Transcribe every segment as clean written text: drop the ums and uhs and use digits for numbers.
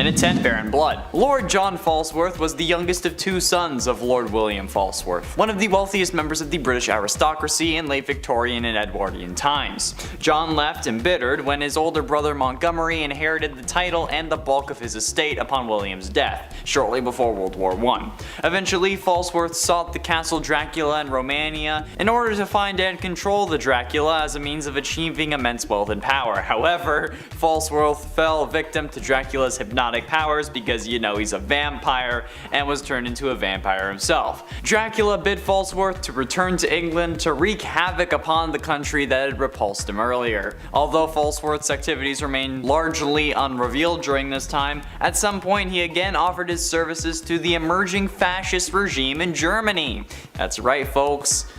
And at 10, Baron Blood. Lord John Falsworth was the youngest of two sons of Lord William Falsworth, one of the wealthiest members of the British aristocracy in late Victorian and Edwardian times. John left embittered when his older brother Montgomery inherited the title and the bulk of his estate upon William's death, shortly before World War I. Eventually, Falsworth sought the castle Dracula in Romania in order to find and control the Dracula as a means of achieving immense wealth and power. However, Falsworth fell victim to Dracula's hypnotic powers because, you know, he's a vampire, and was turned into a vampire himself. Dracula bid Falsworth to return to England to wreak havoc upon the country that had repulsed him earlier. Although Falsworth's activities remained largely unrevealed during this time, at some point he again offered his services to the emerging fascist regime in Germany. That's right, folks.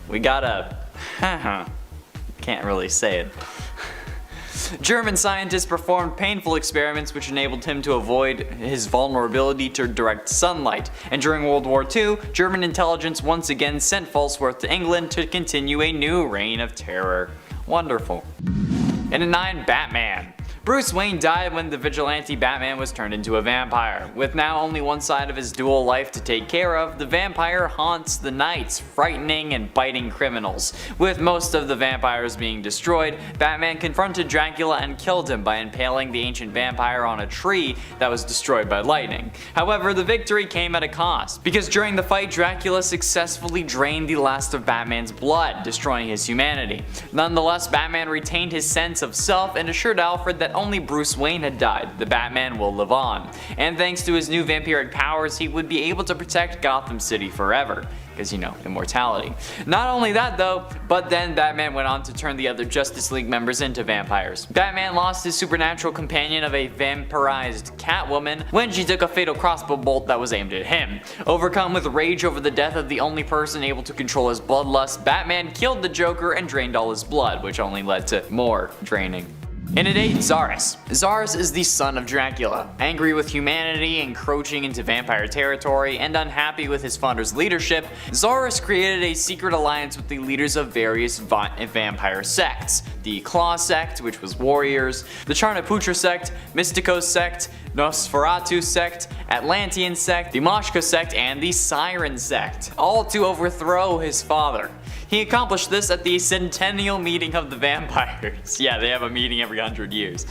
We gotta... can't really say it. German scientists performed painful experiments which enabled him to avoid his vulnerability to direct sunlight, and during World War II, German intelligence once again sent Falsworth to England to continue a new reign of terror. Wonderful. And at 9, Batman. Bruce Wayne died when the vigilante Batman was turned into a vampire. With now only one side of his dual life to take care of, the vampire haunts the nights, frightening and biting criminals. With most of the vampires being destroyed, Batman confronted Dracula and killed him by impaling the ancient vampire on a tree that was destroyed by lightning. However, the victory came at a cost, because during the fight Dracula successfully drained the last of Batman's blood, destroying his humanity. Nonetheless, Batman retained his sense of self and assured Alfred that only Bruce Wayne had died, the Batman will live on, and thanks to his new vampiric powers he would be able to protect Gotham City forever. Because, you know, immortality. Not only that though, but then Batman went on to turn the other Justice League members into vampires. Batman lost his supernatural companion of a vampirized Catwoman when she took a fatal crossbow bolt that was aimed at him. Overcome with rage over the death of the only person able to control his bloodlust, Batman killed the Joker and drained all his blood, which only led to more draining. And at 8, Zarus. Zarus is the son of Dracula. Angry with humanity, encroaching into vampire territory, and unhappy with his founder's leadership, Zarus created a secret alliance with the leaders of various vampire sects. The Claw sect, which was warriors, the Charnaputra sect, Mysticos sect, Nosferatu sect, Atlantean sect, the Moshka sect, and the Siren sect, all to overthrow his father. He accomplished this at the Centennial Meeting of the Vampires. Yeah, they have a meeting every 100 years.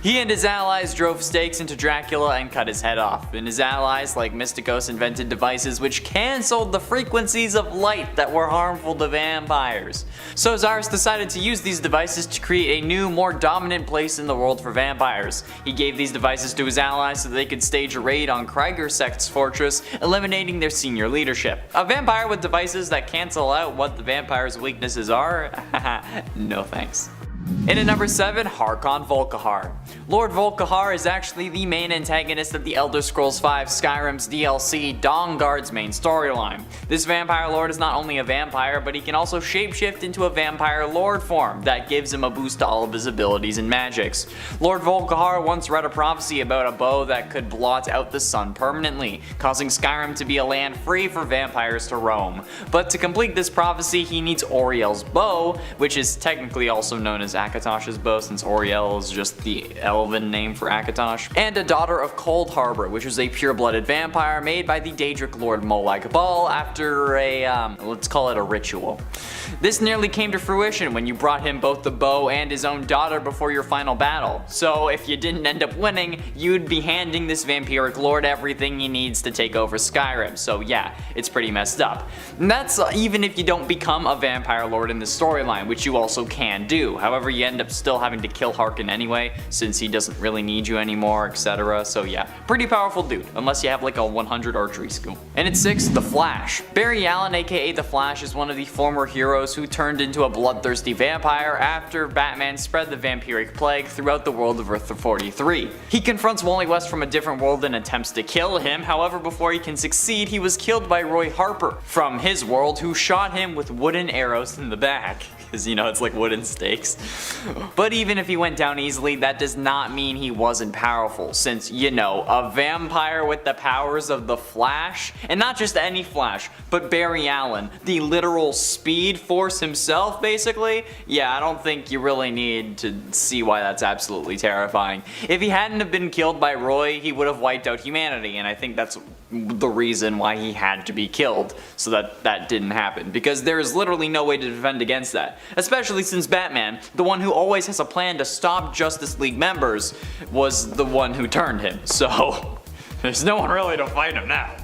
He and his allies drove stakes into Dracula and cut his head off, and his allies like Mysticos invented devices which cancelled the frequencies of light that were harmful to vampires. So Zarus decided to use these devices to create a new, more dominant place in the world for vampires. He gave these devices to his allies so they could stage a raid on Krieger sect's fortress, eliminating their senior leadership. A vampire with devices that cancel out what the vampire's weaknesses are? No thanks. And at number 7, Haron Vkar. Lord Vkar is actually the main antagonist of the Elder Scrolls V Skyrim's DLC Dawnguard's main storyline. This vampire lord is not only a vampire, but he can also shapeshift into a vampire lord form that gives him a boost to all of his abilities and magics. Lord Vkar once read a prophecy about a bow that could blot out the sun permanently, causing Skyrim to be a land free for vampires to roam. But to complete this prophecy, he needs Auriel's bow, which is technically also known as Akatosh's bow, since Auriel is just the elven name for Akatosh, and a daughter of Cold Harbor, which was a pure-blooded vampire made by the Daedric Lord Molag Bal after a, let's call it a ritual. This nearly came to fruition when you brought him both the bow and his own daughter before your final battle. So if you didn't end up winning, you'd be handing this vampiric lord everything he needs to take over Skyrim. So yeah, it's pretty messed up. And that's even if you don't become a vampire lord in this storyline, which you also can do. However, you end up still having to kill Harkon anyway, since he doesn't really need you anymore, etc. So yeah, pretty powerful dude, unless you have like a 100 archery skill. And at 6, The Flash. Barry Allen, aka The Flash, is one of the former heroes who turned into a bloodthirsty vampire after Batman spread the vampiric plague throughout the world of Earth 43. He confronts Wally West from a different world and attempts to kill him. However, before he can succeed, he was killed by Roy Harper from his world, who shot him with wooden arrows in the back. because it's like wooden stakes. But even if he went down easily, that does not mean he wasn't powerful, since a vampire with the powers of the Flash, and not just any Flash, but Barry Allen, the literal Speed Force himself, basically. Yeah, I don't think you really need to see why that's absolutely terrifying. If he hadn't have been killed by Roy, he would have wiped out humanity, and I think that's the reason why he had to be killed, so that didn't happen, because there is literally no way to defend against that, especially since Batman, the one who always has a plan to stop Justice League members, was the one who turned him, so there's no one really to fight him now.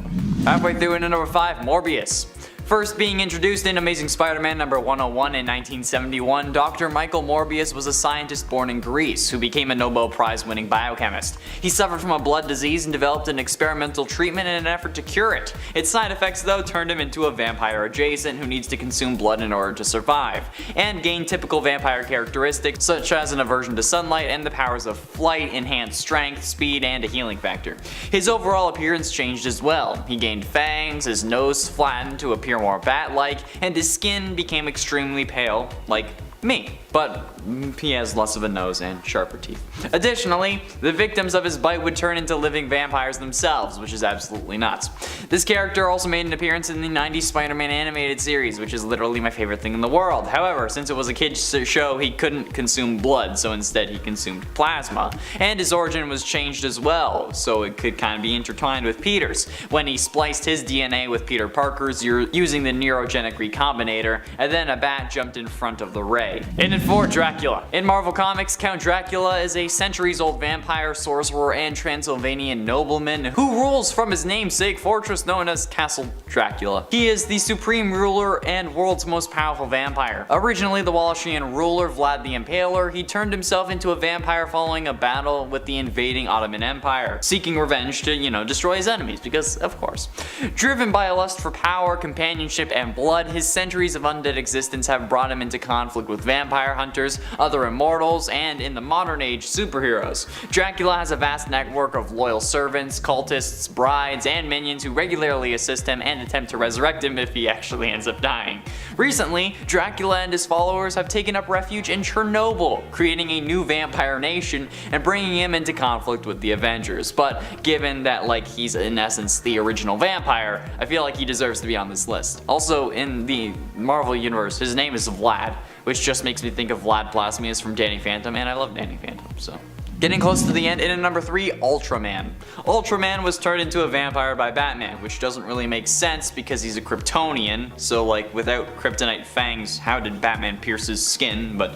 Halfway through into number 5, Morbius. First being introduced in Amazing Spider-Man number 101 in 1971, Dr. Michael Morbius was a scientist born in Greece who became a Nobel Prize-winning biochemist. He suffered from a blood disease and developed an experimental treatment in an effort to cure it. Its side effects, though, turned him into a vampire adjacent who needs to consume blood in order to survive, and gain typical vampire characteristics such as an aversion to sunlight and the powers of flight, enhanced strength, speed, and a healing factor. His overall appearance changed as well. He gained fangs, his nose flattened to appear more bat-like, and his skin became extremely pale, like me. But he has less of a nose and sharper teeth. Additionally, the victims of his bite would turn into living vampires themselves, which is absolutely nuts. This character also made an appearance in the 90s Spider-Man animated series, which is literally my favorite thing in the world. However, since it was a kid's show, he couldn't consume blood, so instead he consumed plasma. And his origin was changed as well, so it could kind of be intertwined with Peter's, when he spliced his DNA with Peter Parker's using the neurogenic recombinator, and then a bat jumped in front of the ray. And in 4, Dracula. In Marvel Comics, Count Dracula is a centuries-old vampire, sorcerer, and Transylvanian nobleman who rules from his namesake fortress known as Castle Dracula. He is the supreme ruler and world's most powerful vampire. Originally the Wallachian ruler Vlad the Impaler, he turned himself into a vampire following a battle with the invading Ottoman Empire, seeking revenge to, destroy his enemies, because of course. Driven by a lust for power, companionship, and blood, his centuries of undead existence have brought him into conflict with vampire hunters, other immortals, and in the modern age, superheroes. Dracula has a vast network of loyal servants, cultists, brides, and minions who regularly assist him and attempt to resurrect him if he actually ends up dying. Recently, Dracula and his followers have taken up refuge in Chernobyl, creating a new vampire nation and bringing him into conflict with the Avengers. But given that he's in essence the original vampire, I feel like he deserves to be on this list. Also, in the Marvel universe, his name is Vlad, which just makes me think of Vlad Plasmius from Danny Phantom, and I love Danny Phantom, so. Getting close to the end, in at number 3, Ultraman. Ultraman was turned into a vampire by Batman, which doesn't really make sense because he's a Kryptonian, so without kryptonite fangs, how did Batman pierce his skin? But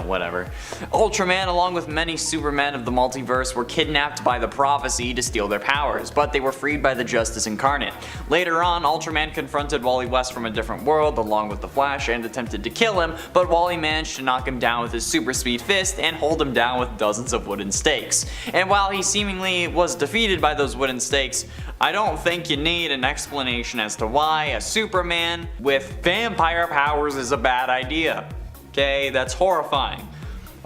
whatever. Ultraman, along with many Supermen of the multiverse, were kidnapped by the Prophecy to steal their powers, but they were freed by the Justice Incarnate. Later on, Ultraman confronted Wally West from a different world along with the Flash and attempted to kill him, but Wally managed to knock him down with his super speed fist and hold him down with dozens of wooden stakes. And while he seemingly was defeated by those wooden stakes, I don't think you need an explanation as to why a Superman with vampire powers is a bad idea. Okay, that's horrifying.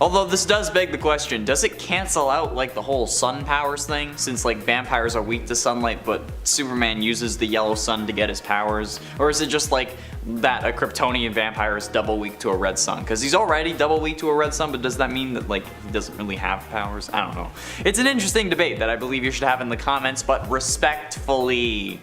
Although this does beg the question, does it cancel out the whole sun powers thing, since vampires are weak to sunlight but Superman uses the yellow sun to get his powers? Or is it just that a Kryptonian vampire is double weak to a red sun? Because he's already double weak to a red sun, but does that mean that he doesn't really have powers? I don't know. It's an interesting debate that I believe you should have in the comments, but respectfully.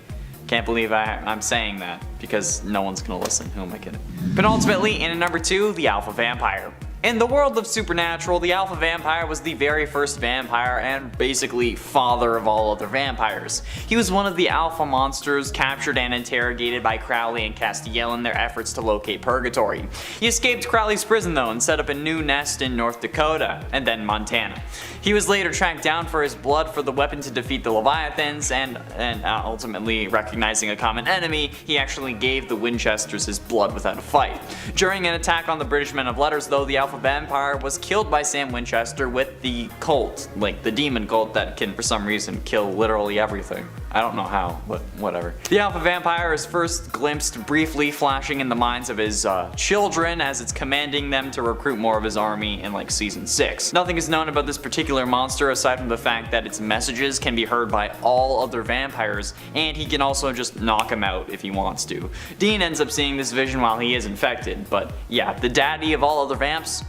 Can't believe I'm saying that, because no one's gonna listen. Who am I kidding? Penultimately, in at number 2, the Alpha Vampire. In the world of Supernatural, the Alpha Vampire was the very first vampire and basically father of all other vampires. He was one of the alpha monsters captured and interrogated by Crowley and Castiel in their efforts to locate Purgatory. He escaped Crowley's prison though and set up a new nest in North Dakota, and then Montana. He was later tracked down for his blood for the weapon to defeat the Leviathans, and ultimately recognizing a common enemy, he actually gave the Winchesters his blood without a fight. During an attack on the British Men of Letters though, the Alpha Vampire was killed by Sam Winchester with the cult, the demon cult that can for some reason kill literally everything. I don't know how, but whatever. The alpha vampire is first glimpsed briefly flashing in the minds of his children as it's commanding them to recruit more of his army in like season 6. Nothing is known about this particular monster aside from the fact that its messages can be heard by all other vampires, and he can also just knock them out if he wants to. Dean ends up seeing this vision while he is infected, but yeah, the daddy of all other vamps?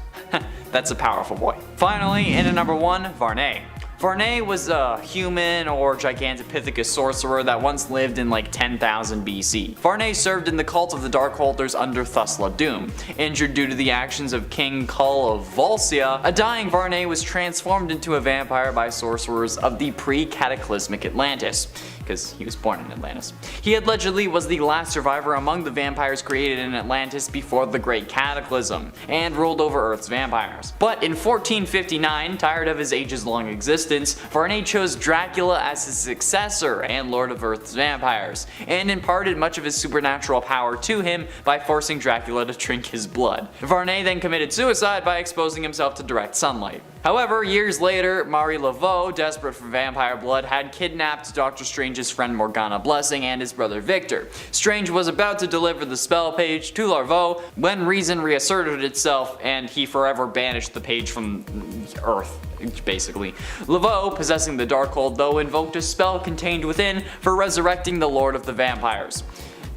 That's a powerful boy. Finally, in at number 1, Varney. Varney was a human or Gigantopithecus sorcerer that once lived in like 10,000 BC. Varney served in the cult of the Darkholders under Thusla Doom. Injured due to the actions of King Kull of Volscia, a dying Varney was transformed into a vampire by sorcerers of the pre-cataclysmic Atlantis, because he was born in Atlantis. He allegedly was the last survivor among the vampires created in Atlantis before the Great Cataclysm, and ruled over Earth's vampires. But in 1459, tired of his ages-long existence, Varney chose Dracula as his successor and Lord of Earth's vampires, and imparted much of his supernatural power to him by forcing Dracula to drink his blood. Varney then committed suicide by exposing himself to direct sunlight. However, years later, Marie Laveau, desperate for vampire blood, had kidnapped Doctor Strange's friend Morgana Blessing and his brother Victor. Strange was about to deliver the spell page to Laveau when reason reasserted itself and he forever banished the page from Earth, basically. Laveau, possessing the Darkhold, though, invoked a spell contained within for resurrecting the Lord of the Vampires.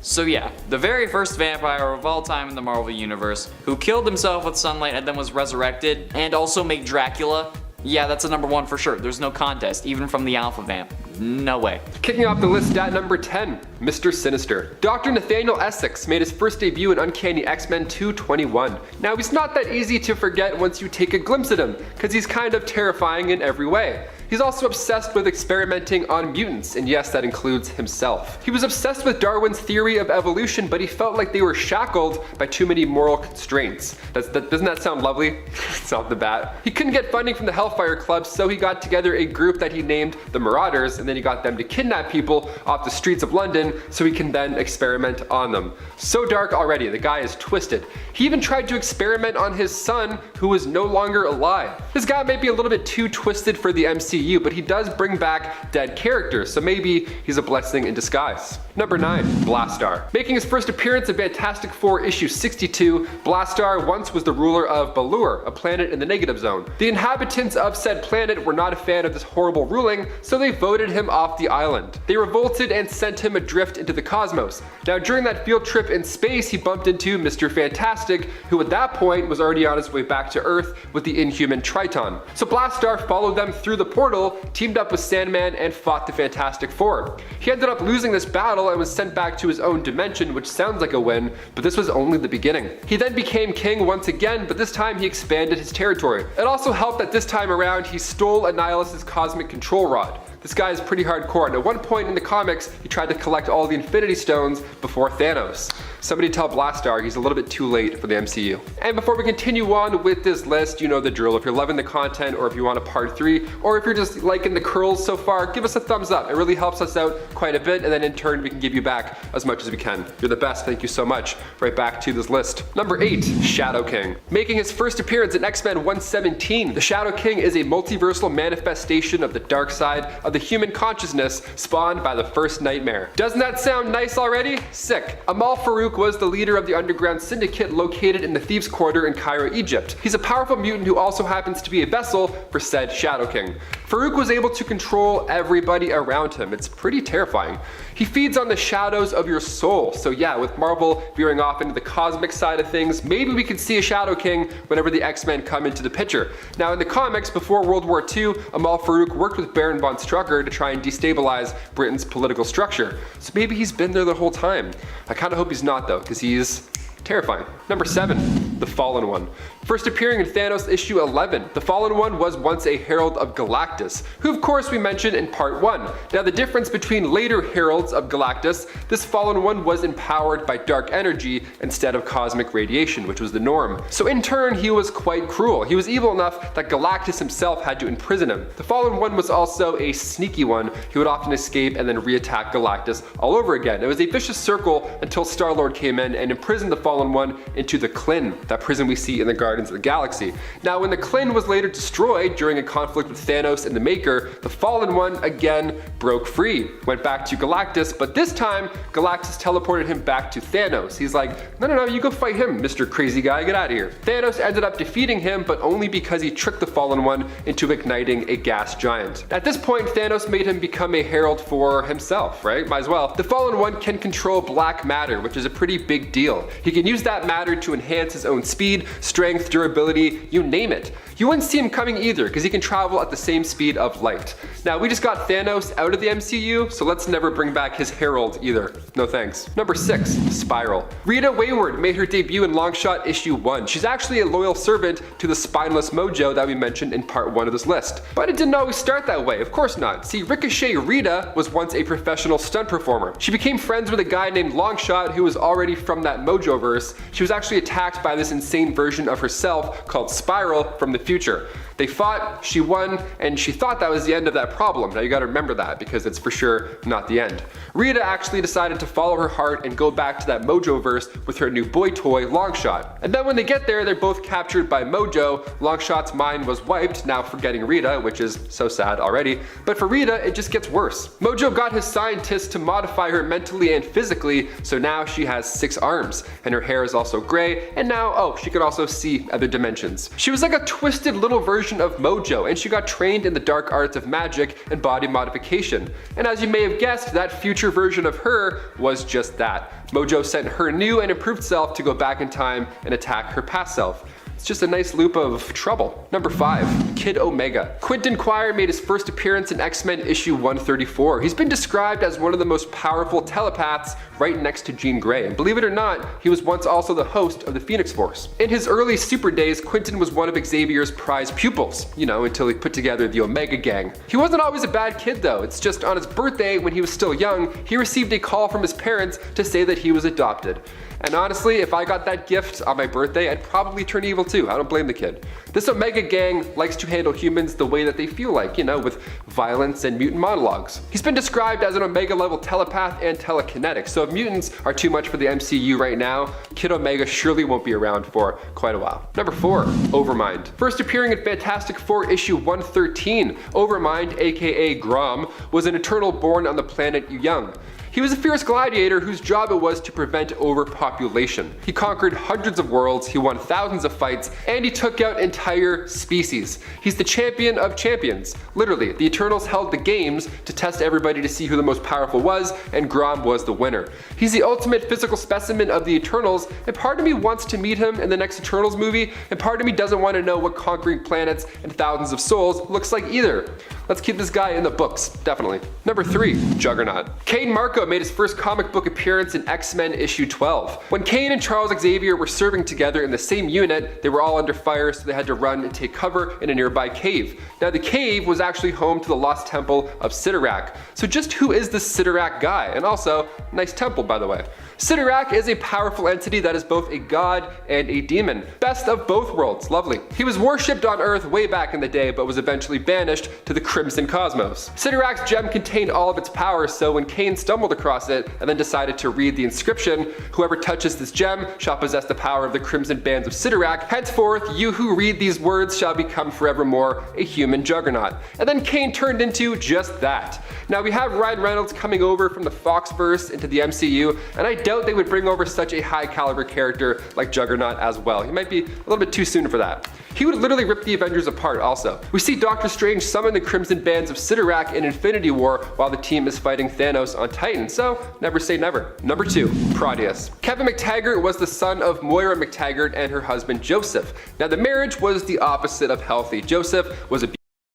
So yeah, the very first vampire of all time in the Marvel Universe, who killed himself with sunlight and then was resurrected, and also made Dracula, yeah, that's a number 1 for sure. There's no contest, even from the Alpha Vamp. No way. Kicking off the list at number 10, Mr. Sinister. Dr. Nathaniel Essex made his first debut in Uncanny X-Men 221. Now, he's not that easy to forget once you take a glimpse at him, because he's kind of terrifying in every way. He's also obsessed with experimenting on mutants, and yes, that includes himself. He was obsessed with Darwin's theory of evolution, but he felt like they were shackled by too many moral constraints. Doesn't that sound lovely? It's off the bat. He couldn't get funding from the Hellfire Club, so he got together a group that he named the Marauders, and then he got them to kidnap people off the streets of London so he can then experiment on them. So dark already, the guy is twisted. He even tried to experiment on his son, who is no longer alive. This guy might be a little bit too twisted for the MCU, but he does bring back dead characters, so maybe he's a blessing in disguise. Number 9, Blastar. Making his first appearance in Fantastic Four issue 62, Blastar once was the ruler of Balur, a planet in the negative zone. The inhabitants of said planet were not a fan of this horrible ruling, so they voted him off the island. They revolted and sent him adrift into the cosmos. Now, during that field trip in space, he bumped into Mr. Fantastic, who at that point was already on his way back to Earth with the Inhuman Triton. So Blastar followed them through the portal, teamed up with Sandman, and fought the Fantastic Four. He ended up losing this battle and was sent back to his own dimension, which sounds like a win, but this was only the beginning. He then became king once again, but this time he expanded his territory. It also helped that this time around he stole Annihilus' cosmic control rod. This guy is pretty hardcore, and at one point in the comics, he tried to collect all the Infinity Stones before Thanos. Somebody tell Blastar he's a little bit too late for the MCU. And before we continue on with this list, you know the drill. If you're loving the content, or if you want a part 3, or if you're just liking the curls so far, give us a thumbs up. It really helps us out quite a bit, and then in turn, we can give you back as much as we can. You're the best, thank you so much. Right back to this list. Number 8, Shadow King. Making his first appearance in X-Men 117, the Shadow King is a multiversal manifestation of the dark side of the human consciousness spawned by the first nightmare. Doesn't that sound nice already? Sick. Amal Farouk was the leader of the underground syndicate located in the Thieves' Quarter in Cairo, Egypt. He's a powerful mutant who also happens to be a vessel for said Shadow King. Farouk was able to control everybody around him. It's pretty terrifying. He feeds on the shadows of your soul. So yeah, with Marvel veering off into the cosmic side of things, maybe we could see a Shadow King whenever the X-Men come into the picture. Now in the comics, before World War II, Amal Farouk worked with Baron von Strucker to try and destabilize Britain's political structure. So maybe he's been there the whole time. I kind of hope he's not though, because he's terrifying. Number 7, the Fallen One. First appearing in Thanos issue 11, the Fallen One was once a herald of Galactus, who of course we mentioned in part 1. Now the difference between later heralds of Galactus, this Fallen One was empowered by dark energy instead of cosmic radiation, which was the norm. So in turn, he was quite cruel. He was evil enough that Galactus himself had to imprison him. The Fallen One was also a sneaky one. He would often escape and then re-attack Galactus all over again. It was a vicious circle until Star-Lord came in and imprisoned the Fallen One into the Clin, that prison we see in the Guardians Guardians of the Galaxy. Now, when the Klin was later destroyed during a conflict with Thanos and the Maker, the Fallen One again broke free, went back to Galactus, but this time Galactus teleported him back to Thanos. He's like, no, you go fight him, Mr. Crazy Guy, get out of here. Thanos ended up defeating him, but only because he tricked the Fallen One into igniting a gas giant. At this point, Thanos made him become a herald for himself, right? Might as well. The Fallen One can control black matter, which is a pretty big deal. He can use that matter to enhance his own speed, strength, durability, you name it. You wouldn't see him coming either, because he can travel at the same speed of light. Now, we just got Thanos out of the MCU, so let's never bring back his herald either. No thanks. Number 6, Spiral. Rita Wayward made her debut in Longshot issue 1. She's actually a loyal servant to the spineless Mojo that we mentioned in part 1 of this list. But it didn't always start that way, of course not. See, Ricochet Rita was once a professional stunt performer. She became friends with a guy named Longshot who was already from that Mojoverse. She was actually attacked by this insane version of herself called Spiral from the future. They fought, she won, and she thought that was the end of that problem. Now you gotta remember that, because it's for sure not the end. Rita actually decided to follow her heart and go back to that Mojoverse with her new boy toy, Longshot. And then when they get there, they're both captured by Mojo. Longshot's mind was wiped, now forgetting Rita, which is so sad already. But for Rita, it just gets worse. Mojo got his scientists to modify her mentally and physically, so now she has 6 arms, and her hair is also gray, and now, oh, she can also see other dimensions. She was like a twisted little version of Mojo, and she got trained in the dark arts of magic and body modification. And as you may have guessed, that future version of her was just that. Mojo sent her new and improved self to go back in time and attack her past self. It's just a nice loop of trouble. Number 5, Kid Omega. Quentin Quire made his first appearance in X-Men issue 134. He's been described as one of the most powerful telepaths right next to Jean Grey. And believe it or not, he was once also the host of the Phoenix Force. In his early super days, Quentin was one of Xavier's prized pupils, until he put together the Omega Gang. He wasn't always a bad kid though. It's just on his birthday, when he was still young, he received a call from his parents to say that he was adopted. And honestly, if I got that gift on my birthday, I'd probably turn evil too. I don't blame the kid. This Omega Gang likes to handle humans the way that they feel like, with violence and mutant monologues. He's been described as an Omega level telepath and telekinetic, so if mutants are too much for the MCU right now, Kid Omega surely won't be around for quite a while. Number 4, Overmind. First appearing in Fantastic Four issue 113, Overmind, aka Grom, was an Eternal born on the planet Young. He was a fierce gladiator whose job it was to prevent overpopulation. He conquered hundreds of worlds, he won thousands of fights, and he took out entire species. He's the champion of champions. Literally, the Eternals held the games to test everybody to see who the most powerful was, and Grom was the winner. He's the ultimate physical specimen of the Eternals, and part of me wants to meet him in the next Eternals movie, and part of me doesn't want to know what conquering planets and thousands of souls looks like either. Let's keep this guy in the books, definitely. Number 3, Juggernaut. Kane Marco made his first comic book appearance in X-Men issue 12. When Kane and Charles Xavier were serving together in the same unit, they were all under fire, so they had to run and take cover in a nearby cave. Now the cave was actually home to the lost temple of Sidorak. So just who is this Sidorak guy? And also, nice temple by the way. Sidorak is a powerful entity that is both a god and a demon. Best of both worlds, lovely. He was worshipped on Earth way back in the day, but was eventually banished to the Crimson Cosmos. Sidorak's gem contained all of its power, so when Kane stumbled across it and then decided to read the inscription, whoever touches this gem shall possess the power of the Crimson Bands of Sidorak. Henceforth, you who read these words shall become forevermore a human Juggernaut. And then Kane turned into just that. Now we have Ryan Reynolds coming over from the Foxverse into the MCU, and I doubt they would bring over such a high caliber character like Juggernaut as well. He might be a little bit too soon for that. He would literally rip the Avengers apart also. We see Doctor Strange summon the Crimson Bands of Sidorak in Infinity War while the team is fighting Thanos on Titan, so never say never. Number 2, Proteus. Kevin McTaggart was the son of Moira McTaggart and her husband Joseph. Now the marriage was the opposite of healthy. Joseph was a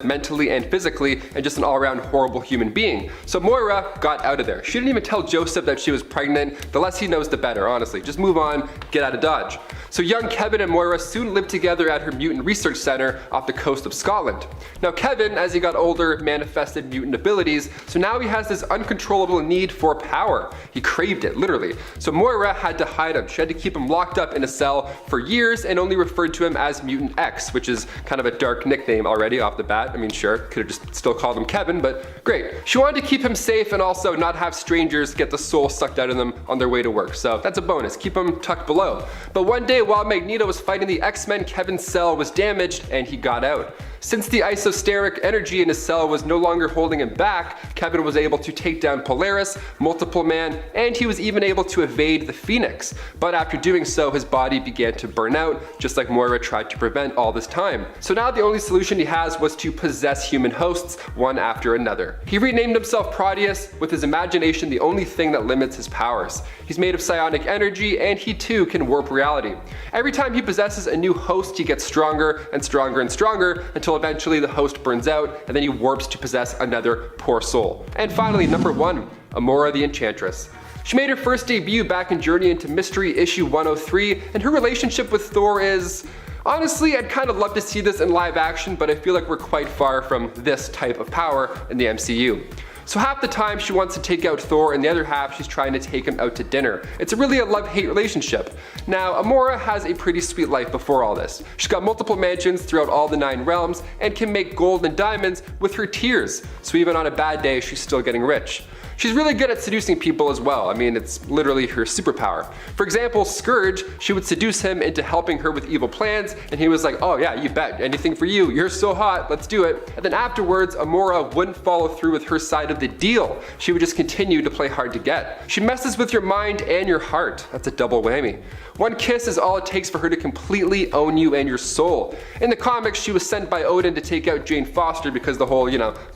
mentally and physically, and just an all-around horrible human being. So Moira got out of there. She didn't even tell Joseph that she was pregnant. The less he knows, the better, honestly. Just move on, get out of Dodge. So young Kevin and Moira soon lived together at her mutant research center off the coast of Scotland. Now Kevin, as he got older, manifested mutant abilities, so now he has this uncontrollable need for power. He craved it, literally. So Moira had to hide him. She had to keep him locked up in a cell for years and only referred to him as Mutant X, which is kind of a dark nickname already off the bat. I mean, sure, could have just still called him Kevin, but great. She wanted to keep him safe and also not have strangers get the soul sucked out of them on their way to work. So that's a bonus. Keep him tucked below. But one day, while Magneto was fighting the X-Men, Kevin's cell was damaged and he got out. Since the isosteric energy in his cell was no longer holding him back, Kevin was able to take down Polaris, Multiple Man, and he was even able to evade the Phoenix. But after doing so, his body began to burn out, just like Moira tried to prevent all this time. So now the only solution he has was to possess human hosts, one after another. He renamed himself Proteus, with his imagination the only thing that limits his powers. He's made of psionic energy, and he too can warp reality. Every time he possesses a new host, he gets stronger and stronger and stronger, until eventually the host burns out, and then he warps to possess another poor soul. And finally, number 1, Amora the Enchantress. She made her first debut back in Journey into Mystery issue 103, and her relationship with Thor is... honestly, I'd kind of love to see this in live action, but I feel like we're quite far from this type of power in the MCU. So half the time she wants to take out Thor, and the other half she's trying to take him out to dinner. It's really a love-hate relationship. Now, Amora has a pretty sweet life before all this. She's got multiple mansions throughout all the 9 realms, and can make gold and diamonds with her tears. So even on a bad day, she's still getting rich. She's really good at seducing people as well. I mean, it's literally her superpower. For example, Scourge, she would seduce him into helping her with evil plans, and he was like, oh yeah, you bet, anything for you, you're so hot, let's do it. And then afterwards, Amora wouldn't follow through with her side of the deal. She would just continue to play hard to get. She messes with your mind and your heart. That's a double whammy. One kiss is all it takes for her to completely own you and your soul. In the comics, she was sent by Odin to take out Jane Foster because the whole,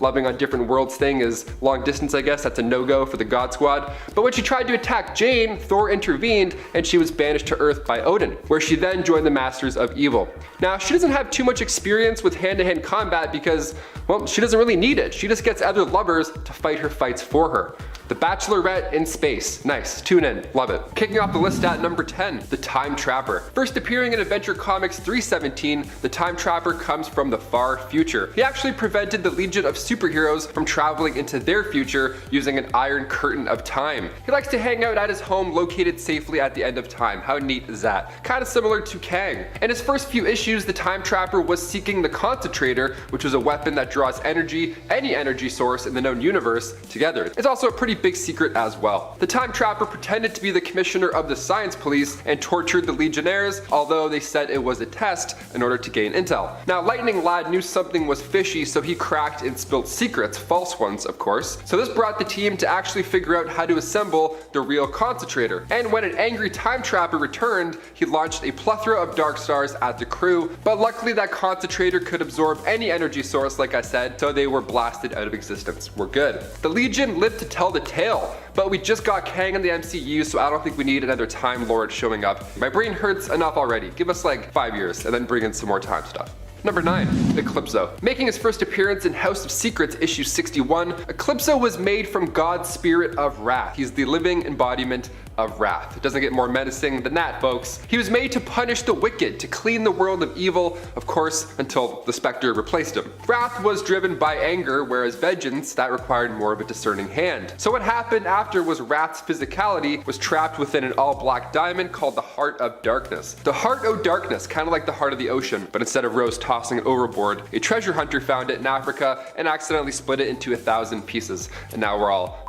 loving on different worlds thing is long distance, I guess. That's a no-go for the God Squad. But when she tried to attack Jane, Thor intervened and she was banished to Earth by Odin, where she then joined the Masters of Evil. Now, she doesn't have too much experience with hand-to-hand combat because, well, she doesn't really need it. She just gets other lovers to fight her fights for her. The Bachelorette in space. Nice, tune in, love it. Kicking off the list at number 10, the Time Trapper. First appearing in Adventure Comics 317, the Time Trapper comes from the far future. He actually prevented the Legion of Superheroes from traveling into their future using an iron curtain of time. He likes to hang out at his home located safely at the end of time. How neat is that? Kind of similar to Kang. In his first few issues, the Time Trapper was seeking the Concentrator, which was a weapon that draws energy, any energy source in the known universe, together. It's also a pretty big secret as well. The Time Trapper pretended to be the commissioner of the Science Police and tortured the Legionnaires, although they said it was a test in order to gain intel. Now, Lightning Lad knew something was fishy, so he cracked and spilled secrets, false ones of course. So this brought the team to actually figure out how to assemble the real Concentrator. And when an angry Time Trapper returned, he launched a plethora of Dark Stars at the crew, but luckily that Concentrator could absorb any energy source, like I said, so they were blasted out of existence. We're good. The Legion lived to tell the tale, but we just got Kang in the MCU, so I don't think we need another Time Lord showing up. My brain hurts enough already. Give us like 5 years and then bring in some more time stuff. Number 9, Eclipso. Making his first appearance in House of Secrets issue 61, Eclipso was made from God's spirit of wrath. He's the living embodiment of wrath. It doesn't get more menacing than that, folks. He was made to punish the wicked, to clean the world of evil, of course, until the Spectre replaced him. Wrath was driven by anger, whereas vengeance, that required more of a discerning hand. So what happened after was Wrath's physicality was trapped within an all-black diamond called the Heart of Darkness. The Heart of Darkness, kind of like the heart of the ocean, but instead of Rose tossing it overboard, a treasure hunter found it in Africa and accidentally split it into 1,000 pieces, and now we're all...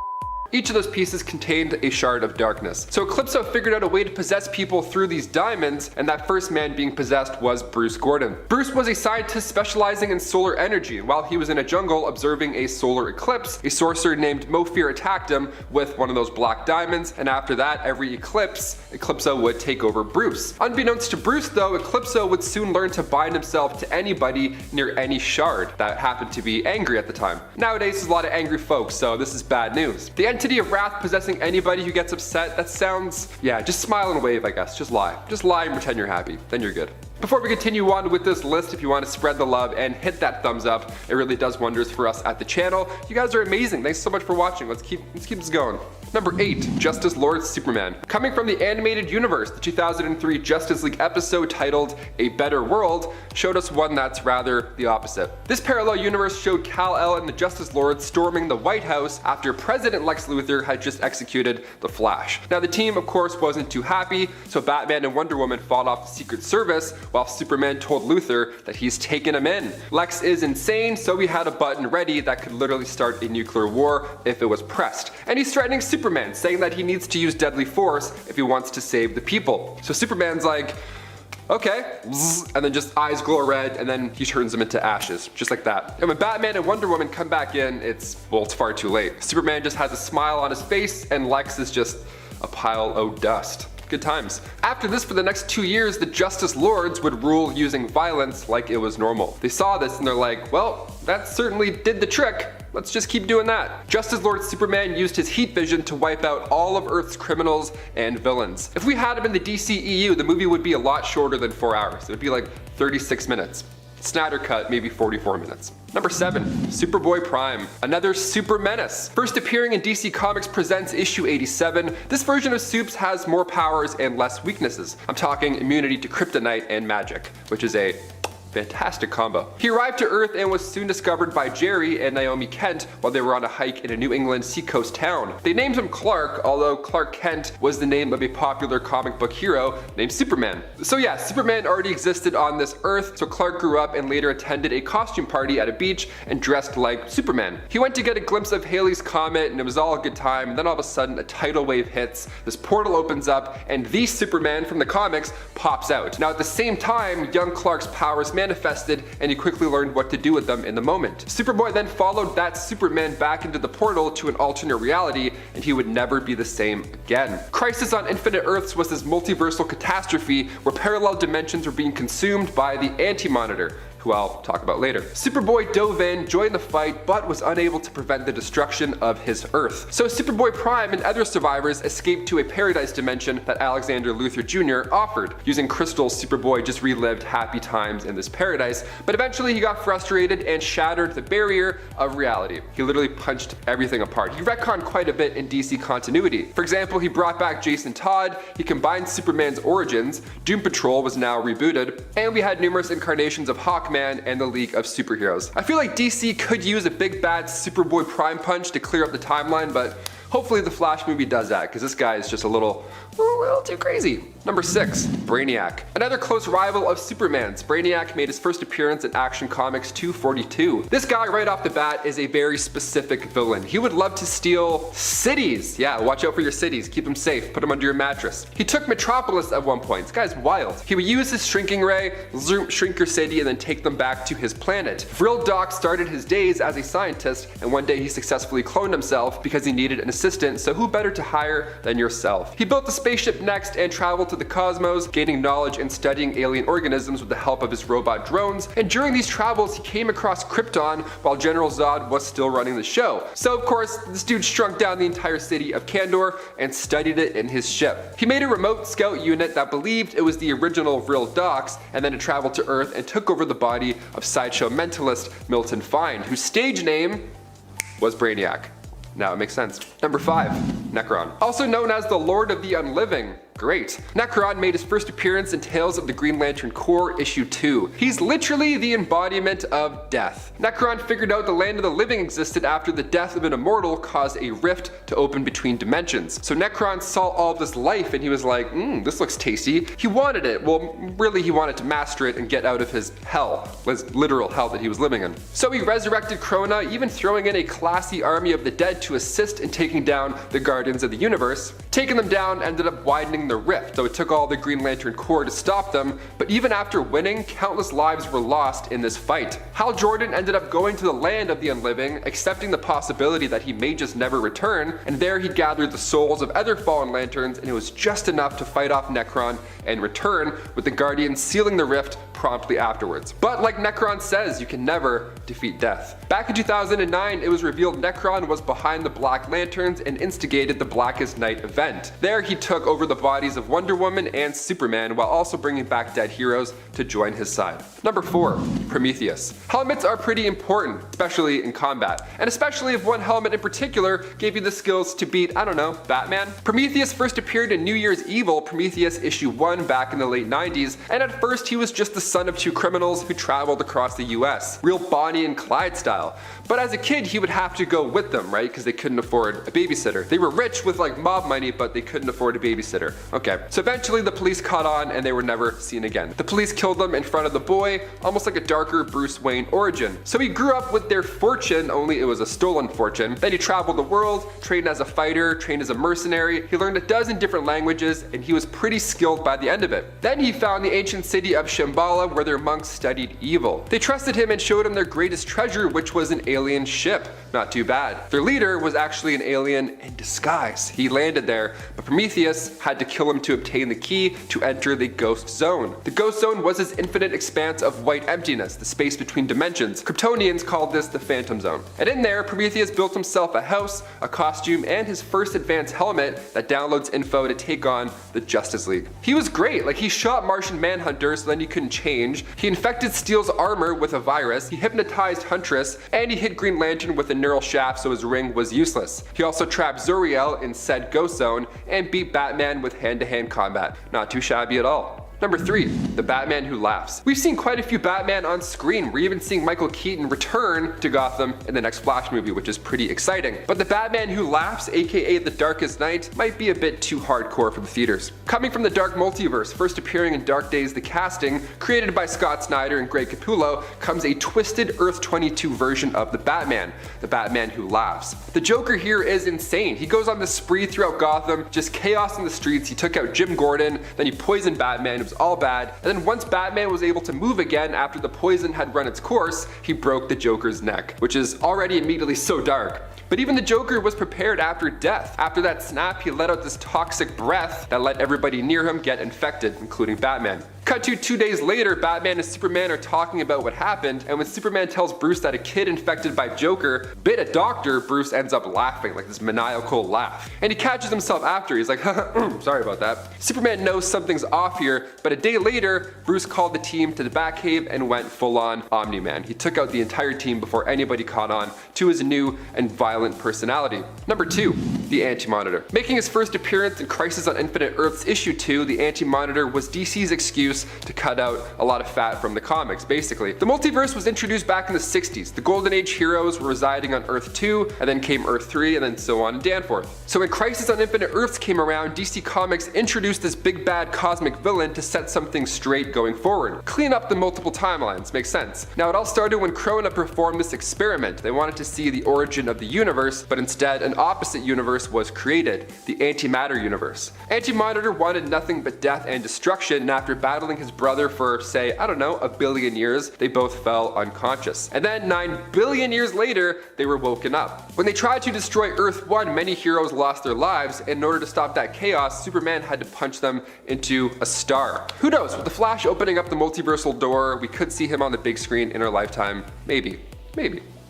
Each of those pieces contained a shard of darkness. So Eclipso figured out a way to possess people through these diamonds, and that first man being possessed was Bruce Gordon. Bruce was a scientist specializing in solar energy, and while he was in a jungle observing a solar eclipse, a sorcerer named Mofir attacked him with one of those black diamonds, and after that, every eclipse, Eclipso would take over Bruce. Unbeknownst to Bruce though, Eclipso would soon learn to bind himself to anybody near any shard that happened to be angry at the time. Nowadays, there's a lot of angry folks, so this is bad news. The entity of wrath possessing anybody who gets upset, that sounds, yeah, just smile and wave, I guess. Just lie. Just lie and pretend you're happy. Then you're good. Before we continue on with this list, if you want to spread the love and hit that thumbs up, it really does wonders for us at the channel. You guys are amazing. Thanks so much for watching. Let's keep this going. Number 8, Justice Lord Superman. Coming from the animated universe, the 2003 Justice League episode titled A Better World showed us one that's rather the opposite. This parallel universe showed Kal-El and the Justice Lord storming the White House after President Lex Luthor had just executed the Flash. Now the team of course wasn't too happy, so Batman and Wonder Woman fought off the Secret Service while Superman told Luthor that he's taken him in. Lex is insane, so he had a button ready that could literally start a nuclear war if it was pressed. And he's threatening Superman, saying that he needs to use deadly force if he wants to save the people. So Superman's like, okay, and then just eyes glow red, and then he turns them into ashes, just like that. And when Batman and Wonder Woman come back in, it's far too late. Superman just has a smile on his face, and Lex is just a pile of dust. Good times. After this, for the next 2 years, the Justice Lords would rule using violence like it was normal. They saw this and they're like, well, that certainly did the trick. Let's just keep doing that. Justice Lord Superman used his heat vision to wipe out all of Earth's criminals and villains. If we had him in the DCEU, the movie would be a lot shorter than 4 hours. It would be like 36 minutes. Snyder cut, maybe 44 minutes. Number 7, Superboy Prime, another super menace. First appearing in DC Comics Presents issue 87, this version of Supes has more powers and less weaknesses. I'm talking immunity to kryptonite and magic, which is a fantastic combo. He arrived to Earth and was soon discovered by Jerry and Naomi Kent while they were on a hike in a New England seacoast town. They named him Clark, although Clark Kent was the name of a popular comic book hero named Superman. So yeah, Superman already existed on this Earth, so Clark grew up and later attended a costume party at a beach and dressed like Superman. He went to get a glimpse of Halley's Comet and it was all a good time, and then all of a sudden a tidal wave hits, this portal opens up, and the Superman from the comics pops out. Now at the same time, young Clark's powers manifested, and he quickly learned what to do with them in the moment. Superboy then followed that Superman back into the portal to an alternate reality, and he would never be the same again. Crisis on Infinite Earths was this multiversal catastrophe where parallel dimensions were being consumed by the AntiMonitor, who I'll talk about later. Superboy dove in, joined the fight, but was unable to prevent the destruction of his Earth. So Superboy Prime and other survivors escaped to a paradise dimension that Alexander Luthor Jr. offered. Using crystals, Superboy just relived happy times in this paradise, but eventually he got frustrated and shattered the barrier of reality. He literally punched everything apart. He retconned quite a bit in DC continuity. For example, he brought back Jason Todd, he combined Superman's origins, Doom Patrol was now rebooted, and we had numerous incarnations of Hawkman and the League of Superheroes. I feel like DC could use a big bad Superboy Prime punch to clear up the timeline, but hopefully the Flash movie does that, because this guy is just a little too crazy. Number 6, Brainiac. Another close rival of Superman's, Brainiac made his first appearance in Action Comics 242. This guy right off the bat is a very specific villain. He would love to steal cities. Yeah, watch out for your cities, keep them safe, put them under your mattress. He took Metropolis at one point. This guy's wild. He would use his shrinking ray, shrink your city, and then take them back to his planet. Vril Doc started his days as a scientist, and one day he successfully cloned himself because he needed an assistant, so who better to hire than yourself? He built the spaceship Next and traveled to the cosmos, gaining knowledge and studying alien organisms with the help of his robot drones, and during these travels he came across Krypton while General Zod was still running the show. So of course, this dude shrunk down the entire city of Kandor and studied it in his ship. He made a remote scout unit that believed it was the original Vril Docs, and then it traveled to Earth and took over the body of sideshow mentalist Milton Find, whose stage name was Brainiac. Now it makes sense. Number 5, Necron. Also known as the Lord of the Unliving. Great. Necron made his first appearance in Tales of the Green Lantern Corps issue 2. He's literally the embodiment of death. Necron figured out the land of the living existed after the death of an immortal caused a rift to open between dimensions. So Necron saw all of this life and he was like, this looks tasty. He wanted it. Well, really he wanted to master it and get out of his hell, his literal hell that he was living in. So he resurrected Krona, even throwing in a classy army of the dead to assist in taking down the Guardians of the Universe. Taking them down ended up widening the rift, so it took all the Green Lantern Corps to stop them, but even after winning, countless lives were lost in this fight. Hal Jordan ended up going to the land of the unliving, accepting the possibility that he may just never return, and there he gathered the souls of other fallen lanterns, and it was just enough to fight off Necron and return, with the Guardians sealing the rift promptly afterwards. But like Necron says, you can never defeat death. Back in 2009, it was revealed Necron was behind the Black Lanterns and instigated the Blackest Night event. There he took over the bodies of Wonder Woman and Superman while also bringing back dead heroes to join his side. Number 4, Prometheus. Helmets are pretty important, especially in combat, and especially if one helmet in particular gave you the skills to beat, I don't know, Batman. Prometheus first appeared in New Year's Evil, Prometheus issue 1 back in the late 90s, and at first he was just the son of 2 criminals who traveled across the US, real Bonnie and Clyde style. But as a kid, he would have to go with them, right? Because they couldn't afford a babysitter. They were rich with like mob money, but they couldn't afford a babysitter. Okay, so eventually the police caught on and they were never seen again. The police killed them in front of the boy, almost like a darker Bruce Wayne origin. So he grew up with their fortune, only it was a stolen fortune. Then he traveled the world, trained as a fighter, trained as a mercenary. He learned a dozen different languages and he was pretty skilled by the end of it. Then he found the ancient city of Shambhala where their monks studied evil. They trusted him and showed him their greatest treasure, which was an alien ship. Not too bad. Their leader was actually an alien in disguise. He landed there, but Prometheus had to kill him to obtain the key to enter the Ghost Zone. The Ghost Zone was this infinite expanse of white emptiness, the space between dimensions. Kryptonians called this the Phantom Zone. And in there, Prometheus built himself a house, a costume, and his first advanced helmet that downloads info to take on the Justice League. He was great, like he shot Martian Manhunter so then he couldn't change. He infected Steel's armor with a virus, he hypnotized Huntress, and he hit Green Lantern with a neural shaft so his ring was useless. He also trapped Zuriel in said Ghost Zone and beat Batman with hand-to-hand combat. Not too shabby at all. Number 3, the Batman who laughs. We've seen quite a few Batman on screen. We're even seeing Michael Keaton return to Gotham in the next Flash movie, which is pretty exciting. But the Batman who laughs, aka the Darkest Knight, might be a bit too hardcore for the theaters. Coming from the Dark Multiverse, first appearing in Dark Days the Casting, created by Scott Snyder and Greg Capullo, comes a twisted Earth 22 version of the Batman who laughs. The Joker here is insane. He goes on this spree throughout Gotham, just chaos in the streets. He took out Jim Gordon, then he poisoned Batman. It was all bad. And then once Batman was able to move again after the poison had run its course, he broke the Joker's neck, which is already immediately so dark. But even the Joker was prepared after death. After that snap, he let out this toxic breath that let everybody near him get infected, including Batman. Cut to 2 days later, Batman and Superman are talking about what happened, and when Superman tells Bruce that a kid infected by Joker bit a doctor, Bruce ends up laughing, like this maniacal laugh. And he catches himself after, he's like, sorry about that. Superman knows something's off here, but a day later, Bruce called the team to the Batcave and went full on Omni-Man. He took out the entire team before anybody caught on to his new and violent personality. Number 2, the AntiMonitor. Making his first appearance in Crisis on Infinite Earths issue 2, the AntiMonitor was DC's excuse to cut out a lot of fat from the comics, basically. The multiverse was introduced back in the 60s. The Golden Age heroes were residing on Earth 2, and then came Earth 3, and then so on and danforth. So when Crisis on Infinite Earths came around, DC Comics introduced this big bad cosmic villain to set something straight going forward. Clean up the multiple timelines, makes sense. Now it all started when Krona performed this experiment. They wanted to see the origin of the universe, but instead an opposite universe was created, the antimatter universe. Anti-Monitor wanted nothing but death and destruction, and after battling his brother for, say, I don't know, 1 billion years, they both fell unconscious. And then 9 billion years later, they were woken up. When they tried to destroy Earth 1, many heroes lost their lives, and in order to stop that chaos, Superman had to punch them into a star. Who knows, with the Flash opening up the multiversal door, we could see him on the big screen in our lifetime. Maybe.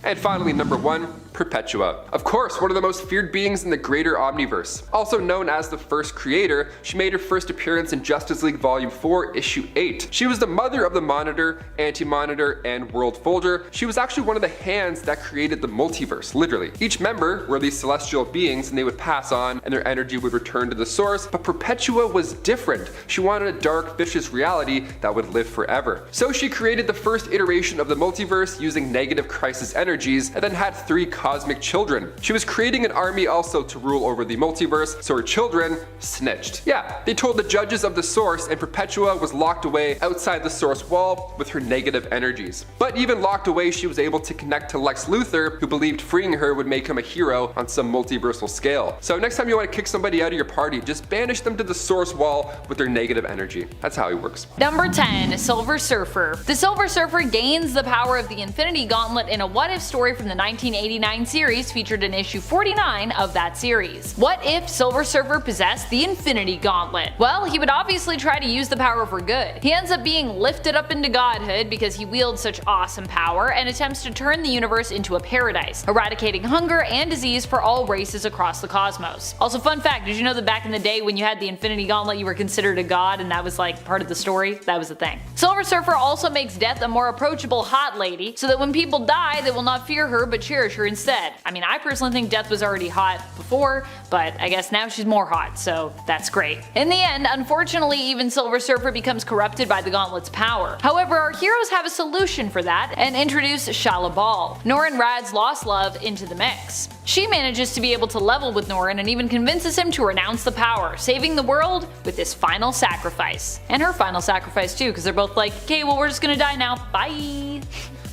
And finally, number 1, Perpetua. Of course, one of the most feared beings in the greater Omniverse. Also known as the First Creator, she made her first appearance in Justice League Volume 4, Issue 8. She was the mother of the Monitor, Anti-Monitor, and World Folder. She was actually one of the hands that created the multiverse, literally. Each member were these celestial beings and they would pass on and their energy would return to the source, but Perpetua was different. She wanted a dark, vicious reality that would live forever. So she created the first iteration of the multiverse using negative crisis energies and then had 3 cosmic children. She was creating an army also to rule over the multiverse, so her children snitched. Yeah, they told the judges of the source, and Perpetua was locked away outside the source wall with her negative energies. But even locked away, she was able to connect to Lex Luthor, who believed freeing her would make him a hero on some multiversal scale. So next time you want to kick somebody out of your party, just banish them to the source wall with their negative energy. That's how he works. Number 10, Silver Surfer. The Silver Surfer gains the power of the Infinity Gauntlet in a what-if story from the 1989 series featured in issue 49 of that series. What if Silver Surfer possessed the Infinity Gauntlet? Well, he would obviously try to use the power for good. He ends up being lifted up into godhood because he wields such awesome power and attempts to turn the universe into a paradise, eradicating hunger and disease for all races across the cosmos. Also, fun fact, did you know that back in the day when you had the Infinity Gauntlet you were considered a god and that was like part of the story? That was the thing. Silver Surfer also makes death a more approachable hot lady so that when people die they will not not fear her but cherish her instead. I mean, I personally think Death was already hot before, but I guess now she's more hot, so that's great. In the end, unfortunately, even Silver Surfer becomes corrupted by the Gauntlet's power. However, our heroes have a solution for that and introduce Shala Bal, Norrin Radd's lost love, into the mix. She manages to be able to level with Norrin and even convinces him to renounce the power, saving the world with this final sacrifice. And her final sacrifice too, because they're both like, okay, well, we're just gonna die now, bye.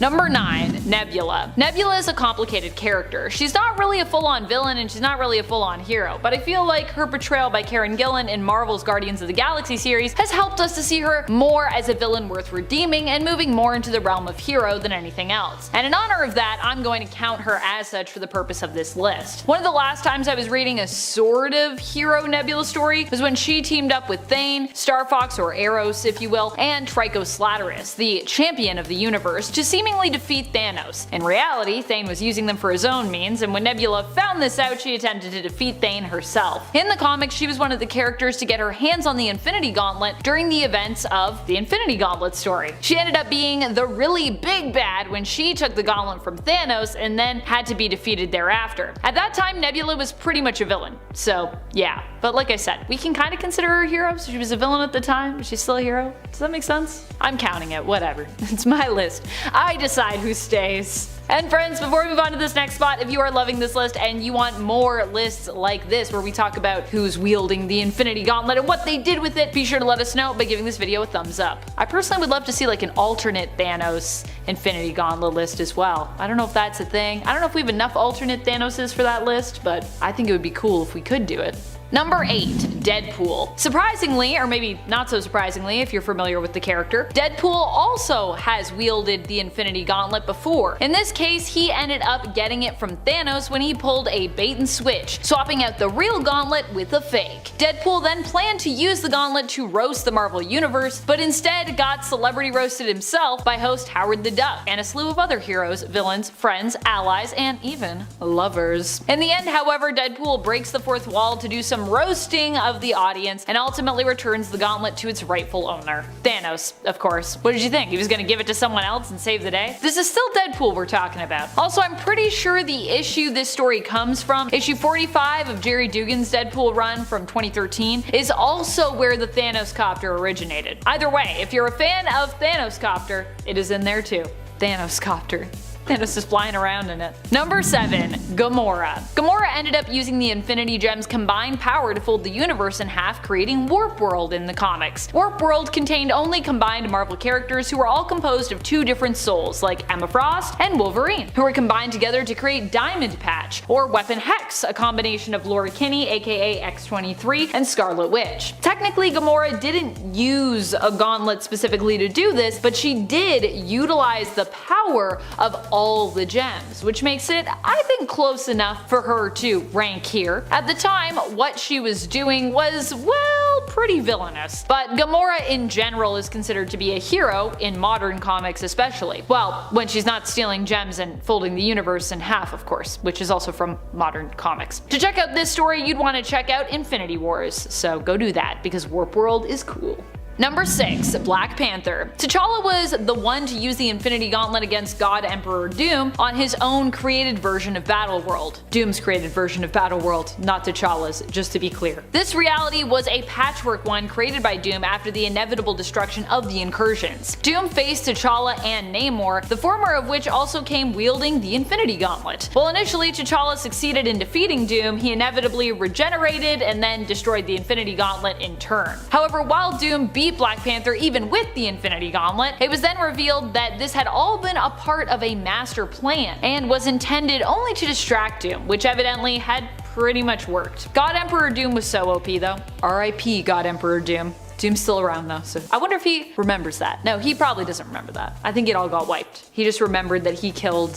Number 9. Nebula. Nebula is a complicated character. She's not really a full-on villain and she's not really a full-on hero, but I feel like her portrayal by Karen Gillan in Marvel's Guardians of the Galaxy series has helped us to see her more as a villain worth redeeming and moving more into the realm of hero than anything else. And in honor of that, I'm going to count her as such for the purpose of this list. One of the last times I was reading a sort of hero Nebula story was when she teamed up with Thane, Star Fox or Eros if you will, and Trico Slatteris, the champion of the universe, to seemingly defeat Thanos. In reality, Thane was using them for his own means, and when Nebula found this out, she attempted to defeat Thane herself. In the comics, she was one of the characters to get her hands on the Infinity Gauntlet during the events of the Infinity Gauntlet story. She ended up being the really big bad when she took the gauntlet from Thanos and then had to be defeated thereafter. At that time, Nebula was pretty much a villain, so yeah. But like I said, we can kind of consider her a hero, so she was a villain at the time, but she's still a hero. Does that make sense? I'm counting it, whatever. It's my list. I decide who stays. And friends, before we move on to this next spot, if you are loving this list and you want more lists like this where we talk about who's wielding the Infinity Gauntlet and what they did with it, be sure to let us know by giving this video a thumbs up. I personally would love to see like an alternate Thanos Infinity Gauntlet list as well. I don't know if that's a thing. I don't know if we have enough alternate Thanoses for that list, but I think it would be cool if we could do it. Number 8. Deadpool. Surprisingly, or maybe not so surprisingly if you're familiar with the character, Deadpool also has wielded the Infinity Gauntlet before. In this case, he ended up getting it from Thanos when he pulled a bait and switch, swapping out the real gauntlet with a fake. Deadpool then planned to use the gauntlet to roast the Marvel Universe, but instead got celebrity roasted himself by host Howard the Duck and a slew of other heroes, villains, friends, allies, and even lovers. In the end, however, Deadpool breaks the fourth wall to do some roasting of the audience and ultimately returns the gauntlet to its rightful owner. Thanos, of course. What did you think? He was gonna give it to someone else and save the day? This is still Deadpool we're talking about. Also, I'm pretty sure the issue this story comes from, issue 45 of Jerry Dugan's Deadpool run from 2013, is also where the Thanos copter originated. Either way, if you're a fan of Thanos copter, it is in there too. Thanos copter. Thanos is flying around in it. Number 7. Gamora. Gamora ended up using the Infinity Gem's combined power to fold the universe in half, creating Warp World in the comics. Warp World contained only combined Marvel characters who were all composed of 2 different souls, like Emma Frost and Wolverine, who were combined together to create Diamond Patch, or Weapon Hex, a combination of Laura Kinney aka X-23 and Scarlet Witch. Technically, Gamora didn't use a gauntlet specifically to do this, but she did utilize the power of all the gems, which makes it, I think, close enough for her to rank here. At the time, what she was doing was, well, pretty villainous. But Gamora in general is considered to be a hero, in modern comics especially. Well, when she's not stealing gems and folding the universe in half, of course, which is also from modern comics. To check out this story, you'd want to check out Infinity Wars, so go do that, because Warp World is cool. Number 6. Black Panther. T'Challa was the one to use the Infinity Gauntlet against God Emperor Doom on his own created version of Battleworld. Doom's created version of Battleworld, not T'Challa's, just to be clear. This reality was a patchwork one created by Doom after the inevitable destruction of the Incursions. Doom faced T'Challa and Namor, the former of which also came wielding the Infinity Gauntlet. While initially T'Challa succeeded in defeating Doom, he inevitably regenerated and then destroyed the Infinity Gauntlet in turn. However, while Doom beat Black Panther even with the Infinity Gauntlet, it was then revealed that this had all been a part of a master plan and was intended only to distract Doom, which evidently had pretty much worked. God Emperor Doom was so OP though. RIP God Emperor Doom. Doom's still around though, so I wonder if he remembers that. No, he probably doesn't remember that. I think it all got wiped. He just remembered that he killed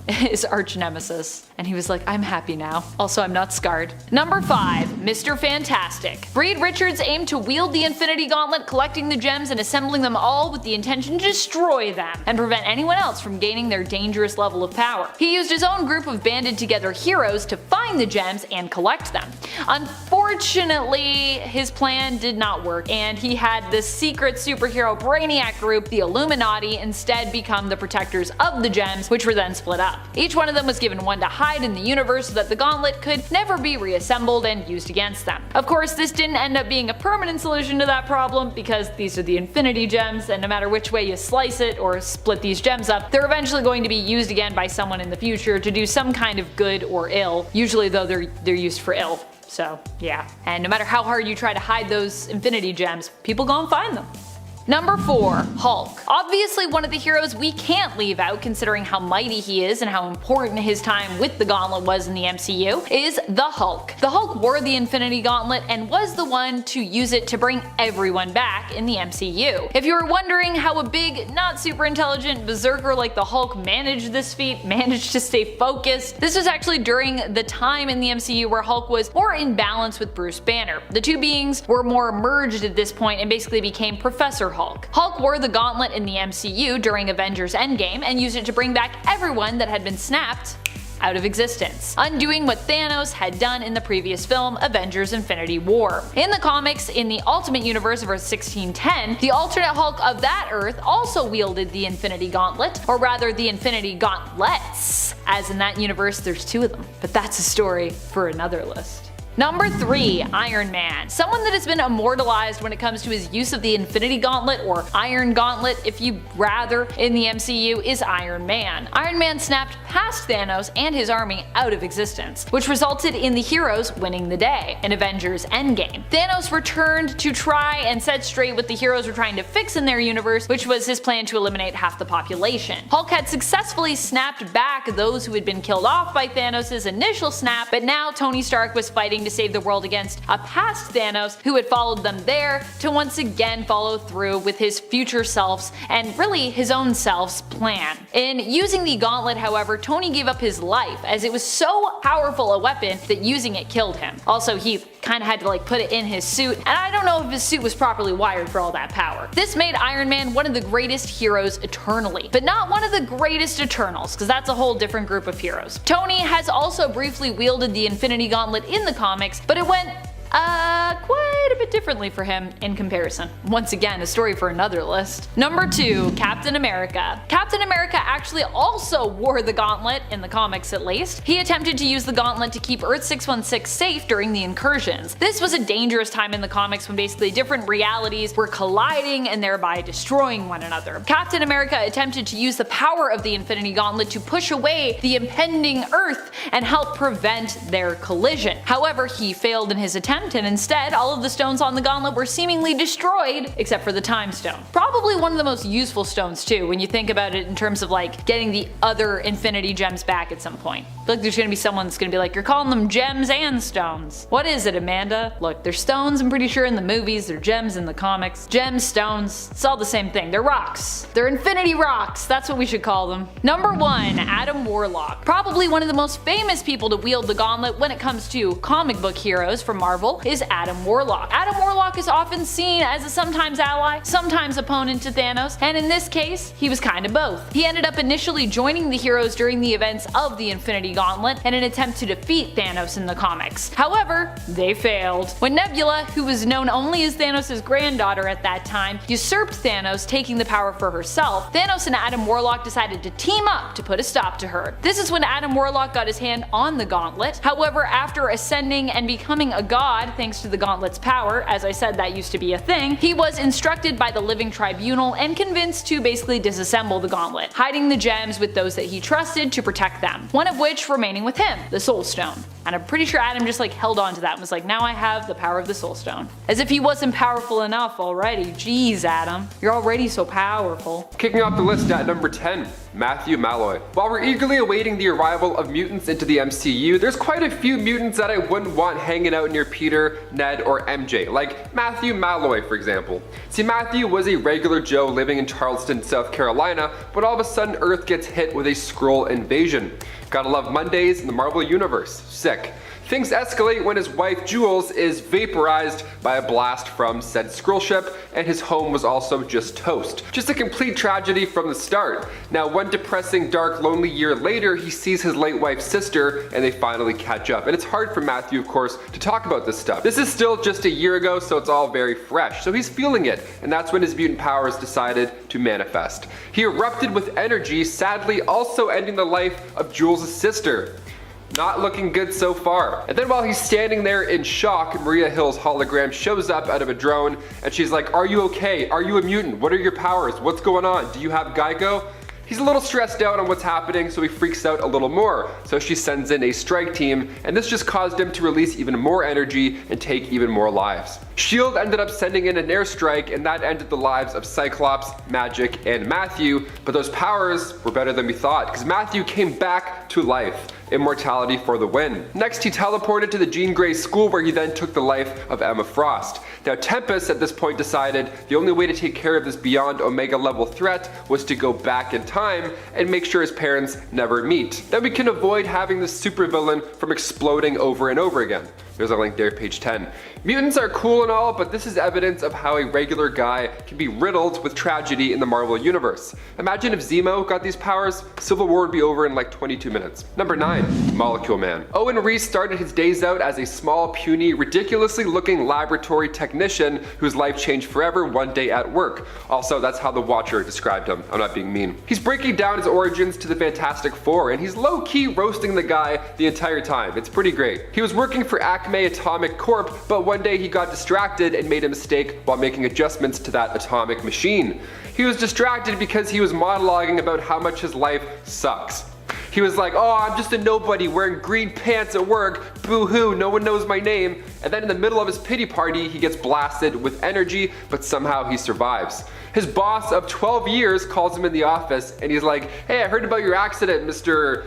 his arch nemesis. And he was like, I'm happy now. Also, I'm not scarred. Number 5. Mr. Fantastic. Reed Richards aimed to wield the Infinity Gauntlet, collecting the gems and assembling them all with the intention to destroy them and prevent anyone else from gaining their dangerous level of power. He used his own group of banded together heroes to find the gems and collect them. Unfortunately, his plan did not work, and he had the secret superhero Brainiac group, the Illuminati, instead become the protectors of the gems, which were then split up. Each one of them was given one to hide in the universe so that the gauntlet could never be reassembled and used against them. Of course, this didn't end up being a permanent solution to that problem, because these are the Infinity Gems, and no matter which way you slice it or split these gems up, they're eventually going to be used again by someone in the future to do some kind of good or ill. Usually though, they're used for ill. So yeah. And no matter how hard you try to hide those Infinity Gems, people go and find them. Number 4. Hulk. Obviously one of the heroes we can't leave out, considering how mighty he is and how important his time with the Gauntlet was in the MCU, is the Hulk. The Hulk wore the Infinity Gauntlet and was the one to use it to bring everyone back in the MCU. If you were wondering how a big, not super intelligent berserker like the Hulk managed this feat, managed to stay focused, this was actually during the time in the MCU where Hulk was more in balance with Bruce Banner. The two beings were more merged at this point and basically became Professor Hulk. Hulk wore the gauntlet in the MCU during Avengers Endgame and used it to bring back everyone that had been snapped out of existence, undoing what Thanos had done in the previous film, Avengers Infinity War. In the comics, in the Ultimate Universe of Earth 1610, the alternate Hulk of that Earth also wielded the Infinity Gauntlet, or rather the Infinity Gauntlets, as in that universe there's 2 of them. But that's a story for another list. Number 3. Iron Man. Someone that has been immortalized when it comes to his use of the Infinity Gauntlet, or Iron Gauntlet if you rather, in the MCU is Iron Man. Iron Man snapped past Thanos and his army out of existence, which resulted in the heroes winning the day in Avengers Endgame. Thanos returned to try and set straight what the heroes were trying to fix in their universe, which was his plan to eliminate half the population. Hulk had successfully snapped back those who had been killed off by Thanos' initial snap, but now Tony Stark was fighting to save the world against a past Thanos who had followed them there to once again follow through with his future self's and really his own self's plan. In using the gauntlet, however, Tony gave up his life as it was so powerful a weapon that using it killed him. Also, he kind of had to put it in his suit, and I don't know if his suit was properly wired for all that power. This made Iron Man one of the greatest heroes eternally, but not one of the greatest Eternals, because that's a whole different group of heroes. Tony has also briefly wielded the Infinity Gauntlet in the comics, but it went quite a bit differently for him in comparison. Once again, a story for another list. Number 2. Captain America. Captain America actually also wore the gauntlet, in the comics at least. He attempted to use the gauntlet to keep Earth 616 safe during the incursions. This was a dangerous time in the comics when basically different realities were colliding and thereby destroying one another. Captain America attempted to use the power of the Infinity Gauntlet to push away the impending Earth and help prevent their collision. However, he failed in his attempt, and instead all of the stones on the gauntlet were seemingly destroyed except for the Time Stone. Probably one of the most useful stones too when you think about it in terms of getting the other Infinity Gems back at some point. I feel like there's gonna be someone that's gonna be like, you're calling them gems and stones. What is it, Amanda? Look, they're stones, I'm pretty sure, in the movies, they're gems in the comics. Gems, stones, it's all the same thing. They're rocks. They're Infinity Rocks, that's what we should call them. Number 1. Adam Warlock. Probably one of the most famous people to wield the gauntlet when it comes to comic book heroes from Marvel is Adam Warlock. Adam Warlock is often seen as a sometimes ally, sometimes opponent to Thanos, and in this case, he was kind of both. He ended up initially joining the heroes during the events of the Infinity Gauntlet in an attempt to defeat Thanos in the comics. However, they failed. When Nebula, who was known only as Thanos' granddaughter at that time, usurped Thanos, taking the power for herself, Thanos and Adam Warlock decided to team up to put a stop to her. This is when Adam Warlock got his hand on the gauntlet. However, after ascending and becoming a god thanks to the gauntlet's power, as I said, that used to be a thing, he was instructed by the Living Tribunal and convinced to basically disassemble the gauntlet, hiding the gems with those that he trusted to protect them, one of which remaining with him, the Soul Stone. And I'm pretty sure Adam just held on to that and was like, now I have the power of the Soul Stone. As if he wasn't powerful enough already. Jeez, Adam, you're already so powerful. Kicking off the list at number 10, Matthew Malloy. While we're eagerly awaiting the arrival of mutants into the MCU, there's quite a few mutants that I wouldn't want hanging out near Peter, Ned, or MJ, like Matthew Malloy, for example. See, Matthew was a regular Joe living in Charleston, South Carolina, but all of a sudden Earth gets hit with a Skrull invasion. Gotta love Mondays in the Marvel Universe. Sick. Things escalate when his wife Jules is vaporized by a blast from said Skrull ship, and his home was also just toast. Just a complete tragedy from the start. Now, one depressing, dark, lonely year later, he sees his late wife's sister, and they finally catch up. And it's hard for Matthew, of course, to talk about this stuff. This is still just a year ago, so it's all very fresh. So he's feeling it, and that's when his mutant powers decided to manifest. He erupted with energy, sadly also ending the life of Jules' sister. Not looking good so far. And then while he's standing there in shock, Maria Hill's hologram shows up out of a drone, and she's like, "Are you okay? Are you a mutant? What are your powers? What's going on? Do you have Geico?" He's a little stressed out on what's happening, so he freaks out a little more. So she sends in a strike team, and this just caused him to release even more energy and take even more lives. S.H.I.E.L.D. ended up sending in an airstrike, and that ended the lives of Cyclops, Magic, and Matthew, but those powers were better than we thought, because Matthew came back to life. Immortality for the win. Next, he teleported to the Jean Grey school, where he then took the life of Emma Frost. Now, Tempest at this point decided the only way to take care of this beyond Omega level threat was to go back in time and make sure his parents never meet. Then we can avoid having this supervillain from exploding over and over again. There's a link there, page 10. Mutants are cool and all, but this is evidence of how a regular guy can be riddled with tragedy in the Marvel Universe. Imagine if Zemo got these powers, Civil War would be over in like 22 minutes. Number 9, Molecule Man. Owen Reese started his days out as a small, puny, ridiculously looking laboratory technician whose life changed forever one day at work. Also, that's how the Watcher described him. I'm not being mean. He's breaking down his origins to the Fantastic Four, and he's low-key roasting the guy the entire time. It's pretty great. He was working for Acme Atomic Corp, but one day he got distracted and made a mistake while making adjustments to that atomic machine. He was distracted because he was monologuing about how much his life sucks. He was like, "Oh, I'm just a nobody wearing green pants at work, boo-hoo, no one knows my name." And then in the middle of his pity party, he gets blasted with energy, but somehow he survives. His boss of 12 years calls him in the office, and he's like, "Hey, I heard about your accident, Mr.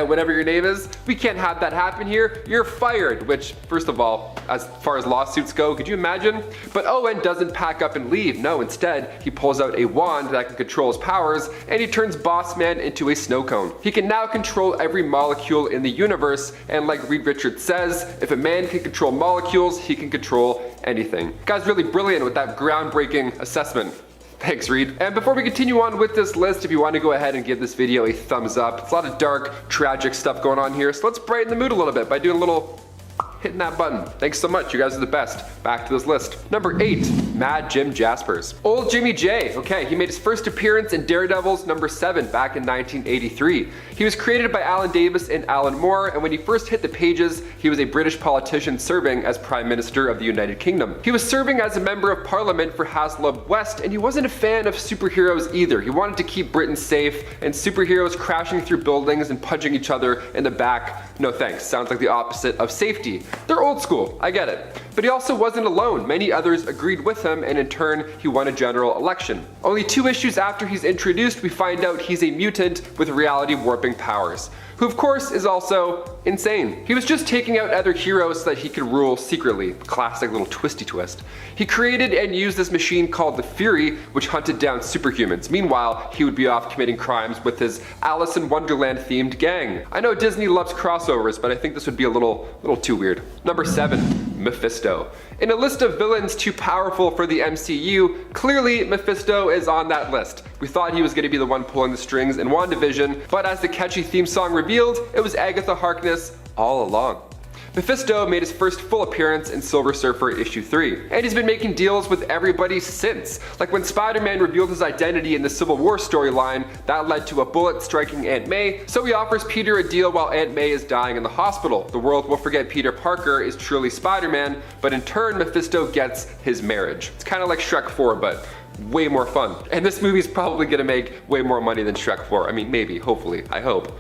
whatever your name is. We can't have that happen here. You're fired." Which, first of all, as far as lawsuits go, could you imagine? But Owen doesn't pack up and leave. No, instead, he pulls out a wand that can control his powers, and he turns Boss Man into a snow cone. He can now control every molecule in the universe, and like Reed Richards says, if a man can control molecules, he can control anything. Guy's really brilliant with that groundbreaking assessment. Thanks, Reed. And before we continue on with this list, if you want to go ahead and give this video a thumbs up, it's a lot of dark, tragic stuff going on here, so let's brighten the mood a little bit by doing a little hitting that button. Thanks so much, you guys are the best. Back to this list. Number 8, Mad Jim Jaspers. Old Jimmy J. Okay, he made his first appearance in Daredevil's number 7 back in 1983. He was created by Alan Davis and Alan Moore, and when he first hit the pages, he was a British politician serving as Prime Minister of the United Kingdom. He was serving as a member of Parliament for Haslab West, and he wasn't a fan of superheroes either. He wanted to keep Britain safe, and superheroes crashing through buildings and punching each other in the back, no thanks. Sounds like the opposite of safety. They're old school, I get it. But he also wasn't alone. Many others agreed with him, and in turn, he won a general election. Only 2 issues after he's introduced, we find out he's a mutant with reality warping powers, who of course is also insane. He was just taking out other heroes so that he could rule secretly. Classic little twisty twist. He created and used this machine called the Fury, which hunted down superhumans. Meanwhile, he would be off committing crimes with his Alice in Wonderland themed gang. I know Disney loves crossovers, but I think this would be a little too weird. Number 7, Mephisto. In a list of villains too powerful for the MCU, clearly Mephisto is on that list. We thought he was going to be the one pulling the strings in WandaVision, but as the catchy theme song revealed, it was Agatha Harkness all along. Mephisto made his first full appearance in Silver Surfer issue 3, and he's been making deals with everybody since. Like when Spider-Man revealed his identity in the Civil War storyline, that led to a bullet striking Aunt May, so he offers Peter a deal while Aunt May is dying in the hospital. The world will forget Peter Parker is truly Spider-Man, but in turn Mephisto gets his marriage. It's kind of like Shrek 4, but way more fun. And this movie's probably gonna make way more money than Shrek 4. I mean, maybe, hopefully, I hope.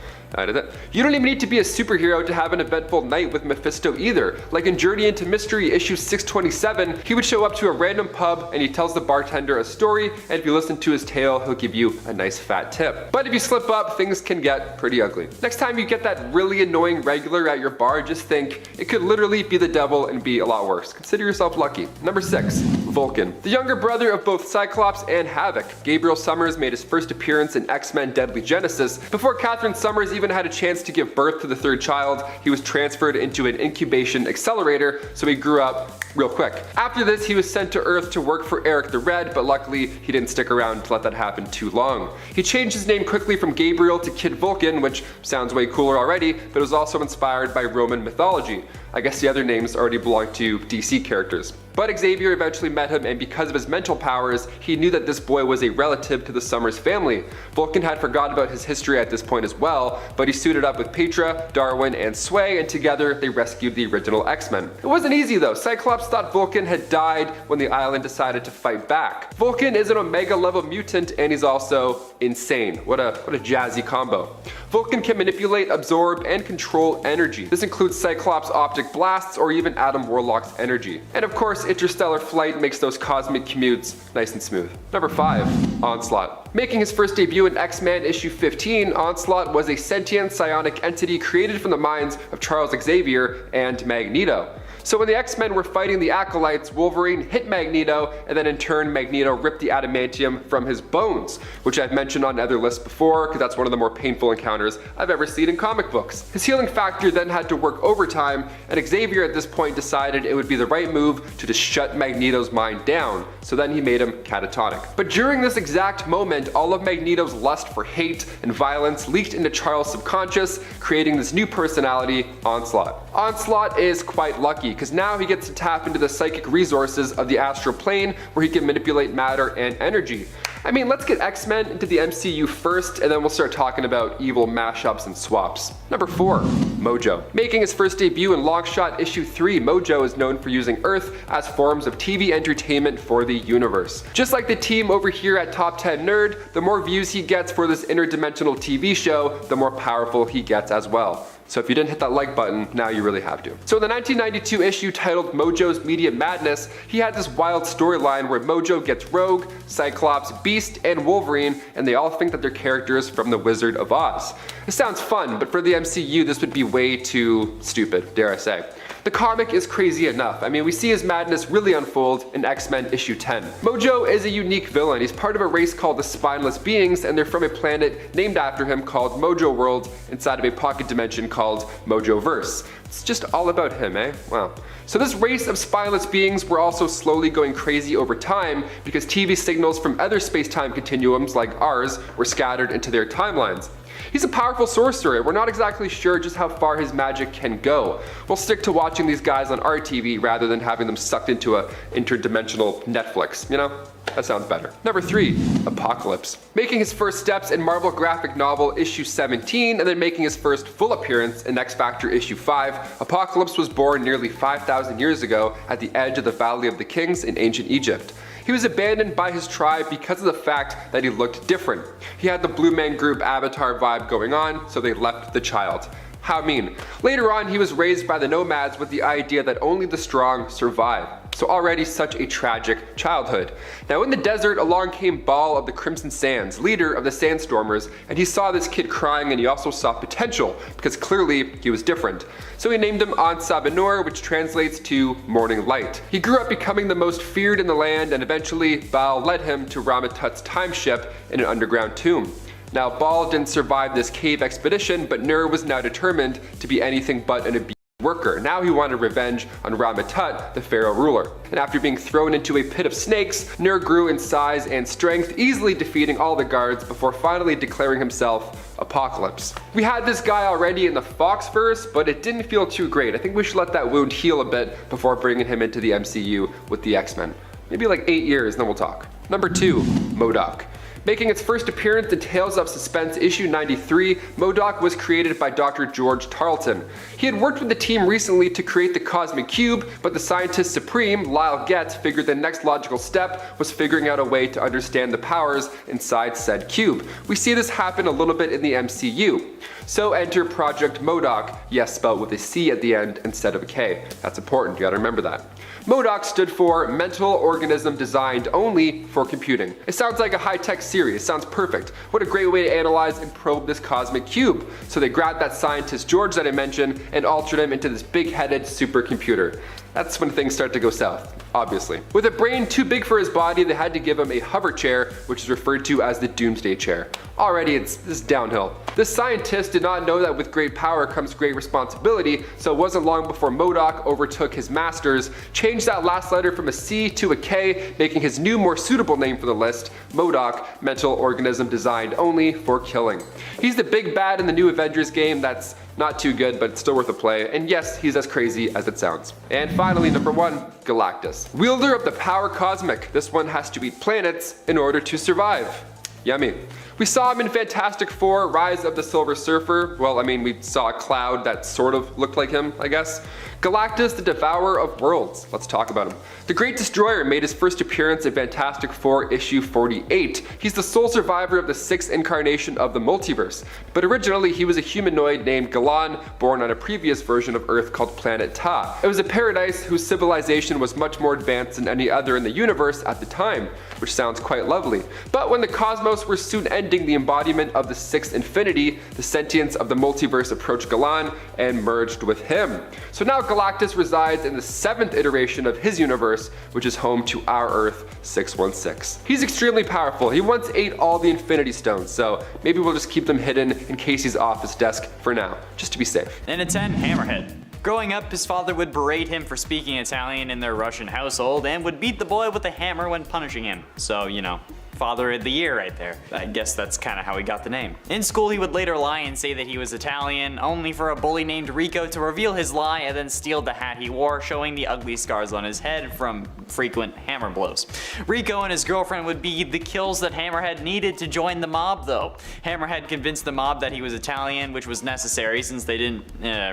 You don't even need to be a superhero to have an eventful night with Mephisto either. Like in Journey into Mystery issue 627, he would show up to a random pub and he tells the bartender a story, and if you listen to his tale, he'll give you a nice fat tip. But if you slip up, things can get pretty ugly. Next time you get that really annoying regular at your bar, just think, it could literally be the devil and be a lot worse. Consider yourself lucky. Number 6, Vulcan. The younger brother of both Cyclops and Havoc, Gabriel Summers made his first appearance in X-Men Deadly Genesis before Catherine Summers even even had a chance to give birth to the third child, he was transferred into an incubation accelerator, so he grew up real quick. After this, he was sent to Earth to work for Eric the Red, but luckily he didn't stick around to let that happen too long. He changed his name quickly from Gabriel to Kid Vulcan, which sounds way cooler already, but it was also inspired by Roman mythology. I guess the other names already belong to DC characters. But Xavier eventually met him, and because of his mental powers, he knew that this boy was a relative to the Summers family. Vulcan had forgotten about his history at this point as well, but he suited up with Petra, Darwin, and Sway, and together they rescued the original X-Men. It wasn't easy though. Cyclops thought Vulcan had died when the island decided to fight back. Vulcan is an Omega level mutant, and he's also insane. What a jazzy combo. Vulcan can manipulate, absorb, and control energy. This includes Cyclops' optic blasts or even Adam Warlock's energy. And of course, interstellar flight makes those cosmic commutes nice and smooth. Number 5. Onslaught. Making his first debut in X-Men issue 15, Onslaught was a sentient psionic entity created from the minds of Charles Xavier and Magneto. So when the X-Men were fighting the Acolytes, Wolverine hit Magneto, and then in turn Magneto ripped the adamantium from his bones, which I've mentioned on other lists before because that's one of the more painful encounters I've ever seen in comic books. His healing factor then had to work overtime, and Xavier at this point decided it would be the right move to just shut Magneto's mind down, so then he made him catatonic. But during this exact moment, all of Magneto's lust for hate and violence leaked into Charles' subconscious, creating this new personality, Onslaught. Onslaught is quite lucky, because now he gets to tap into the psychic resources of the astral plane where he can manipulate matter and energy. I mean, let's get X-Men into the MCU first, and then we'll start talking about evil mashups and swaps. Number 4. Mojo. Making his first debut in Longshot issue 3, Mojo is known for using Earth as forms of TV entertainment for the universe. Just like the team over here at Top 10 Nerd, the more views he gets for this interdimensional TV show, the more powerful he gets as well. So if you didn't hit that like button, now you really have to. So in the 1992 issue titled Mojo's Media Madness, he had this wild storyline where Mojo gets Rogue, Cyclops, Beast, and Wolverine, and they all think that they're characters from The Wizard of Oz. It sounds fun, but for the MCU this would be way too stupid, dare I say. The comic is crazy enough. I mean, we see his madness really unfold in X-Men issue 10. Mojo is a unique villain. He's part of a race called the Spineless Beings, and they're from a planet named after him called Mojo World inside of a pocket dimension called Mojoverse. It's just all about him, eh? Wow. So this race of spineless beings were also slowly going crazy over time because TV signals from other space-time continuums like ours were scattered into their timelines. He's a powerful sorcerer. We're not exactly sure just how far his magic can go. We'll stick to watching these guys on our TV rather than having them sucked into a interdimensional Netflix, you know? That sounds better. Number 3. Apocalypse. Making his first steps in Marvel graphic novel issue 17 and then making his first full appearance in X Factor issue 5, Apocalypse was born nearly 5,000 years ago at the edge of the Valley of the Kings in ancient Egypt. He was abandoned by his tribe because of the fact that he looked different. He had the Blue Man Group avatar vibe going on, so they left the child. How mean. Later on, he was raised by the nomads with the idea that only the strong survive. So already such a tragic childhood. Now in the desert, along came Baal of the Crimson Sands, leader of the Sandstormers, and he saw this kid crying and he also saw potential, because clearly he was different. So he named him An-Sabanur, which translates to morning light. He grew up becoming the most feared in the land, and eventually Baal led him to Ramatut's time ship in an underground tomb. Now Baal didn't survive this cave expedition, but Nur was now determined to be anything but an abused worker. Now he wanted revenge on Ramatut, the pharaoh ruler. And after being thrown into a pit of snakes, Nur grew in size and strength, easily defeating all the guards before finally declaring himself Apocalypse. We had this guy already in the Foxverse, but it didn't feel too great. I think we should let that wound heal a bit before bringing him into the MCU with the X-Men. Maybe like 8 years, then we'll talk. Number 2, Modok. Making its first appearance in Tales of Suspense issue 93, Modok was created by Dr. George Tarleton. He had worked with the team recently to create the Cosmic Cube, but the scientist supreme, Lyle Getz, figured the next logical step was figuring out a way to understand the powers inside said cube. We see this happen a little bit in the MCU. So enter Project Modok, yes, spelled with a C at the end instead of a K. That's important, you gotta remember that. Modok stood for Mental Organism Designed Only for Computing. It sounds like a high-tech series, sounds perfect. What a great way to analyze and probe this cosmic cube. So they grabbed that scientist George that I mentioned and altered him into this big-headed supercomputer. That's when things start to go south. obviously. With a brain too big for his body, they had to give him a hover chair, which is referred to as the Doomsday Chair. Already it's downhill. This scientist did not know that with great power comes great responsibility, so it wasn't long before Modok overtook his masters, changed that last letter from a C to a K, making his new, more suitable name for the list, Modok, mental organism designed only for killing. He's the big bad in the new Avengers game that's not too good, but it's still worth a play, and yes, he's as crazy as it sounds. And finally, number 1, Galactus. Wielder of the power cosmic, this one has to eat planets in order to survive. Yummy. We saw him in Fantastic Four, Rise of the Silver Surfer. Well, I mean, we saw a cloud that sort of looked like him, I guess. Galactus, the Devourer of Worlds. Let's talk about him. The Great Destroyer made his first appearance in Fantastic Four issue 48. He's the sole survivor of the 6th incarnation of the multiverse. But originally, he was a humanoid named Galan, born on a previous version of Earth called Planet Ta. It was a paradise whose civilization was much more advanced than any other in the universe at the time, which sounds quite lovely. But when the cosmos were soon ending the embodiment of the 6th infinity, the sentience of the multiverse approached Galan and merged with him. So now Galactus resides in the 7th iteration of his universe, which is home to our Earth 616. He's extremely powerful. He once ate all the Infinity Stones, so maybe we'll just keep them hidden in Casey's office desk for now, just to be safe. And a 10, Hammerhead. Growing up, his father would berate him for speaking Italian in their Russian household and would beat the boy with a hammer when punishing him. So, you know, Father of the Year right there. I guess that's kind of how he got the name. In school, he would later lie and say that he was Italian, only for a bully named Rico to reveal his lie and then steal the hat he wore, showing the ugly scars on his head from frequent hammer blows. Rico and his girlfriend would be the kills that Hammerhead needed to join the mob, though. Hammerhead convinced the mob that he was Italian, which was necessary since they didn't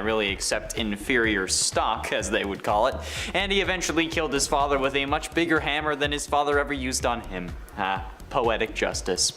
really accept inferior stock, as they would call it, and he eventually killed his father with a much bigger hammer than his father ever used on him. Poetic justice.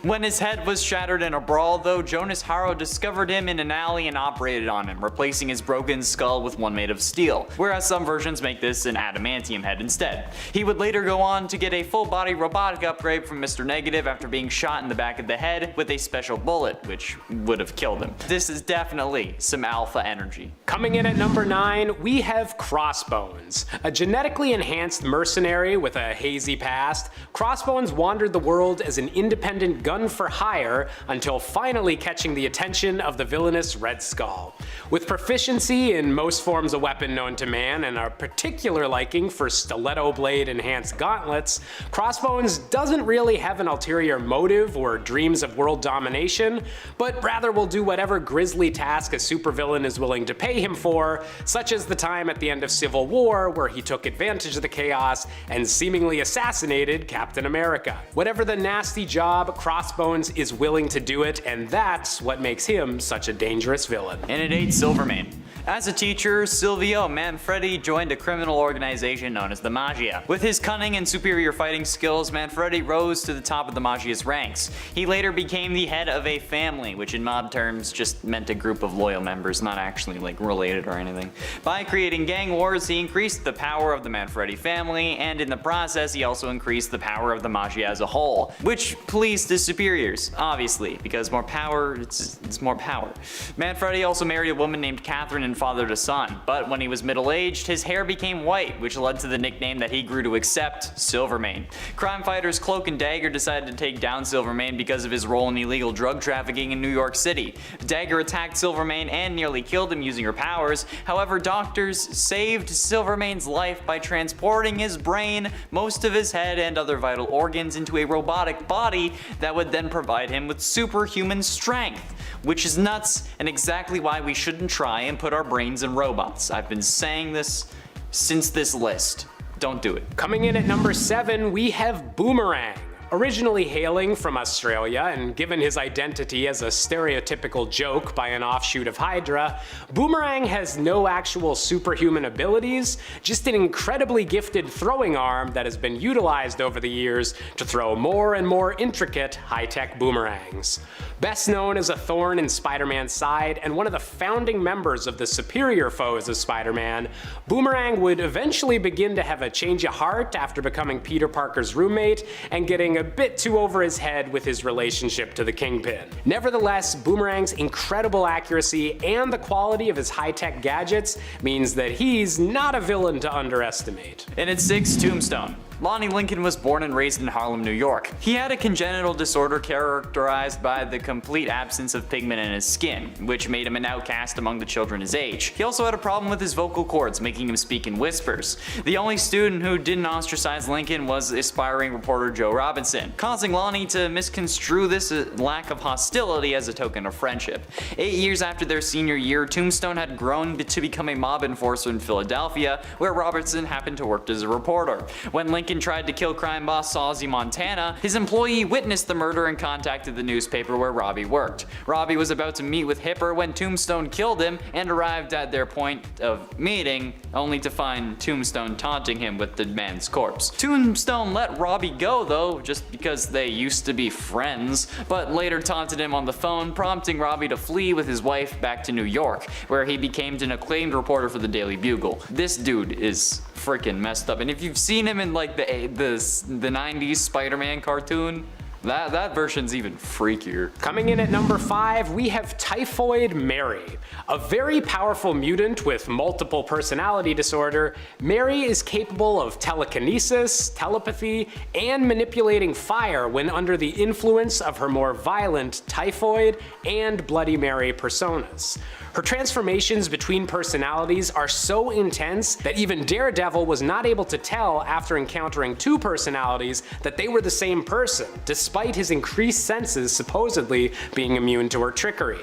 When his head was shattered in a brawl, though, Jonas Harrow discovered him in an alley and operated on him, replacing his broken skull with one made of steel, whereas some versions make this an adamantium head instead. He would later go on to get a full-body robotic upgrade from Mr. Negative after being shot in the back of the head with a special bullet, which would have killed him. This is definitely some alpha energy. Coming in at number 9, we have Crossbones. A genetically enhanced mercenary with a hazy past, Crossbones wandered the world as an independent gun for hire until finally catching the attention of the villainous Red Skull. With proficiency in most forms of weapon known to man and a particular liking for stiletto blade enhanced gauntlets, Crossbones doesn't really have an ulterior motive or dreams of world domination, but rather will do whatever grisly task a supervillain is willing to pay him for, such as the time at the end of Civil War where he took advantage of the chaos and seemingly assassinated Captain America. Whatever the nasty job, Crossbones is willing to do it, and that's what makes him such a dangerous villain. And at 8, Silvermane. As a teacher, Silvio Manfredi joined a criminal organization known as the Magia. With his cunning and superior fighting skills, Manfredi rose to the top of the Magia's ranks. He later became the head of a family, which in mob terms just meant a group of loyal members, not actually like related or anything. By creating gang wars, he increased the power of the Manfredi family, and in the process he also increased the power of the Magia as a whole, which pleased his superiors, obviously, because more power, it's more power. Manfredi also married a woman named Catherine and fathered a son, but when he was middle-aged, his hair became white, which led to the nickname that he grew to accept, Silvermane. Crime fighters Cloak and Dagger decided to take down Silvermane because of his role in illegal drug trafficking in New York City. Dagger attacked Silvermane and nearly killed him using her powers. However, doctors saved Silvermane's life by transporting his brain, most of his head, and other vital organs into a robotic body that would then provide him with superhuman strength, which is nuts and exactly why we shouldn't try and put our brains in robots. I've been saying this since this list. Don't do it. Coming in at number 7, we have Boomerang. Originally hailing from Australia and given his identity as a stereotypical joke by an offshoot of Hydra, Boomerang has no actual superhuman abilities, just an incredibly gifted throwing arm that has been utilized over the years to throw more and more intricate high-tech boomerangs. Best known as a thorn in Spider-Man's side and one of the founding members of the superior foes of Spider-Man, Boomerang would eventually begin to have a change of heart after becoming Peter Parker's roommate and getting a bit too over his head with his relationship to the Kingpin. Nevertheless, Boomerang's incredible accuracy and the quality of his high-tech gadgets means that he's not a villain to underestimate. And at 6, Tombstone. Lonnie Lincoln was born and raised in Harlem, New York. He had a congenital disorder characterized by the complete absence of pigment in his skin, which made him an outcast among the children his age. He also had a problem with his vocal cords, making him speak in whispers. The only student who didn't ostracize Lincoln was aspiring reporter Joe Robinson, causing Lonnie to misconstrue this lack of hostility as a token of friendship. 8 years after their senior year, Tombstone had grown to become a mob enforcer in Philadelphia, where Robertson happened to work as a reporter. When Lincoln tried to kill crime boss Saulsy Montana, his employee witnessed the murder and contacted the newspaper where Robbie worked. Robbie was about to meet with Hipper when Tombstone killed him and arrived at their point of meeting, only to find Tombstone taunting him with the man's corpse. Tombstone let Robbie go though, just because they used to be friends, but later taunted him on the phone, prompting Robbie to flee with his wife back to New York, where he became an acclaimed reporter for the Daily Bugle. This dude is freaking messed up, and if you've seen him in like the 90s Spider-Man cartoon, that version's even freakier. Coming in at number 5, we have Typhoid Mary. A very powerful mutant with multiple personality disorder, Mary is capable of telekinesis, telepathy, and manipulating fire when under the influence of her more violent Typhoid and Bloody Mary personas. Her transformations between personalities are so intense that even Daredevil was not able to tell after encountering 2 personalities that they were the same person, despite his increased senses supposedly being immune to her trickery.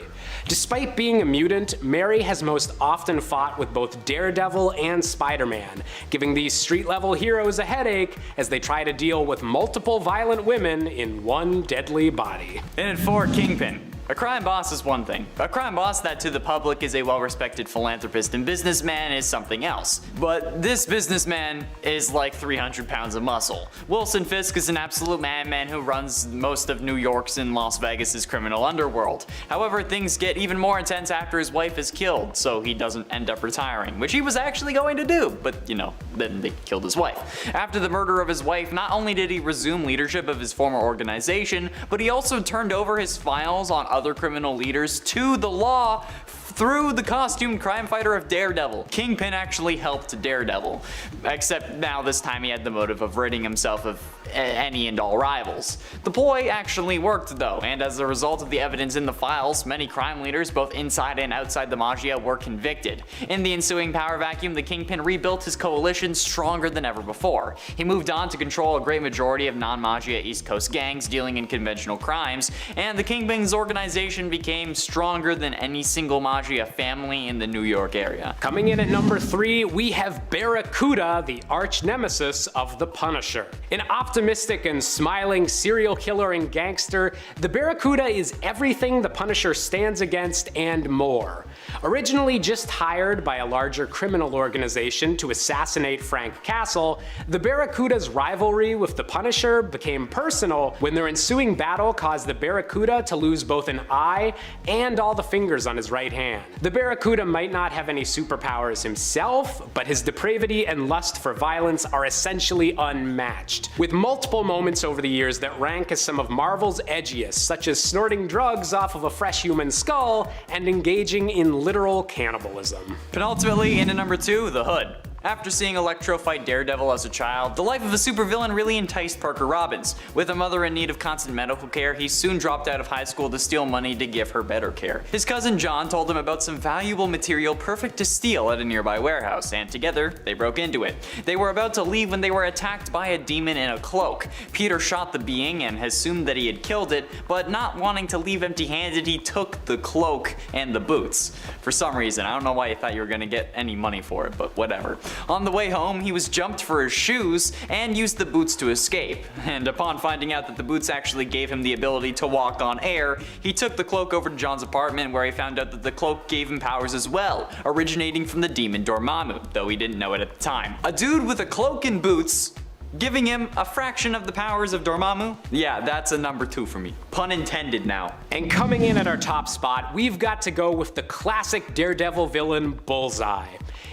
Despite being a mutant, Mary has most often fought with both Daredevil and Spider-Man, giving these street-level heroes a headache as they try to deal with multiple violent women in one deadly body. And at 4, Kingpin. A crime boss is one thing. A crime boss that to the public is a well-respected philanthropist and businessman is something else. But this businessman is like 300 pounds of muscle. Wilson Fisk is an absolute madman who runs most of New York's and Las Vegas's criminal underworld. However, things get even more intense after his wife is killed, so he doesn't end up retiring, which he was actually going to do, but then they killed his wife. After the murder of his wife, not only did he resume leadership of his former organization, but he also turned over his files on other criminal leaders to the law through the costumed crime fighter of Daredevil. Kingpin actually helped Daredevil, except now this time he had the motive of ridding himself of any and all rivals. The ploy actually worked though, and as a result of the evidence in the files, many crime leaders both inside and outside the Magia were convicted. In the ensuing power vacuum, the Kingpin rebuilt his coalition stronger than ever before. He moved on to control a great majority of non-Magia East Coast gangs dealing in conventional crimes, and the Kingpin's organization became stronger than any single Magia family in the New York area. Coming in at number 3, we have Barracuda, the arch nemesis of the Punisher. An optimistic and smiling serial killer and gangster, the Barracuda is everything the Punisher stands against and more. Originally just hired by a larger criminal organization to assassinate Frank Castle, the Barracuda's rivalry with the Punisher became personal when their ensuing battle caused the Barracuda to lose both an eye and all the fingers on his right hand. The Barracuda might not have any superpowers himself, but his depravity and lust for violence are essentially unmatched, with multiple moments over the years that rank as some of Marvel's edgiest, such as snorting drugs off of a fresh human skull and engaging in literal cannibalism. Penultimately, into number 2, the Hood. After seeing Electro fight Daredevil as a child, the life of a supervillain really enticed Parker Robbins. With a mother in need of constant medical care, he soon dropped out of high school to steal money to give her better care. His cousin John told him about some valuable material perfect to steal at a nearby warehouse, and together, they broke into it. They were about to leave when they were attacked by a demon in a cloak. Peter shot the being and assumed that he had killed it, but not wanting to leave empty-handed, he took the cloak and the boots. For some reason, I don't know why he thought you were gonna get any money for it, but whatever. On the way home, he was jumped for his shoes and used the boots to escape. And upon finding out that the boots actually gave him the ability to walk on air, he took the cloak over to John's apartment where he found out that the cloak gave him powers as well, originating from the demon Dormammu, though he didn't know it at the time. A dude with a cloak and boots giving him a fraction of the powers of Dormammu. Yeah, that's a number 2 for me. Pun intended now. And coming in at our top spot, we've got to go with the classic Daredevil villain, Bullseye.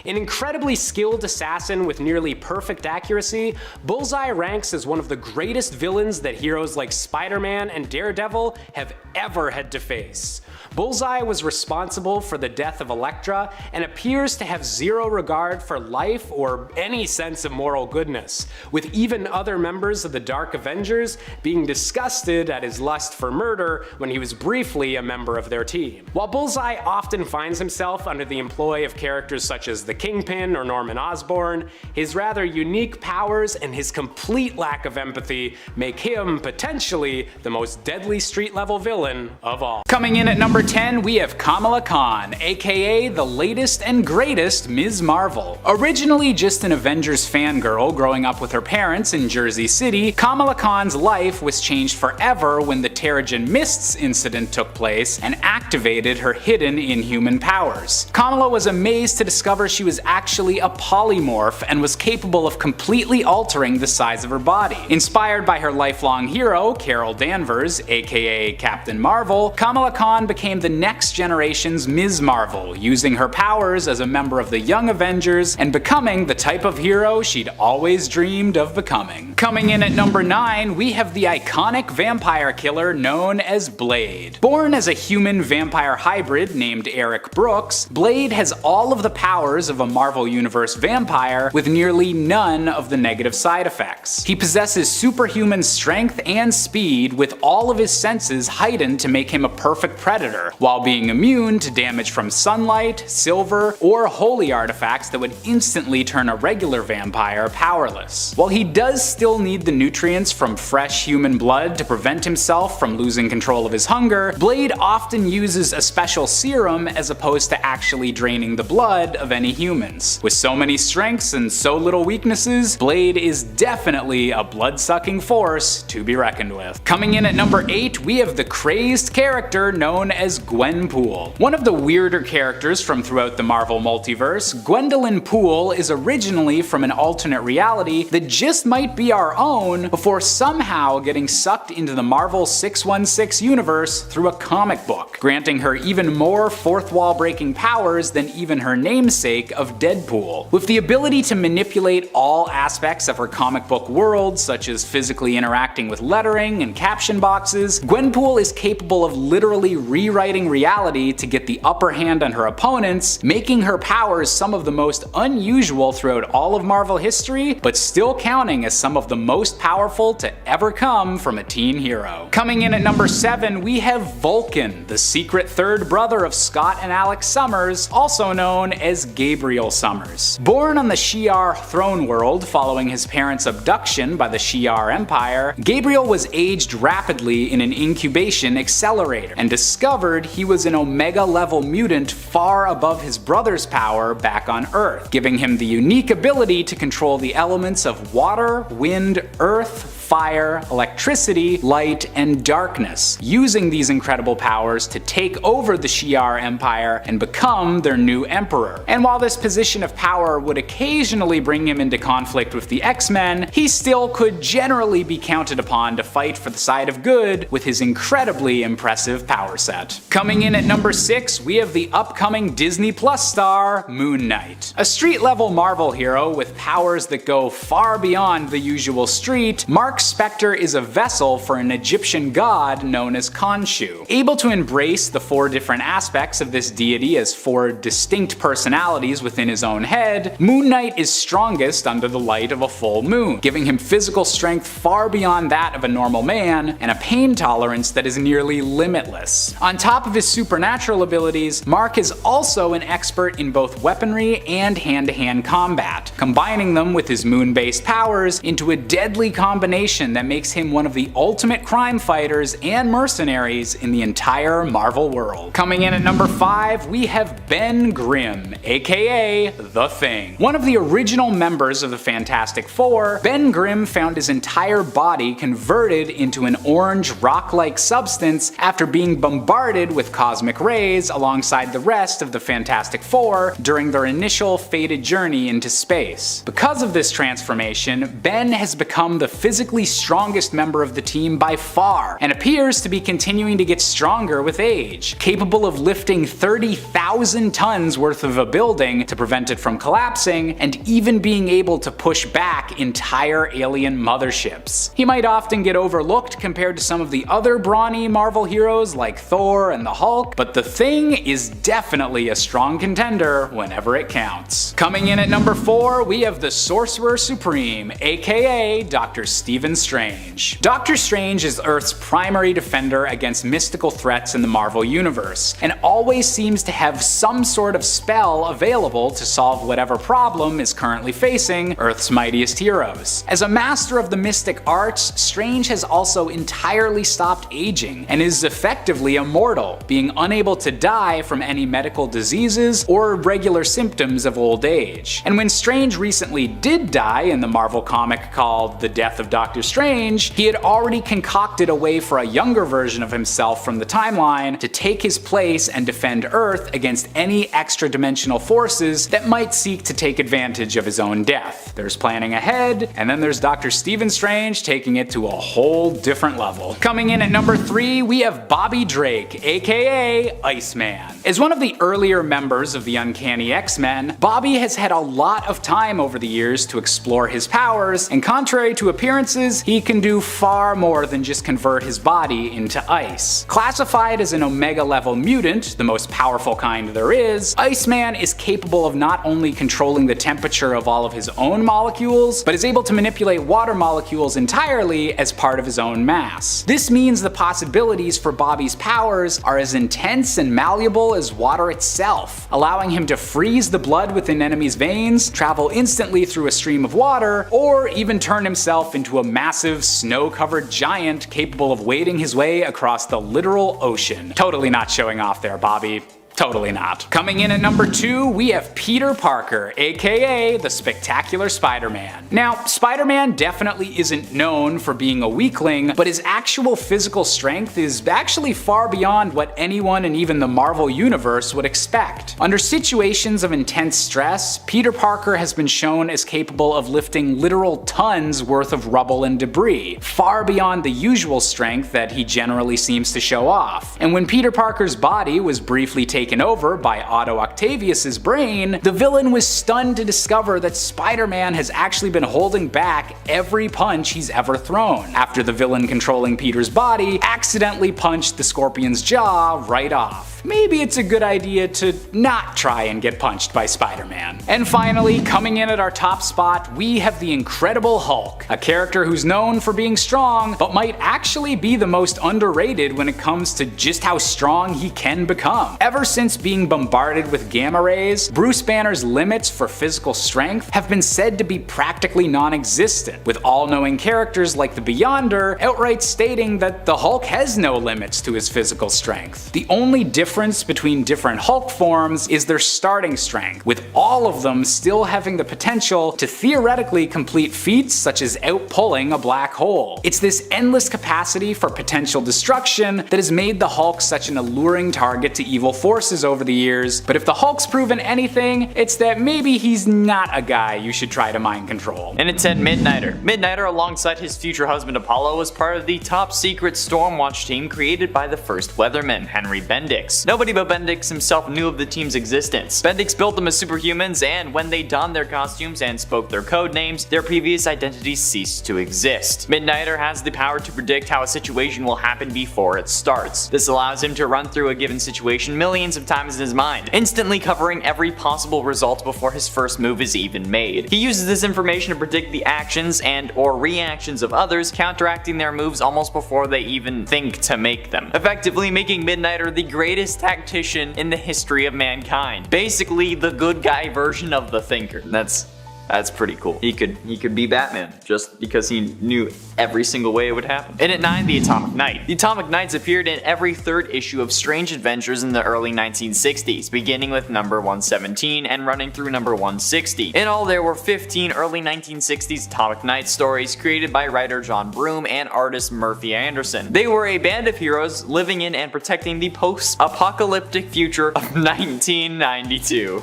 An incredibly skilled assassin with nearly perfect accuracy, Bullseye ranks as one of the greatest villains that heroes like Spider-Man and Daredevil have ever had to face. Bullseye was responsible for the death of Elektra and appears to have zero regard for life or any sense of moral goodness, with even other members of the Dark Avengers being disgusted at his lust for murder when he was briefly a member of their team. While Bullseye often finds himself under the employ of characters such as the Kingpin or Norman Osborn, his rather unique powers and his complete lack of empathy make him potentially the most deadly street-level villain of all. Coming in at number 10, we have Kamala Khan, aka the latest and greatest Ms. Marvel. Originally just an Avengers fangirl growing up with her parents in Jersey City, Kamala Khan's life was changed forever when the Terrigen Mists incident took place and activated her hidden inhuman powers. Kamala was amazed to discover she was actually a polymorph and was capable of completely altering the size of her body. Inspired by her lifelong hero, Carol Danvers, aka Captain Marvel, Kamala Khan became the next generation's Ms. Marvel, using her powers as a member of the Young Avengers and becoming the type of hero she'd always dreamed of becoming. Coming in at number 9, we have the iconic vampire killer known as Blade. Born as a human-vampire hybrid named Eric Brooks, Blade has all of the powers of a Marvel Universe vampire with nearly none of the negative side effects. He possesses superhuman strength and speed, with all of his senses heightened to make him a perfect predator, while being immune to damage from sunlight, silver, or holy artifacts that would instantly turn a regular vampire powerless. While he does still need the nutrients from fresh human blood to prevent himself from losing control of his hunger, Blade often uses a special serum as opposed to actually draining the blood of any humans. With so many strengths and so little weaknesses, Blade is definitely a blood-sucking force to be reckoned with. Coming in at number 8, we have the crazed character known as Gwenpool. One of the weirder characters from throughout the Marvel multiverse, Gwendolyn Poole is originally from an alternate reality that just might be our own before somehow getting sucked into the Marvel 616 universe through a comic book, granting her even more fourth wall breaking powers than even her namesake of Deadpool. With the ability to manipulate all aspects of her comic book world, such as physically interacting with lettering and caption boxes, Gwenpool is capable of literally rewriting reality to get the upper hand on her opponents, making her powers some of the most unusual throughout all of Marvel history, but still counting as some of the most powerful to ever come from a teen hero. Coming in at number 7, we have Vulcan, the secret third brother of Scott and Alex Summers, also known as Gabriel Summers. Born on the Shi'ar throne world following his parents' abduction by the Shi'ar Empire, Gabriel was aged rapidly in an incubation accelerator, and discovered he was an Omega-level mutant far above his brother's power back on Earth, giving him the unique ability to control the elements of water, wind, earth, fire, electricity, light, and darkness, using these incredible powers to take over the Shi'ar Empire and become their new emperor. And while this position of power would occasionally bring him into conflict with the X-Men, he still could generally be counted upon to fight for the side of good with his incredibly impressive power set. Coming in at number 6, we have the upcoming Disney Plus star, Moon Knight. A street-level Marvel hero with powers that go far beyond the usual street, Mark Spector is a vessel for an Egyptian god known as Khonshu. Able to embrace the 4 different aspects of this deity as 4 distinct personalities within his own head, Moon Knight is strongest under the light of a full moon, giving him physical strength far beyond that of a normal man and a pain tolerance that is nearly limitless. On top of his supernatural abilities, Mark is also an expert in both weaponry and hand-to-hand combat, combining them with his moon-based powers into a deadly combination transformation that makes him one of the ultimate crime fighters and mercenaries in the entire Marvel world. Coming in at number 5, we have Ben Grimm, aka The Thing. One of the original members of the Fantastic Four, Ben Grimm found his entire body converted into an orange rock-like substance after being bombarded with cosmic rays alongside the rest of the Fantastic Four during their initial fated journey into space. Because of this transformation, Ben has become the physically strongest member of the team by far, and appears to be continuing to get stronger with age, capable of lifting 30,000 tons worth of a building to prevent it from collapsing, and even being able to push back entire alien motherships. He might often get overlooked compared to some of the other brawny Marvel heroes like Thor and the Hulk, but the Thing is definitely a strong contender whenever it counts. Coming in at number 4, we have the Sorcerer Supreme, aka Dr. Stephen Strange. Doctor Strange is Earth's primary defender against mystical threats in the Marvel Universe, and always seems to have some sort of spell available to solve whatever problem is currently facing Earth's mightiest heroes. As a master of the mystic arts, Strange has also entirely stopped aging, and is effectively immortal, being unable to die from any medical diseases or regular symptoms of old age. And when Strange recently did die in the Marvel comic called The Death of Doctor Strange, he had already concocted a way for a younger version of himself from the timeline to take his place and defend Earth against any extra-dimensional forces that might seek to take advantage of his own death. There's planning ahead, and then there's Dr. Stephen Strange taking it to a whole different level. Coming in at number 3, we have Bobby Drake, aka Iceman. As one of the earlier members of the Uncanny X-Men, Bobby has had a lot of time over the years to explore his powers, and contrary to appearances, he can do far more than just convert his body into ice. Classified as an Omega level mutant, the most powerful kind there is, Iceman is capable of not only controlling the temperature of all of his own molecules, but is able to manipulate water molecules entirely as part of his own mass. This means the possibilities for Bobby's powers are as intense and malleable as water itself, allowing him to freeze the blood within enemies' veins, travel instantly through a stream of water, or even turn himself into a massive snow-covered giant capable of wading his way across the literal ocean. Totally not showing off there, Bobby. Totally not. Coming in at number 2, we have Peter Parker, aka the Spectacular Spider-Man. Now, Spider-Man definitely isn't known for being a weakling, but his actual physical strength is actually far beyond what anyone in even the Marvel Universe would expect. Under situations of intense stress, Peter Parker has been shown as capable of lifting literal tons worth of rubble and debris, far beyond the usual strength that he generally seems to show off. And when Peter Parker's body was briefly taken over by Otto Octavius's brain, the villain was stunned to discover that Spider-Man has actually been holding back every punch he's ever thrown, after the villain controlling Peter's body accidentally punched the Scorpion's jaw right off. Maybe it's a good idea to not try and get punched by Spider-Man. And finally, coming in at our top spot, we have the Incredible Hulk, a character who's known for being strong, but might actually be the most underrated when it comes to just how strong he can become. Ever since being bombarded with gamma rays, Bruce Banner's limits for physical strength have been said to be practically non-existent, with all-knowing characters like the Beyonder outright stating that the Hulk has no limits to his physical strength. The only difference between different Hulk forms is their starting strength, with all of them still having the potential to theoretically complete feats such as outpulling a black hole. It's this endless capacity for potential destruction that has made the Hulk such an alluring target to evil forces over the years, but if the Hulk's proven anything, it's that maybe he's not a guy you should try to mind control. And it's at Midnighter. Midnighter, alongside his future husband Apollo, was part of the top secret Stormwatch team created by the first Weatherman, Henry Bendix. Nobody but Bendix himself knew of the team's existence. Bendix built them as superhumans, and when they donned their costumes and spoke their code names, their previous identities ceased to exist. Midnighter has the power to predict how a situation will happen before it starts. This allows him to run through a given situation millions of times in his mind, instantly covering every possible result before his first move is even made. He uses this information to predict the actions and or reactions of others, counteracting their moves almost before they even think to make them, effectively making Midnighter the greatest tactician in the history of mankind. Basically the good guy version of the Thinker. That's That's pretty cool. He could be Batman just because he knew every single way it would happen. And at 9, the Atomic Knight. The Atomic Knights appeared in every third issue of Strange Adventures in the early 1960s, beginning with number 117 and running through number 160. In all, there were 15 early 1960s Atomic Knight stories created by writer John Broome and artist Murphy Anderson. They were a band of heroes living in and protecting the post-apocalyptic future of 1992.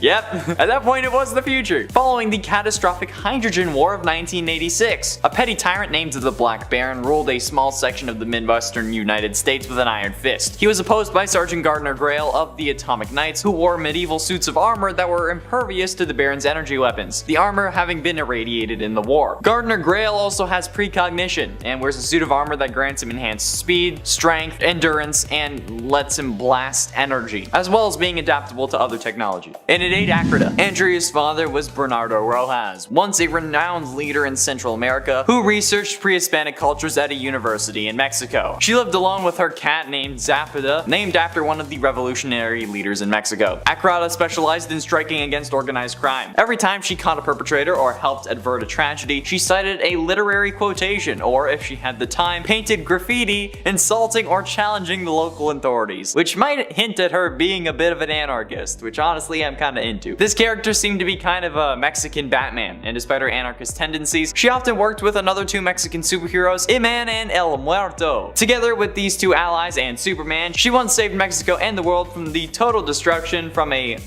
Yep, at that point it was the future. Following the catastrophic Hydrogen War of 1986, a petty tyrant named the Black Baron ruled a small section of the Midwestern United States with an iron fist. He was opposed by Sergeant Gardner Grail of the Atomic Knights, who wore medieval suits of armor that were impervious to the Baron's energy weapons, the armor having been irradiated in the war. Gardner Grail also has precognition, and wears a suit of armor that grants him enhanced speed, strength, endurance, and lets him blast energy, as well as being adaptable to other technology. And at 8, Akrita. Andrea's father was Bernardo Rojas, once a renowned leader in Central America who researched pre-Hispanic cultures at a university in Mexico. She lived along with her cat named Zapata, named after one of the revolutionary leaders in Mexico. Akrita specialized in striking against organized crime. Every time she caught a perpetrator or helped avert a tragedy, she cited a literary quotation, or if she had the time, painted graffiti insulting or challenging the local authorities, which might hint at her being a bit of an anarchist, which honestly I'm kinda into. This character seemed to be kind of a Mexican Batman, and despite her anarchist tendencies, she often worked with another 2 Mexican superheroes, Iman and El Muerto. Together with these 2 allies and Superman, she once saved Mexico and the world from the total destruction from a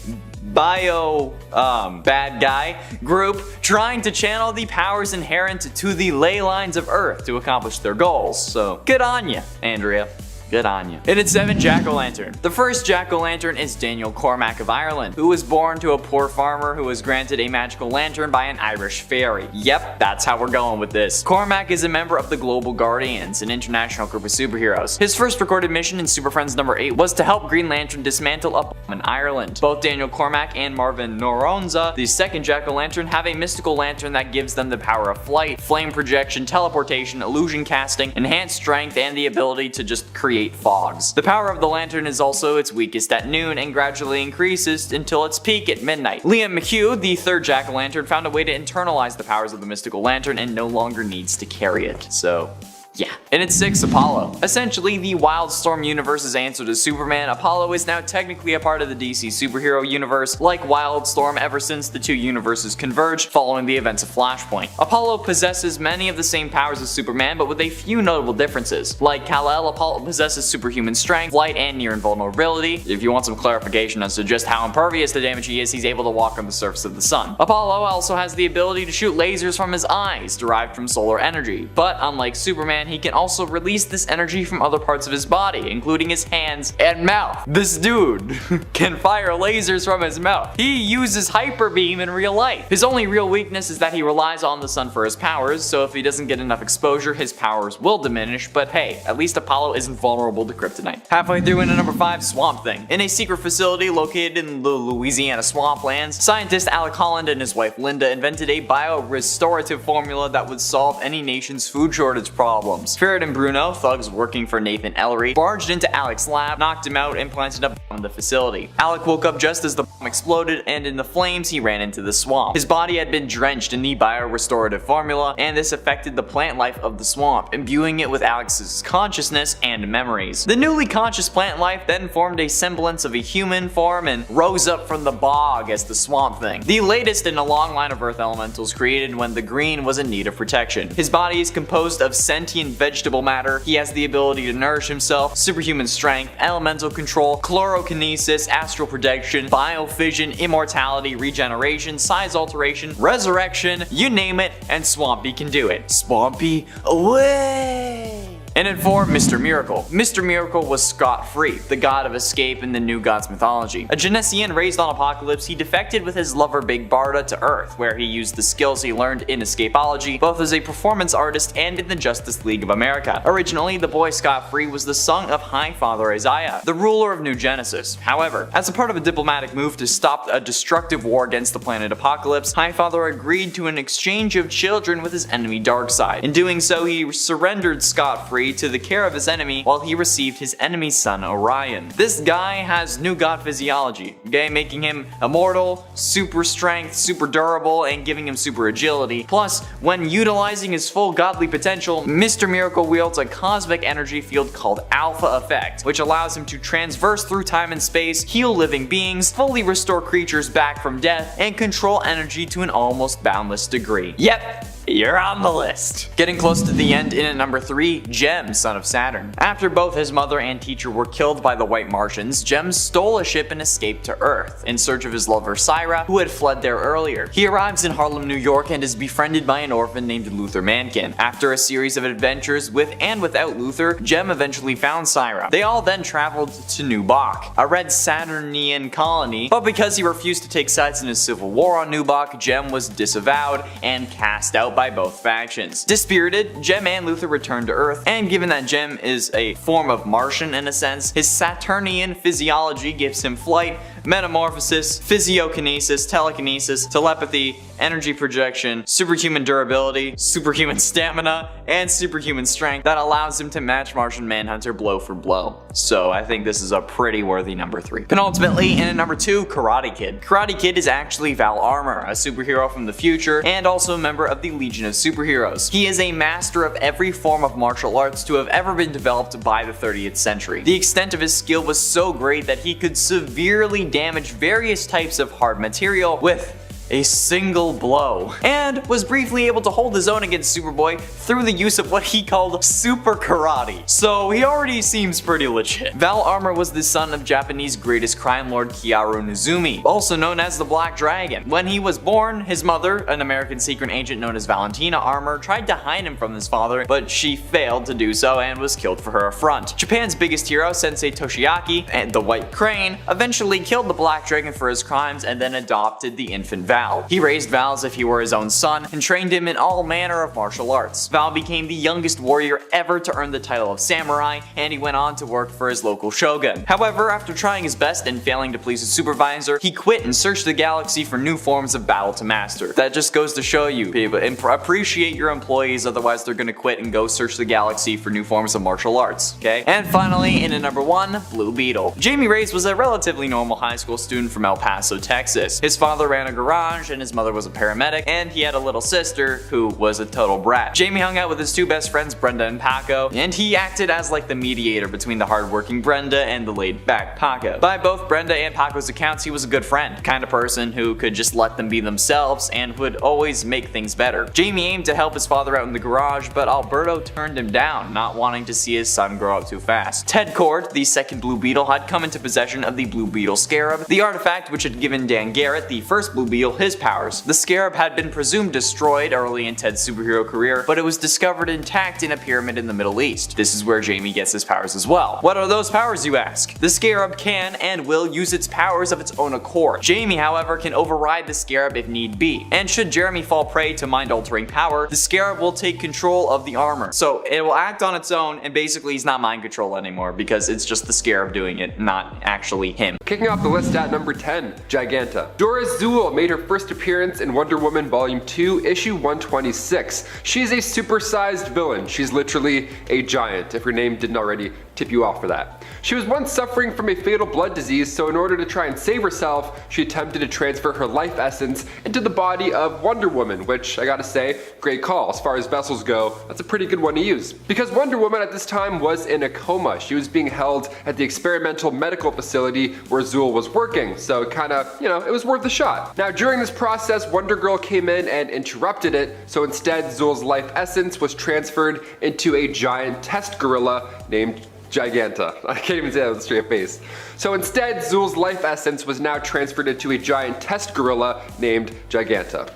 bad guy group trying to channel the powers inherent to the ley lines of Earth to accomplish their goals. So good on ya, Andrea. Good on you. And at 7, Jack-O-Lantern. The first Jack-O-Lantern is Daniel Cormack of Ireland, who was born to a poor farmer who was granted a magical lantern by an Irish fairy. Yep, that's how we're going with this. Cormac is a member of the Global Guardians, an international group of superheroes. His first recorded mission in Super Friends number 8 was to help Green Lantern dismantle a bomb in Ireland. Both Daniel Cormack and Marvin Noronza, the second Jack-O-Lantern, have a mystical lantern that gives them the power of flight, flame projection, teleportation, illusion casting, enhanced strength, and the ability to just create fogs. The power of the lantern is also its weakest at noon and gradually increases until its peak at midnight. Liam McHugh, the third Jack-O-Lantern, found a way to internalize the powers of the mystical lantern and no longer needs to carry it. So yeah. And at 6, Apollo. Essentially the Wildstorm universe's answer to Superman, Apollo is now technically a part of the DC superhero universe, like Wildstorm ever since the 2 universes converged following the events of Flashpoint. Apollo possesses many of the same powers as Superman, but with a few notable differences. Like Kal-El, Apollo possesses superhuman strength, flight, and near invulnerability. If you want some clarification as to just how impervious to damage he is, he's able to walk on the surface of the sun. Apollo also has the ability to shoot lasers from his eyes, derived from solar energy, but unlike Superman, he can also release this energy from other parts of his body, including his hands and mouth. This dude can fire lasers from his mouth. He uses hyper beam in real life. His only real weakness is that he relies on the sun for his powers, so if he doesn't get enough exposure, his powers will diminish, but hey, at least Apollo isn't vulnerable to kryptonite. Halfway through into number 5, Swamp Thing. In a secret facility located in the Louisiana swamplands, scientist Alec Holland and his wife Linda invented a bio-restorative formula that would solve any nation's food shortage problems. Ferret and Bruno, thugs working for Nathan Ellery, barged into Alec's lab, knocked him out, and planted a bomb in the facility. Alec woke up just as the bomb exploded, and in the flames he ran into the swamp. His body had been drenched in the bio-restorative formula, and this affected the plant life of the swamp, imbuing it with Alex's consciousness and memories. The newly conscious plant life then formed a semblance of a human form and rose up from the bog as the Swamp Thing, the latest in a long line of Earth elementals created when the Green was in need of protection. His body is composed of sentient vegetable matter. He has the ability to nourish himself, superhuman strength, elemental control, chlorokinesis, astral projection, biofission, immortality, regeneration, size alteration, resurrection, you name it, and Swampy can do it. Swampy away! And at 4, Mr. Miracle. Mr. Miracle was scot-free, the god of escape in the New Gods mythology. A Genesian raised on Apokolips, he defected with his lover Big Barda to Earth, where he used the skills he learned in escapology, both as a performance artist and in the Justice League of America. Originally, the boy scot-free was the son of High Father Isaiah, the ruler of New Genesis. However, as a part of a diplomatic move to stop a destructive war against the planet Apokolips, High Father agreed to an exchange of children with his enemy Darkseid. In doing so, he surrendered scot-free free to the care of his enemy while he received his enemy's son Orion. This guy has new god physiology, okay, making him immortal, super strength, super durable, and giving him super agility. Plus, when utilizing his full godly potential, Mr. Miracle wields a cosmic energy field called Alpha Effect, which allows him to transverse through time and space, heal living beings, fully restore creatures back from death, and control energy to an almost boundless degree. Yep, you're on the list. Getting close to the end in at number 3, Jem, son of Saturn. After both his mother and teacher were killed by the White Martians, Jem stole a ship and escaped to Earth, in search of his lover Syra, who had fled there earlier. He arrives in Harlem, New York and is befriended by an orphan named Luther Mankin. After a series of adventures with and without Luther, Jem eventually found Syra. They all then traveled to Nubok, a red Saturnian colony, but because he refused to take sides in a civil war on Nubok, Jem was disavowed and cast out by both factions. Dispirited, Jem and Luther returned to Earth, and given that Jem is a form of Martian in a sense, his Saturnian physiology gives him flight, metamorphosis, physiokinesis, telekinesis, telepathy, energy projection, superhuman durability, superhuman stamina, and superhuman strength that allows him to match Martian Manhunter blow for blow. So I think this is a pretty worthy number 3. Penultimately, in at number 2, Karate Kid. Karate Kid is actually Val Armour, a superhero from the future and also a member of the Legion of Superheroes. He is a master of every form of martial arts to have ever been developed by the 30th century. The extent of his skill was so great that he could severely damage various types of hard material with a single blow, and was briefly able to hold his own against Superboy through the use of what he called super karate. So he already seems pretty legit. Val Armour was the son of Japanese greatest crime lord Kiaru Nozumi, also known as the Black Dragon. When he was born, his mother, an American secret agent known as Valentina Armour, tried to hide him from his father, but she failed to do so and was killed for her affront. Japan's biggest hero, Sensei Toshiaki, and the White Crane, eventually killed the Black Dragon for his crimes and then adopted the infant Val. He raised Val as if he were his own son and trained him in all manner of martial arts. Val became the youngest warrior ever to earn the title of samurai, and he went on to work for his local shogun. However, after trying his best and failing to please his supervisor, he quit and searched the galaxy for new forms of battle to master. That just goes to show you, people, appreciate your employees, otherwise they're gonna quit and go search the galaxy for new forms of martial arts, okay? And finally, in at number 1, Blue Beetle. Jamie Reyes was a relatively normal high school student from El Paso, Texas. His father ran a garage and his mother was a paramedic, and he had a little sister who was a total brat. Jamie hung out with his 2 best friends, Brenda and Paco, and he acted as like the mediator between the hardworking Brenda and the laid-back Paco. By both Brenda and Paco's accounts, he was a good friend, kind of person who could just let them be themselves and would always make things better. Jamie aimed to help his father out in the garage, but Alberto turned him down, not wanting to see his son grow up too fast. Ted Cord, the second Blue Beetle, had come into possession of the Blue Beetle Scarab, the artifact which had given Dan Garrett, the first Blue Beetle, his powers. The Scarab had been presumed destroyed early in Ted's superhero career, but it was discovered intact in a pyramid in the Middle East. This is where Jamie gets his powers as well. What are those powers, you ask? The Scarab can and will use its powers of its own accord. Jamie, however, can override the Scarab if need be, and should Jeremy fall prey to mind-altering power, the Scarab will take control of the armor. So it will act on its own, and basically he's not mind control anymore because it's just the Scarab doing it, not actually him. Kicking off the list at number 10, Giganta. Doris Zuul made her first appearance in Wonder Woman Volume 2, Issue 126. She's a supersized villain. She's literally a giant, if her name didn't already tip you off for that. She was once suffering from a fatal blood disease, so in order to try and save herself, she attempted to transfer her life essence into the body of Wonder Woman, which I gotta say, great call. As far as vessels go, that's a pretty good one to use. Because Wonder Woman at this time was in a coma. She was being held at the experimental medical facility where Zuul was working, so kinda, it was worth a shot. Now during this process, Wonder Girl came in and interrupted it, so instead Zuul's life essence was transferred into a giant test gorilla named Giganta. I can't even say that with a straight face. So instead, Zuul's life essence was now transferred into a giant test gorilla named Giganta.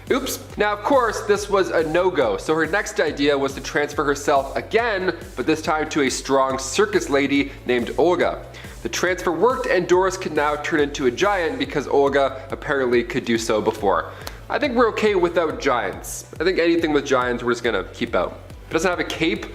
Oops. Now of course, this was a no-go, so her next idea was to transfer herself again, but this time to a strong circus lady named Olga. The transfer worked and Doris could now turn into a giant because Olga apparently could do so before. I think we're okay without giants. I think anything with giants we're just gonna keep out. If it doesn't have a cape,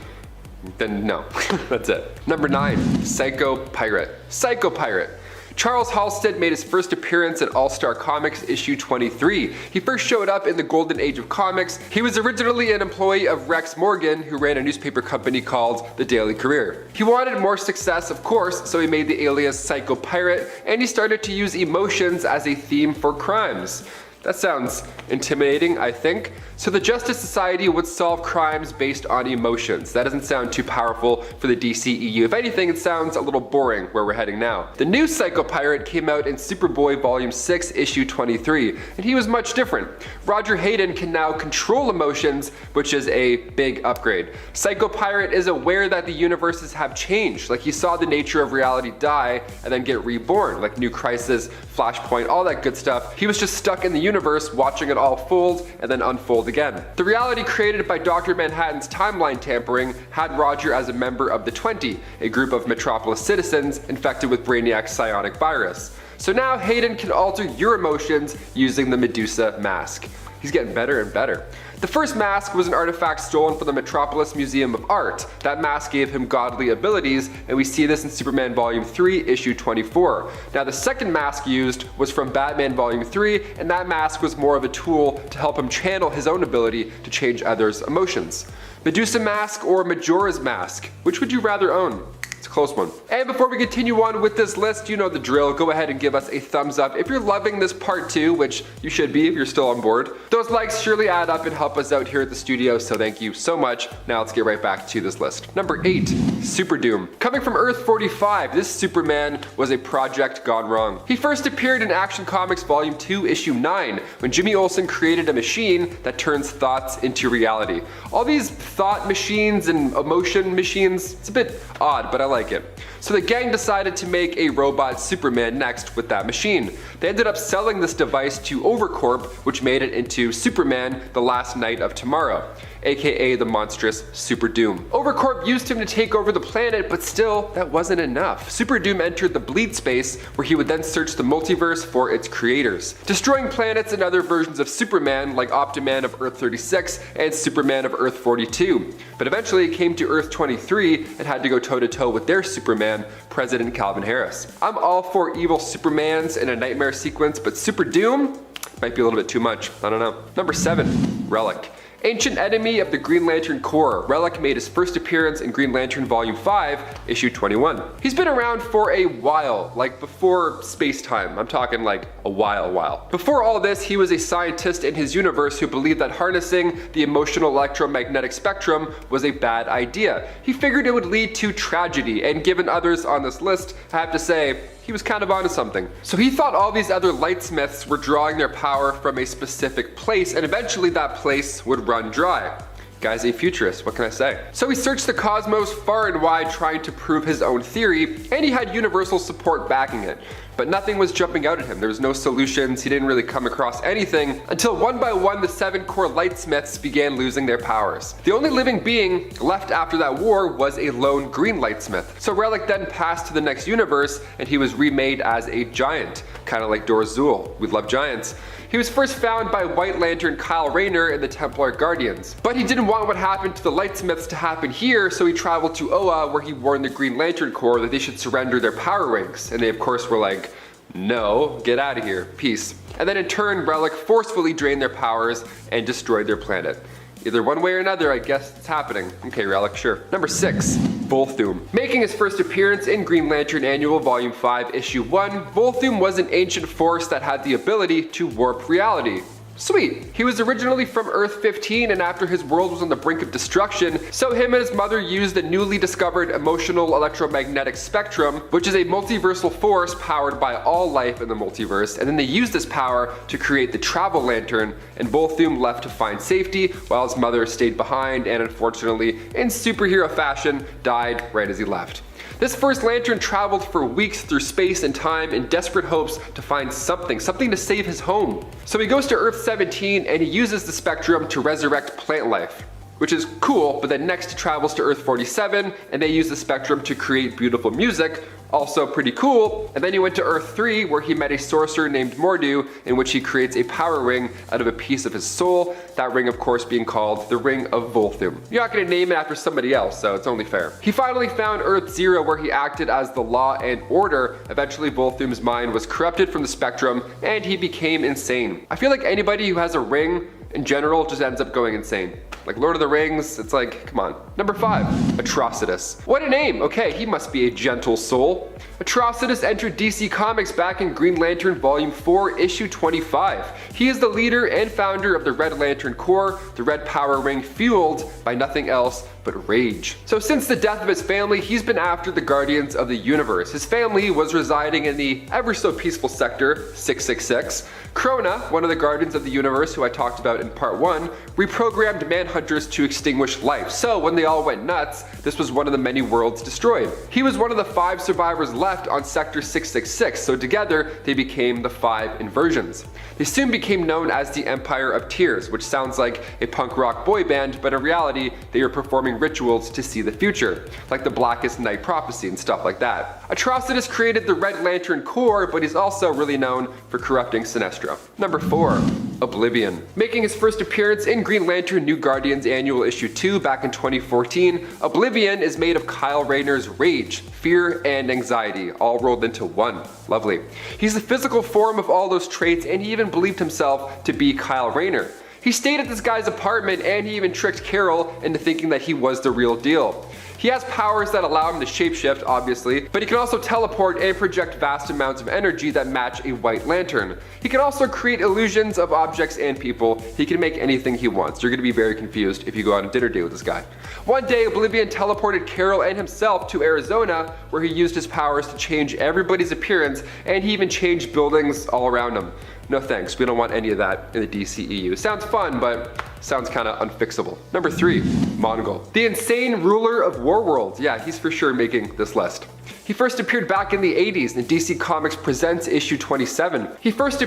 then no. That's it. Number 9, Psycho Pirate. Psycho Pirate. Charles Halstead made his first appearance in All-Star Comics issue 23. He first showed up in the golden age of comics. He was originally an employee of Rex Morgan, who ran a newspaper company called The Daily Career. He wanted more success, of course, so he made the alias Psycho Pirate, and he started to use emotions as a theme for crimes. That sounds intimidating, I think. So the Justice Society would solve crimes based on emotions. That doesn't sound too powerful for the DCEU. If anything, it sounds a little boring where we're heading now. The new Psycho Pirate came out in Superboy Volume 6, Issue 23, and he was much different. Roger Hayden can now control emotions, which is a big upgrade. Psycho Pirate is aware that the universes have changed, like he saw the nature of reality die and then get reborn, like New Crisis, Flashpoint, all that good stuff. He was just stuck in the universe watching it all fold and then unfold again. The reality created by Dr. Manhattan's timeline tampering had Roger as a member of the 20, a group of Metropolis citizens infected with Brainiac's psionic virus. So now Hayden can alter your emotions using the Medusa mask. He's getting better and better. The first mask was an artifact stolen from the Metropolis Museum of Art. That mask gave him godly abilities, and we see this in Superman Volume 3, Issue 24. Now the second mask used was from Batman Volume 3, and that mask was more of a tool to help him channel his own ability to change others' emotions. Medusa mask or Majora's mask? Which would you rather own? It's a close one. And before we continue on with this list, you know the drill. Go ahead and give us a thumbs up if you're loving this part 2, which you should be if you're still on board. Those likes surely add up and help us out here at the studio, so thank you so much. Now let's get right back to this list. Number 8, Super Doom. Coming from Earth 45, this Superman was a project gone wrong. He first appeared in Action Comics Volume 2, Issue 9, when Jimmy Olsen created a machine that turns thoughts into reality. All these thought machines and emotion machines, it's a bit odd, but I like it. So the gang decided to make a robot Superman next with that machine. They ended up selling this device to Overcorp, which made it into Superman, the Last Knight of Tomorrow, aka the monstrous Super Doom. Overcorp used him to take over the planet, but still, that wasn't enough. Super Doom entered the bleed space, where he would then search the multiverse for its creators, destroying planets and other versions of Superman, like Optiman of Earth 36 and Superman of Earth 42. But eventually it came to Earth 23 and had to go toe-to-toe with their Superman, President Calvin Harris. I'm all for evil Supermans in a nightmare sequence, but Super Doom might be a little bit too much. I don't know. Number 7, Relic. Ancient enemy of the Green Lantern Corps, Relic made his first appearance in Green Lantern Volume 5, Issue 21. He's been around for a while, like before space-time. I'm talking like a while. Before all this, he was a scientist in his universe who believed that harnessing the emotional electromagnetic spectrum was a bad idea. He figured it would lead to tragedy, and given others on this list, I have to say, he was kind of onto something. So he thought all these other lightsmiths were drawing their power from a specific place, and eventually that place would run dry. Guy's a futurist, what can I say? So he searched the cosmos far and wide trying to prove his own theory, and he had universal support backing it. But nothing was jumping out at him. There was no solutions. He didn't really come across anything until one by one the 7 core lightsmiths began losing their powers. The only living being left after that war was a lone green lightsmith. So Relic then passed to the next universe and he was remade as a giant, kind of like Dor-Zul. We love giants. He was first found by White Lantern Kyle Rayner in the Templar Guardians. But he didn't want what happened to the lightsmiths to happen here, so he traveled to Oa where he warned the Green Lantern Corps that they should surrender their power rings. And they of course were like, no, get out of here, peace. And then in turn, Relic forcefully drained their powers and destroyed their planet. Either one way or another, I guess it's happening. Okay, Relic, sure. Number 6, Volthoom. Making his first appearance in Green Lantern Annual Volume 5, Issue 1, Volthoom was an ancient force that had the ability to warp reality. Sweet. He was originally from Earth 15, and after his world was on the brink of destruction, so him and his mother used the newly discovered emotional electromagnetic spectrum, which is a multiversal force powered by all life in the multiverse, and then they used this power to create the Travel Lantern, and Volthoom left to find safety while his mother stayed behind and unfortunately, in superhero fashion, died right as he left. This first lantern traveled for weeks through space and time in desperate hopes to find something to save his home. So he goes to Earth 17 and he uses the spectrum to resurrect plant life, which is cool, but then next he travels to Earth 47 and they use the spectrum to create beautiful music, Also pretty cool. And then he went to Earth 3 where he met a sorcerer named Mordu, in which he creates a power ring out of a piece of his soul. That ring of course being called the Ring of Volthum. You're not going to name it after somebody else, so it's only fair. He finally found Earth 0 where he acted as the law and order. Eventually Volthum's mind was corrupted from the spectrum and he became insane. I feel like anybody who has a ring in general just ends up going insane. Like Lord of the Rings, it's like, come on. Number 5, Atrocitus. What a name! Okay, he must be a gentle soul. Atrocitus entered DC Comics back in Green Lantern Volume 4, Issue 25. He is the leader and founder of the Red Lantern Corps, the Red Power Ring fueled by nothing else but rage. So since the death of his family, he's been after the Guardians of the Universe. His family was residing in the ever so peaceful sector 666. Krona, one of the Guardians of the Universe who I talked about in part 1, reprogrammed Manhunters to extinguish life. So when they all went nuts, this was one of the many worlds destroyed. He was one of the 5 survivors left on Sector 666, so together they became the 5 Inversions. They soon became known as the Empire of Tears, which sounds like a punk rock boy band, but in reality, they were performing rituals to see the future, like the Blackest Night Prophecy and stuff like that. Atrocitus created the Red Lantern Corps, but he's also really known for corrupting Sinestro. Number 4, Oblivion. Making his first appearance in Green Lantern New Guardians Annual Issue 2 back in 2014, Oblivion is made of Kyle Rayner's rage, fear, and anxiety, all rolled into one. Lovely. He's the physical form of all those traits, and he even believed himself to be Kyle Rayner. He stayed at this guy's apartment and he even tricked Carol into thinking that he was the real deal. He has powers that allow him to shapeshift, obviously, but he can also teleport and project vast amounts of energy that match a white lantern. He can also create illusions of objects and people. He can make anything he wants. You're going to be very confused if you go on a dinner date with this guy. One day, Oblivion teleported Carol and himself to Arizona, where he used his powers to change everybody's appearance, and he even changed buildings all around him. No thanks, we don't want any of that in the DCEU. Sounds fun, but sounds kinda unfixable. Number 3, Mongol. The insane ruler of Warworld. Yeah, he's for sure making this list. He first appeared back in the 80s in DC Comics Presents issue 27. He was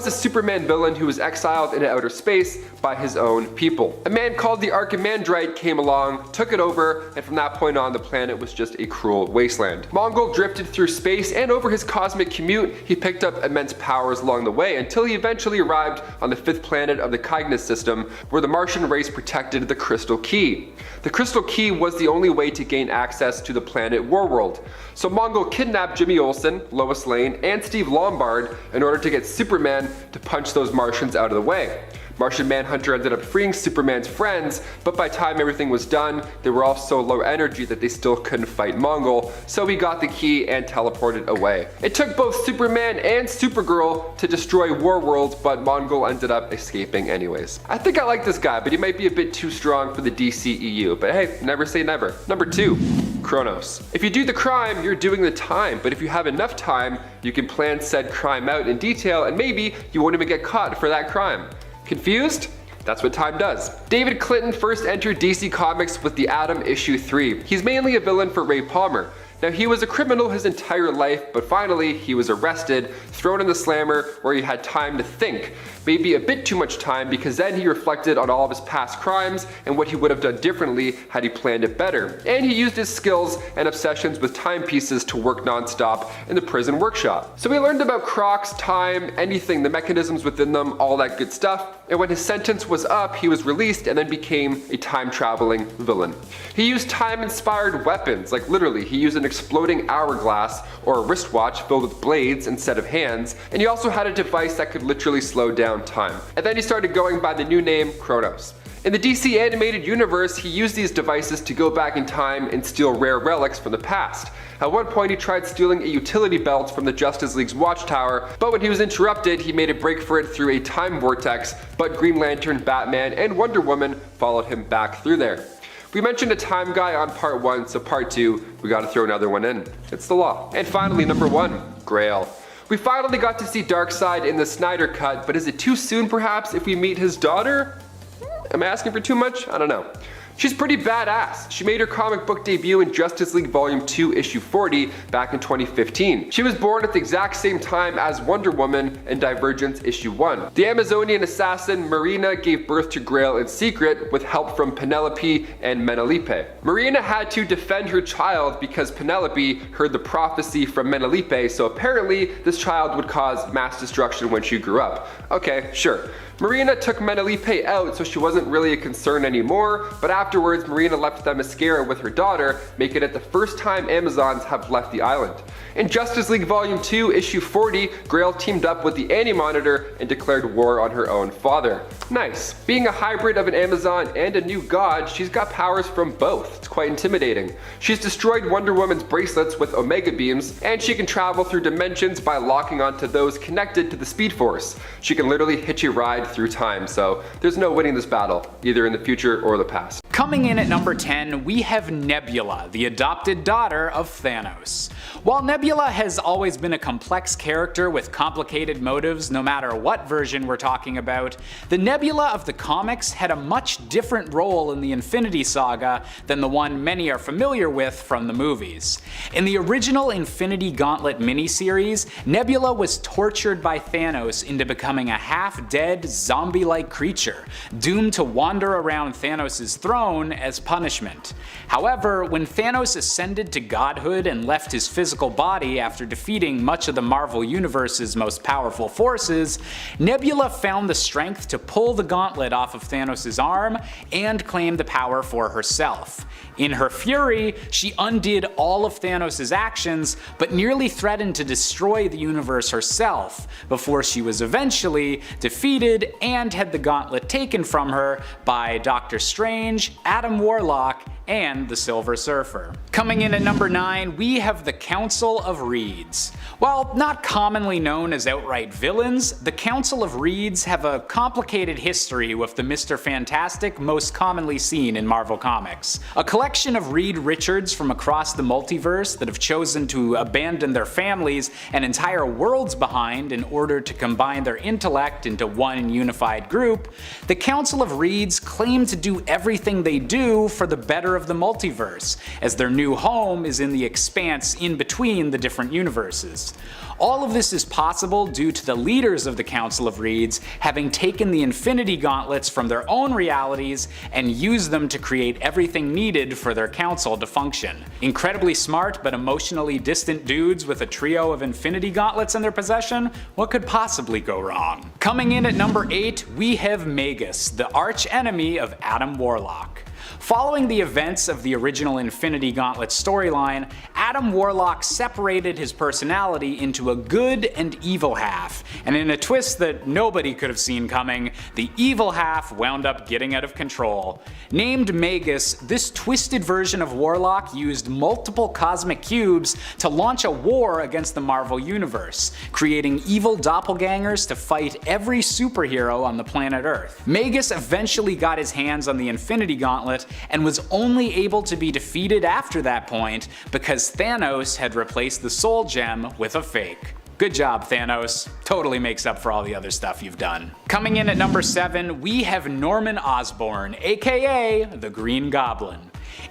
a Superman villain who was exiled into outer space by his own people. A man called the Archimandrite came along, took it over, and from that point on the planet was just a cruel wasteland. Mongol drifted through space, and over his cosmic commute, he picked up immense powers along the way until he eventually arrived on the 5th planet of the Cygnus system, where the Martian race protected the Crystal Key. The Crystal Key was the only way to gain access to the planet Warworld. So Mongol kidnapped Jimmy Olsen, Lois Lane, and Steve Lombard in order to get Superman to punch those Martians out of the way. Martian Manhunter ended up freeing Superman's friends, but by the time everything was done, they were all so low energy that they still couldn't fight Mongol, so he got the key and teleported away. It took both Superman and Supergirl to destroy Warworld, but Mongol ended up escaping anyways. I think I like this guy, but he might be a bit too strong for the DCEU, but hey, never say never. Number 2, Kronos. If you do the crime, you're doing the time, but if you have enough time, you can plan said crime out in detail, and maybe you won't even get caught for that crime. Confused? That's what time does. David Clinton first entered DC Comics with the Atom issue 3. He's mainly a villain for Ray Palmer. Now, he was a criminal his entire life, but finally he was arrested, thrown in the slammer where he had time to think. Maybe a bit too much time, because then he reflected on all of his past crimes and what he would have done differently had he planned it better. And he used his skills and obsessions with timepieces to work non-stop in the prison workshop. So he learned about Crocs, time, anything, the mechanisms within them, all that good stuff. And when his sentence was up, he was released and then became a time-traveling villain. He used time-inspired weapons, like literally, he used an exploding hourglass or a wristwatch filled with blades instead of hands, and he also had a device that could literally slow down time. And then he started going by the new name Kronos. In the DC animated universe, he used these devices to go back in time and steal rare relics from the past. At one point, he tried stealing a utility belt from the Justice League's watchtower, but when he was interrupted, he made a break for it through a time vortex, but Green Lantern, Batman, and Wonder Woman followed him back through there. We mentioned a time guy on part 1, so part 2, we gotta throw another one in. It's the law. And finally, number 1, Grail. We finally got to see Darkseid in the Snyder Cut, but is it too soon perhaps if we meet his daughter? Am I asking for too much? I don't know. She's pretty badass. She made her comic book debut in Justice League Volume 2 issue 40 back in 2015. She was born at the exact same time as Wonder Woman in Divergence issue 1. The Amazonian assassin Marina gave birth to Grail in secret with help from Penelope and Menelipe. Marina had to defend her child because Penelope heard the prophecy from Menelipe, so apparently this child would cause mass destruction when she grew up. Okay, sure. Marina took Menelipe out so she wasn't really a concern anymore, but afterwards Marina left Themyscira with her daughter, making it the first time Amazons have left the island. In Justice League Volume 2 issue 40, Grail teamed up with the AntiMonitor and declared war on her own father. Nice. Being a hybrid of an Amazon and a new god, she's got powers from both. It's quite intimidating. She's destroyed Wonder Woman's bracelets with Omega beams, and she can travel through dimensions by locking onto those connected to the Speed Force. She can literally hitch a ride through time, so there's no winning this battle, either in the future or the past. Coming in at number 10, we have Nebula, the adopted daughter of Thanos. While Nebula has always been a complex character with complicated motives no matter what version we're talking about, the Nebula of the comics had a much different role in the Infinity Saga than the one many are familiar with from the movies. In the original Infinity Gauntlet miniseries, Nebula was tortured by Thanos into becoming a half-dead, zombie-like creature, doomed to wander around Thanos' throne as punishment. However, when Thanos ascended to godhood and left his physical body after defeating much of the Marvel Universe's most powerful forces, Nebula found the strength to pull the gauntlet off of Thanos' arm and claim the power for herself. In her fury, she undid all of Thanos' actions, but nearly threatened to destroy the universe herself, before she was eventually defeated and had the gauntlet taken from her by Doctor Strange, Adam Warlock, and the Silver Surfer. Coming in at number 9, we have the Council of Reeds. While not commonly known as outright villains, the Council of Reeds have a complicated history with the Mr. Fantastic most commonly seen in Marvel Comics. A collection of Reed Richards from across the multiverse that have chosen to abandon their families and entire worlds behind in order to combine their intellect into one unified group, the Council of Reeds claim to do everything they do for the better of the multiverse, as their new home is in the expanse in between the different universes. All of this is possible due to the leaders of the Council of Reeds having taken the Infinity Gauntlets from their own realities and used them to create everything needed for their council to function. Incredibly smart but emotionally distant dudes with a trio of Infinity Gauntlets in their possession? What could possibly go wrong? Coming in at number 8, we have Magus, the arch enemy of Adam Warlock. Following the events of the original Infinity Gauntlet storyline, Adam Warlock separated his personality into a good and evil half, and in a twist that nobody could have seen coming, the evil half wound up getting out of control. Named Magus, this twisted version of Warlock used multiple cosmic cubes to launch a war against the Marvel Universe, creating evil doppelgangers to fight every superhero on the planet Earth. Magus eventually got his hands on the Infinity Gauntlet and was only able to be defeated after that point because Thanos had replaced the Soul Gem with a fake. Good job, Thanos. Totally makes up for all the other stuff you've done. Coming in at number 7, we have Norman Osborn, aka the Green Goblin.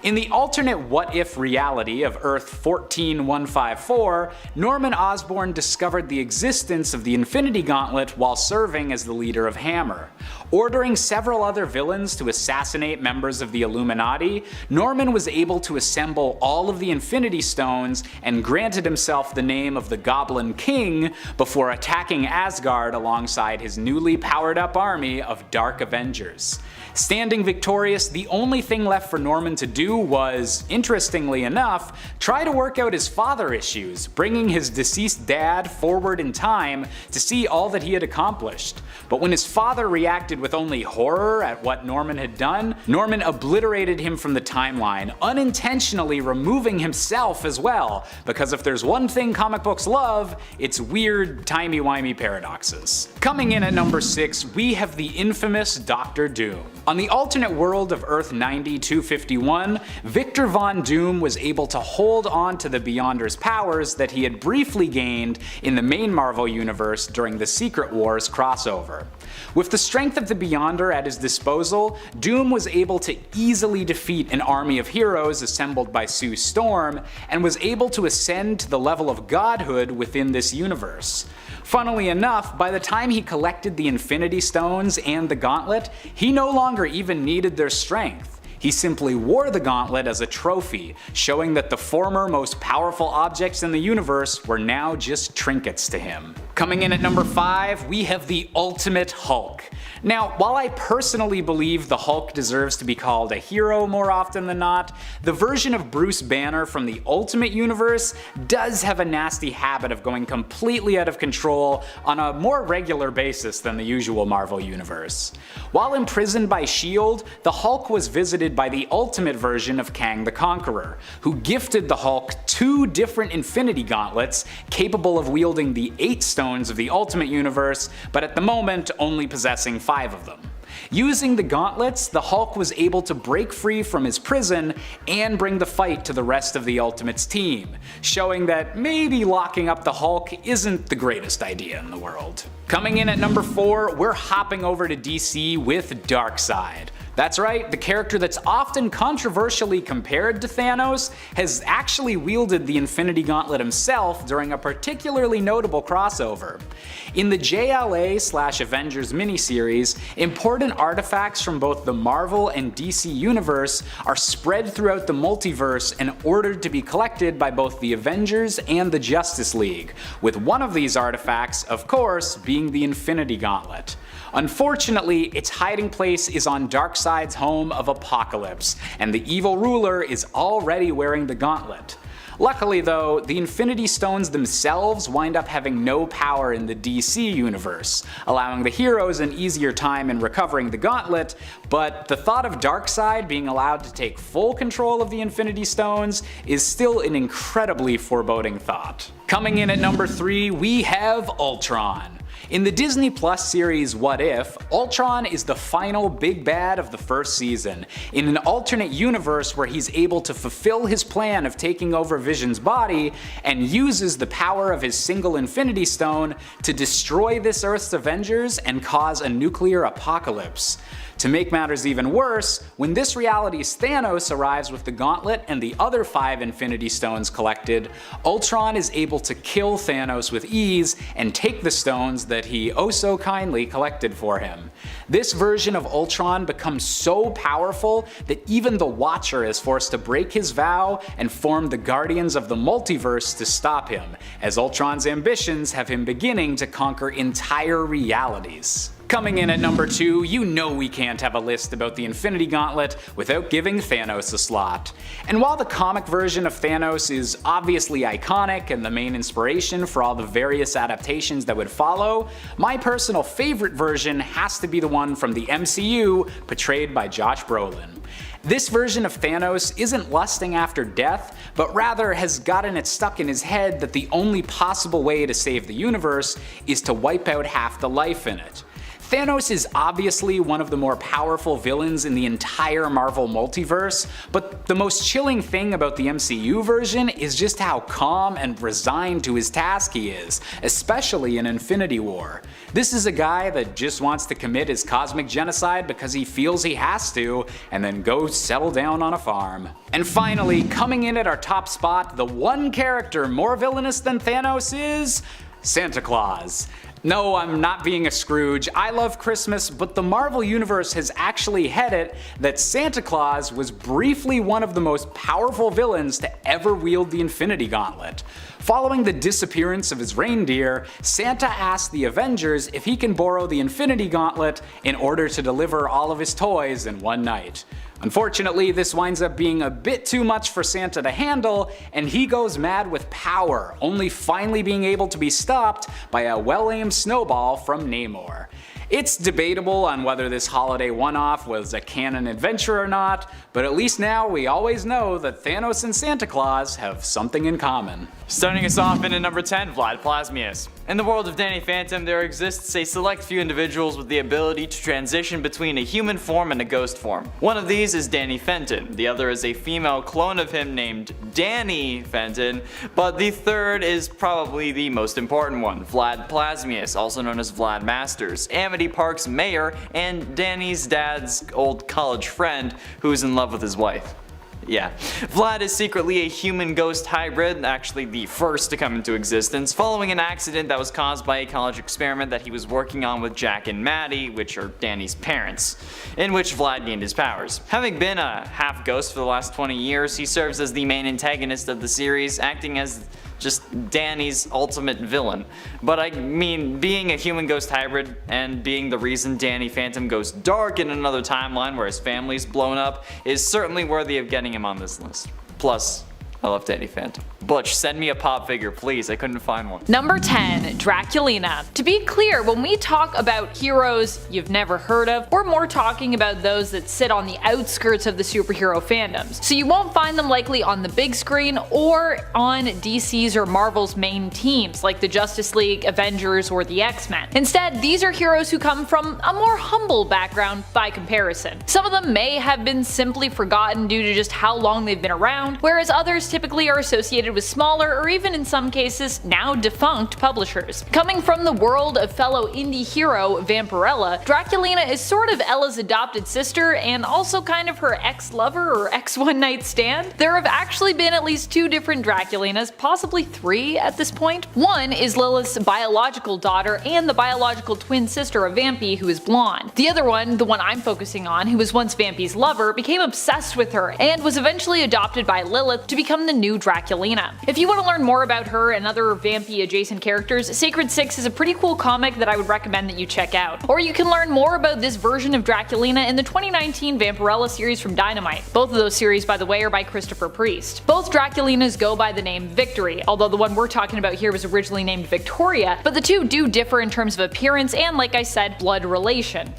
In the alternate what-if reality of Earth 14154, Norman Osborn discovered the existence of the Infinity Gauntlet while serving as the leader of Hammer. Ordering several other villains to assassinate members of the Illuminati, Norman was able to assemble all of the Infinity Stones and granted himself the name of the Goblin King before attacking Asgard alongside his newly powered-up army of Dark Avengers. Standing victorious, the only thing left for Norman to do was, interestingly enough, try to work out his father issues, bringing his deceased dad forward in time to see all that he had accomplished. But when his father reacted with only horror at what Norman had done, Norman obliterated him from the timeline, unintentionally removing himself as well, because if there's one thing comic books love, it's weird, timey-wimey paradoxes. Coming in at number 6, we have the infamous Dr. Doom. On the alternate world of Earth 90-251, one, Victor Von Doom was able to hold on to the Beyonder's powers that he had briefly gained in the main Marvel universe during the Secret Wars crossover. With the strength of the Beyonder at his disposal, Doom was able to easily defeat an army of heroes assembled by Sue Storm, and was able to ascend to the level of godhood within this universe. Funnily enough, by the time he collected the Infinity Stones and the Gauntlet, he no longer even needed their strength. He simply wore the gauntlet as a trophy, showing that the former most powerful objects in the universe were now just trinkets to him. Coming in at number 5, we have the Ultimate Hulk. Now, while I personally believe the Hulk deserves to be called a hero more often than not, the version of Bruce Banner from the Ultimate Universe does have a nasty habit of going completely out of control on a more regular basis than the usual Marvel Universe. While imprisoned by S.H.I.E.L.D., the Hulk was visited by the Ultimate version of Kang the Conqueror, who gifted the Hulk 2 different Infinity Gauntlets capable of wielding the 8 stones of the Ultimate Universe, but at the moment only possessing 5 of them. Using the gauntlets, the Hulk was able to break free from his prison and bring the fight to the rest of the Ultimates team, showing that maybe locking up the Hulk isn't the greatest idea in the world. Coming in at number 4, we're hopping over to DC with Darkseid. That's right, the character that's often controversially compared to Thanos has actually wielded the Infinity Gauntlet himself during a particularly notable crossover. In the JLA/Avengers miniseries, important artifacts from both the Marvel and DC universe are spread throughout the multiverse and ordered to be collected by both the Avengers and the Justice League, with one of these artifacts, of course, being the Infinity Gauntlet. Unfortunately, its hiding place is on Darkseid's home of Apocalypse, and the evil ruler is already wearing the gauntlet. Luckily though, the Infinity Stones themselves wind up having no power in the DC universe, allowing the heroes an easier time in recovering the gauntlet, but the thought of Darkseid being allowed to take full control of the Infinity Stones is still an incredibly foreboding thought. Coming in at number 3, we have Ultron. In the Disney Plus series What If, Ultron is the final big bad of the first season, in an alternate universe where he's able to fulfill his plan of taking over Vision's body, and uses the power of his single Infinity Stone to destroy this Earth's Avengers and cause a nuclear apocalypse. To make matters even worse, when this reality's Thanos arrives with the gauntlet and the other 5 Infinity Stones collected, Ultron is able to kill Thanos with ease and take the stones that he oh so kindly collected for him. This version of Ultron becomes so powerful that even the Watcher is forced to break his vow and form the Guardians of the Multiverse to stop him, as Ultron's ambitions have him beginning to conquer entire realities. Coming in at number 2, you know we can't have a list about the Infinity Gauntlet without giving Thanos a slot. And while the comic version of Thanos is obviously iconic and the main inspiration for all the various adaptations that would follow, my personal favorite version has to be the one from the MCU, portrayed by Josh Brolin. This version of Thanos isn't lusting after death, but rather has gotten it stuck in his head that the only possible way to save the universe is to wipe out half the life in it. Thanos is obviously one of the more powerful villains in the entire Marvel multiverse, but the most chilling thing about the MCU version is just how calm and resigned to his task he is, especially in Infinity War. This is a guy that just wants to commit his cosmic genocide because he feels he has to, and then go settle down on a farm. And finally, coming in at our top spot, the one character more villainous than Thanos is Santa Claus. No, I'm not being a Scrooge. I love Christmas, but the Marvel Universe has actually had it that Santa Claus was briefly one of the most powerful villains to ever wield the Infinity Gauntlet. Following the disappearance of his reindeer, Santa asks the Avengers if he can borrow the Infinity Gauntlet in order to deliver all of his toys in one night. Unfortunately, this winds up being a bit too much for Santa to handle, and he goes mad with power, only finally being able to be stopped by a well-aimed snowball from Namor. It's debatable on whether this holiday one-off was a canon adventure or not, but at least now we always know that Thanos and Santa Claus have something in common. Starting Starting us off in at number 10, Vlad Plasmius. In the world of Danny Phantom, there exists a select few individuals with the ability to transition between a human form and a ghost form. One of these is Danny Fenton, the other is a female clone of him named Danny Fenton, but the third is probably the most important one, Vlad Plasmius, also known as Vlad Masters, Amity Park's mayor and Danny's dad's old college friend who's in love with his wife. Yeah. Vlad is secretly a human-ghost hybrid, actually the first to come into existence, following an accident that was caused by a college experiment that he was working on with Jack and Maddie, which are Danny's parents, in which Vlad gained his powers. Having been a half-ghost for the last 20 years, he serves as the main antagonist of the series, acting as just Danny's ultimate villain. But I mean, being a human-ghost hybrid and being the reason Danny Phantom goes dark in another timeline where his family's blown up is certainly worthy of getting him on this list. Plus, I love Danny Phantom. Butch, send me a pop figure, please. I couldn't find one. Number 10, Dracula. To be clear, when we talk about heroes you've never heard of, we're more talking about those that sit on the outskirts of the superhero fandoms. So you won't find them likely on the big screen or on DC's or Marvel's main teams like the Justice League, Avengers, or the X-Men. Instead, these are heroes who come from a more humble background by comparison. Some of them may have been simply forgotten due to just how long they've been around, whereas others typically are associated with smaller or even in some cases now defunct publishers. Coming from the world of fellow indie hero Vampirella, Dracula is sort of Ella's adopted sister and also kind of her ex-lover or ex-one night stand. There have actually been at least 2 different Draculinas, possibly 3 at this point. One is Lilith's biological daughter and the biological twin sister of Vampy, who is blonde. The other one, the one I'm focusing on, who was once Vampy's lover, became obsessed with her and was eventually adopted by Lilith to become the new Dracula. If you want to learn more about her and other Vampy adjacent characters, Sacred 6 is a pretty cool comic that I would recommend that you check out. Or you can learn more about this version of Dracula in the 2019 Vampirella series from Dynamite. Both of those series, by the way, are by Christopher Priest. Both Draculinas go by the name Victory, although the one we're talking about here was originally named Victoria, but the two do differ in terms of appearance and, like I said, blood relation.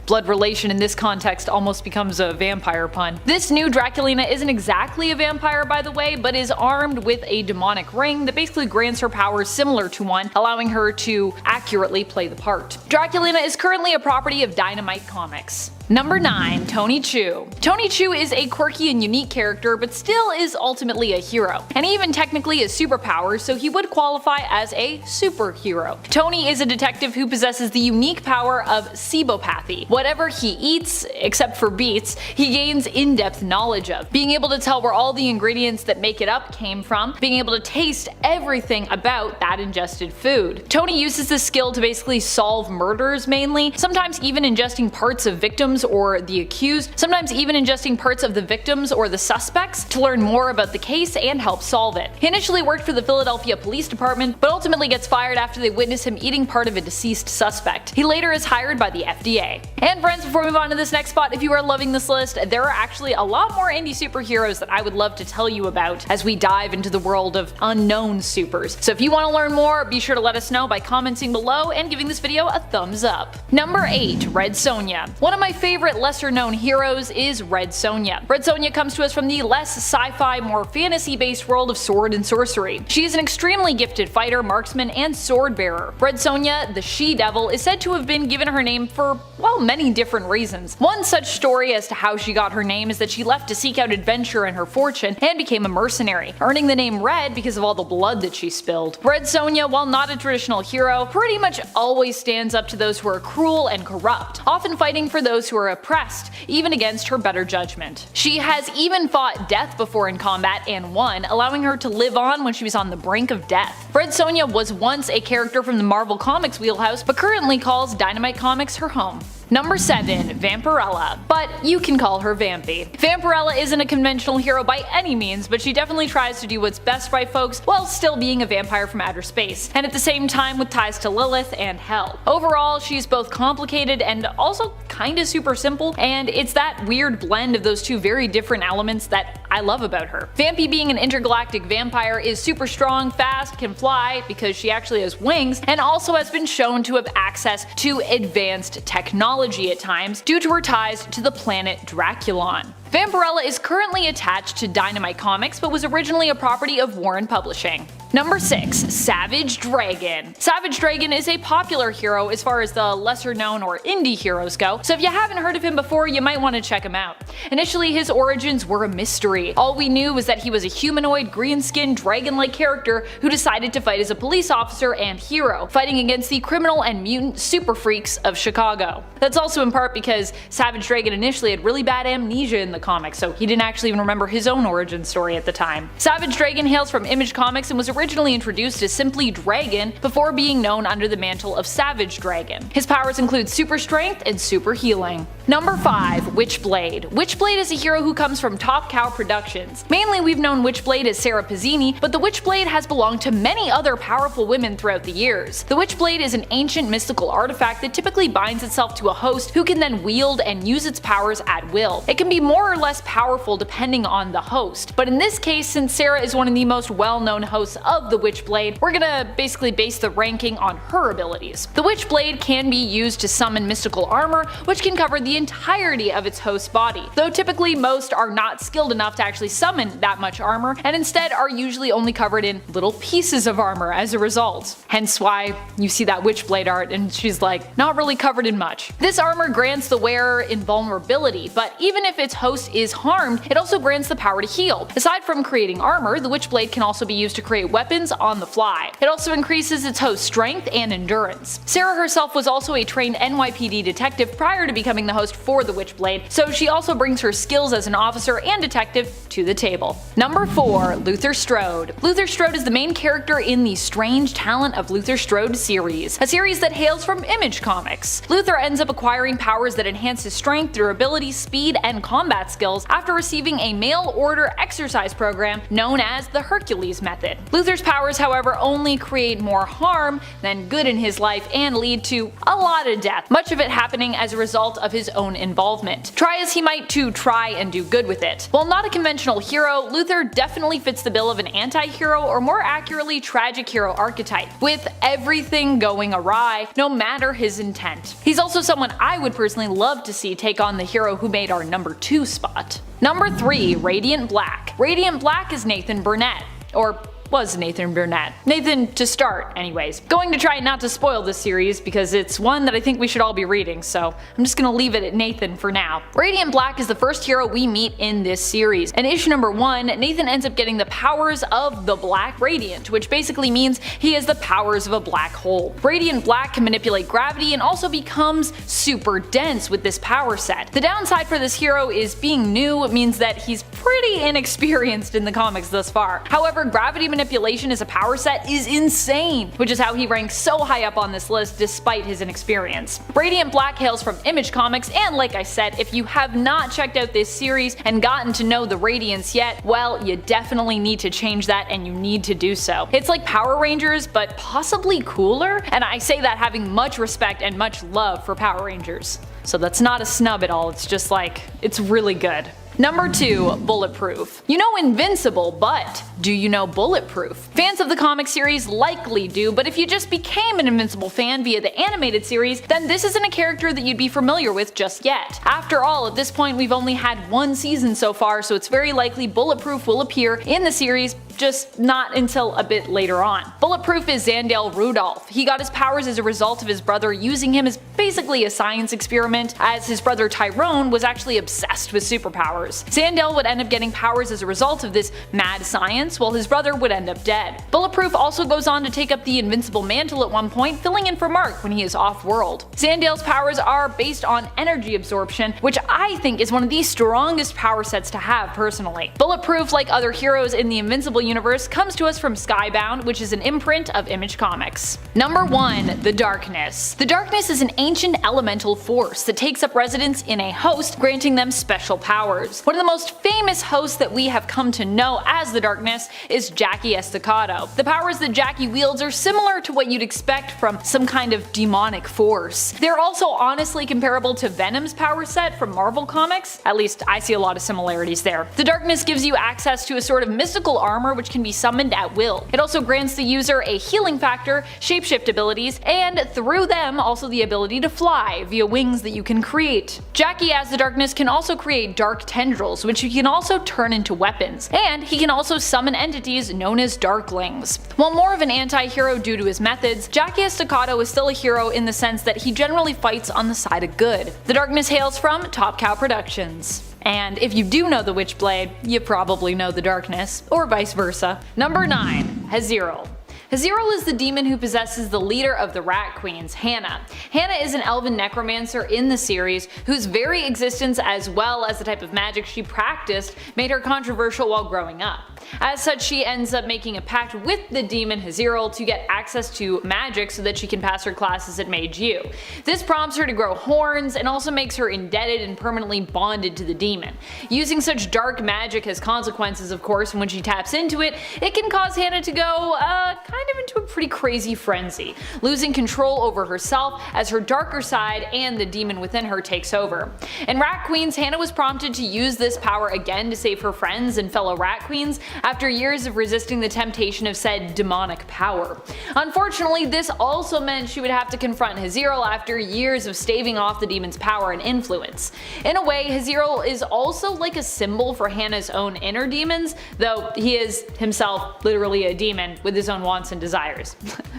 Blood relation in this context almost becomes a vampire pun. This new Draculina isn't exactly a vampire, by the way, but is armed with a demonic ring that basically grants her powers similar to one, allowing her to accurately play the part. Draculina is currently a property of Dynamite Comics. Number 9, Tony Chu. Tony Chu is a quirky and unique character, but still is ultimately a hero, and even technically has superpowers, so he would qualify as a superhero. Tony is a detective who possesses the unique power of sebopathy. Whatever he eats, except for beets, he gains in-depth knowledge of, being able to tell where all the ingredients that make it up came from, being able to taste everything about that ingested food. Tony uses this skill to basically solve murders mainly, sometimes even ingesting parts of victims or the accused, sometimes even ingesting parts of the victims or the suspects to learn more about the case and help solve it. He initially worked for the Philadelphia Police Department, but ultimately gets fired after they witness him eating part of a deceased suspect. He later is hired by the FDA. And friends, before we move on to this next spot, if you are loving this list, there are actually a lot more indie superheroes that I would love to tell you about as we dive into the world of unknown supers. So if you want to learn more, be sure to let us know by commenting below and giving this video a thumbs up. Number 8, Red Sonja. One of my favorite lesser-known heroes is Red Sonja. Red Sonja comes to us from the less sci-fi, more fantasy-based world of sword and sorcery. She is an extremely gifted fighter, marksman, and sword bearer. Red Sonja, the she-devil, is said to have been given her name for, well, many different reasons. One such story as to how she got her name is that she left to seek out adventure and her fortune and became a mercenary, earning the name Red because of all the blood that she spilled. Red Sonja, while not a traditional hero, pretty much always stands up to those who are cruel and corrupt, often fighting for those who are oppressed, even against her better judgment. She has even fought death before in combat and won, allowing her to live on when she was on the brink of death. Red Sonja was once a character from the Marvel Comics wheelhouse, but currently calls Dynamite Comics her home. Number 7, Vampirella, but you can call her Vampy. Vampirella isn't a conventional hero by any means, but she definitely tries to do what's best by folks while still being a vampire from outer space, and at the same time with ties to Lilith and Hell. Overall, she's both complicated and also kinda super simple, and it's that weird blend of those two very different elements that I love about her. Vampy, being an intergalactic vampire, is super strong, fast, can fly because she actually has wings, and also has been shown to have access to advanced technology at times due to her ties to the planet Draculon. Vampirella is currently attached to Dynamite Comics, but was originally a property of Warren Publishing. Number 6. Savage Dragon. Savage Dragon is a popular hero as far as the lesser known or indie heroes go, so if you haven't heard of him before, you might want to check him out. Initially, his origins were a mystery. All we knew was that he was a humanoid, green-skinned, dragon-like character who decided to fight as a police officer and hero, fighting against the criminal and mutant super freaks of Chicago. That's also in part because Savage Dragon initially had really bad amnesia in the comics, so he didn't actually even remember his own origin story at the time. Savage Dragon hails from Image Comics and was originally introduced as simply Dragon before being known under the mantle of Savage Dragon. His powers include super strength and super healing. Number 5. Witchblade. Witchblade is a hero who comes from Top Cow Productions. Mainly we've known Witchblade as Sarah Pizzini, but the Witchblade has belonged to many other powerful women throughout the years. The Witchblade is an ancient mystical artifact that typically binds itself to a host who can then wield and use its powers at will. It can be more or less powerful depending on the host, but in this case, since Sarah is one of the most well-known hosts of the Witchblade, we're gonna basically base the ranking on her abilities. The Witchblade can be used to summon mystical armor, which can cover the entirety of its host's body, though typically most are not skilled enough to actually summon that much armor, and instead are usually only covered in little pieces of armor as a result. Hence why you see that Witchblade art and she's like, not really covered in much. This armor grants the wearer invulnerability, but even if its host is harmed, it also grants the power to heal. Aside from creating armor, the Witchblade can also be used to create weapons on the fly. It also increases its host's strength and endurance. Sarah herself was also a trained NYPD detective prior to becoming the host for the Witchblade, so she also brings her skills as an officer and detective to the table. Number 4. Luther Strode. Luther Strode is the main character in the Strange Talent of Luther Strode series, a series that hails from Image Comics. Luther ends up acquiring powers that enhance his strength, durability, speed, and combat skills after receiving a mail order exercise program known as the Hercules Method. Luther's powers, however, only create more harm than good in his life and lead to a lot of death, much of it happening as a result of his own involvement. Try as he might to try and do good with it. While not a conventional hero, Luther definitely fits the bill of an anti-hero, or more accurately tragic hero archetype, with everything going awry no matter his intent. He's also someone I would personally love to see take on the hero who made our number 2 spot. Number 3. Radiant Black. Radiant Black is Nathan Burnett, or was Nathan Burnett. Nathan to start, anyways. Going to try not to spoil this series because it's one that I think we should all be reading, so I'm just gonna leave it at Nathan for now. Radiant Black is the first hero we meet in this series. In issue number 1, Nathan ends up getting the powers of the Black Radiant, which basically means he has the powers of a black hole. Radiant Black can manipulate gravity and also becomes super dense with this power set. The downside for this hero is being new means that he's pretty inexperienced in the comics thus far. However, gravity manipulation as a power set is insane, which is how he ranks so high up on this list despite his inexperience. Radiant Black hails from Image Comics, and like I said, if you have not checked out this series and gotten to know the Radiants yet, well, you definitely need to change that, and you need to do so. It's like Power Rangers, but possibly cooler, and I say that having much respect and much love for Power Rangers. So that's not a snub at all, it's just like, it's really good. Number 2. Bulletproof. You know Invincible, but do you know Bulletproof? Fans of the comic series likely do, but if you just became an Invincible fan via the animated series, then this isn't a character that you'd be familiar with just yet. After all, at this point we've only had 1 season so far, so it's very likely Bulletproof will appear in the series, just not until a bit later on. Bulletproof is Zandel Rudolph. He got his powers as a result of his brother using him as basically a science experiment, as his brother Tyrone was actually obsessed with superpowers. Zandel would end up getting powers as a result of this mad science, while his brother would end up dead. Bulletproof also goes on to take up the Invincible mantle at one point, filling in for Mark when he is off-world. Zandel's powers are based on energy absorption, which I think is one of the strongest power sets to have personally. Bulletproof, like other heroes in the Invincible universe, comes to us from Skybound, which is an imprint of Image Comics. Number 1. The Darkness. The Darkness is an ancient elemental force that takes up residence in a host, granting them special powers. One of the most famous hosts that we have come to know as the Darkness is Jackie Estacado. The powers that Jackie wields are similar to what you'd expect from some kind of demonic force. They're also honestly comparable to Venom's power set from Marvel Comics, at least I see a lot of similarities there. The Darkness gives you access to a sort of mystical armor armor which can be summoned at will. It also grants the user a healing factor, shapeshift abilities, and through them also the ability to fly via wings that you can create. Jackie as the Darkness can also create dark tendrils which he can also turn into weapons, and he can also summon entities known as Darklings. While more of an anti-hero due to his methods, Jackie as Staccato is still a hero in the sense that he generally fights on the side of good. The Darkness hails from Top Cow Productions. And if you do know the Witchblade, you probably know the Darkness, or vice versa. Number 9. Haziral. Haziral is the demon who possesses the leader of the Rat Queens, Hannah. Hannah is an elven necromancer in the series whose very existence as well as the type of magic she practiced made her controversial while growing up. As such, she ends up making a pact with the demon Haziral to get access to magic so that she can pass her classes at Mage U. This prompts her to grow horns and also makes her indebted and permanently bonded to the demon. Using such dark magic has consequences, of course, and when she taps into it, it can cause Hannah to go kind of into a pretty crazy frenzy, losing control over herself as her darker side and the demon within her takes over. In Rat Queens, Hannah was prompted to use this power again to save her friends and fellow Rat Queens after years of resisting the temptation of said demonic power. Unfortunately, this also meant she would have to confront Haziral after years of staving off the demon's power and influence. In a way, Haziral is also like a symbol for Hannah's own inner demons, though he is himself literally a demon with his own wants and desires.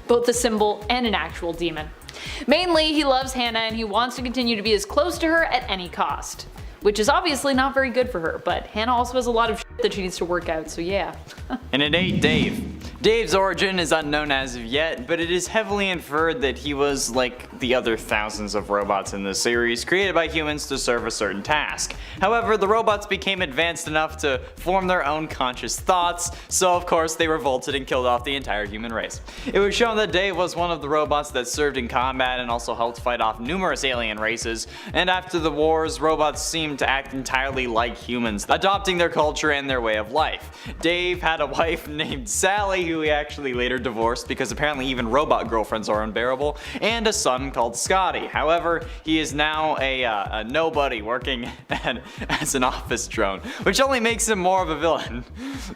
Both a symbol and an actual demon. Mainly, he loves Hannah and he wants to continue to be as close to her at any cost. Which is obviously not very good for her, but Hannah also has a lot of shit that she needs to work out, so yeah. And it ain't Dave. Dave's origin is unknown as of yet, but it is heavily inferred that he was like the other thousands of robots in the series, created by humans to serve a certain task. However, the robots became advanced enough to form their own conscious thoughts, so of course they revolted and killed off the entire human race. It was shown that Dave was one of the robots that served in combat and also helped fight off numerous alien races, and after the wars, robots seemed to act entirely like humans, adopting their culture and their way of life. Dave had a wife named Sally, who he actually later divorced because apparently even robot girlfriends are unbearable, and a son called Scotty. However, he is now a nobody working as an office drone, which only makes him more of a villain,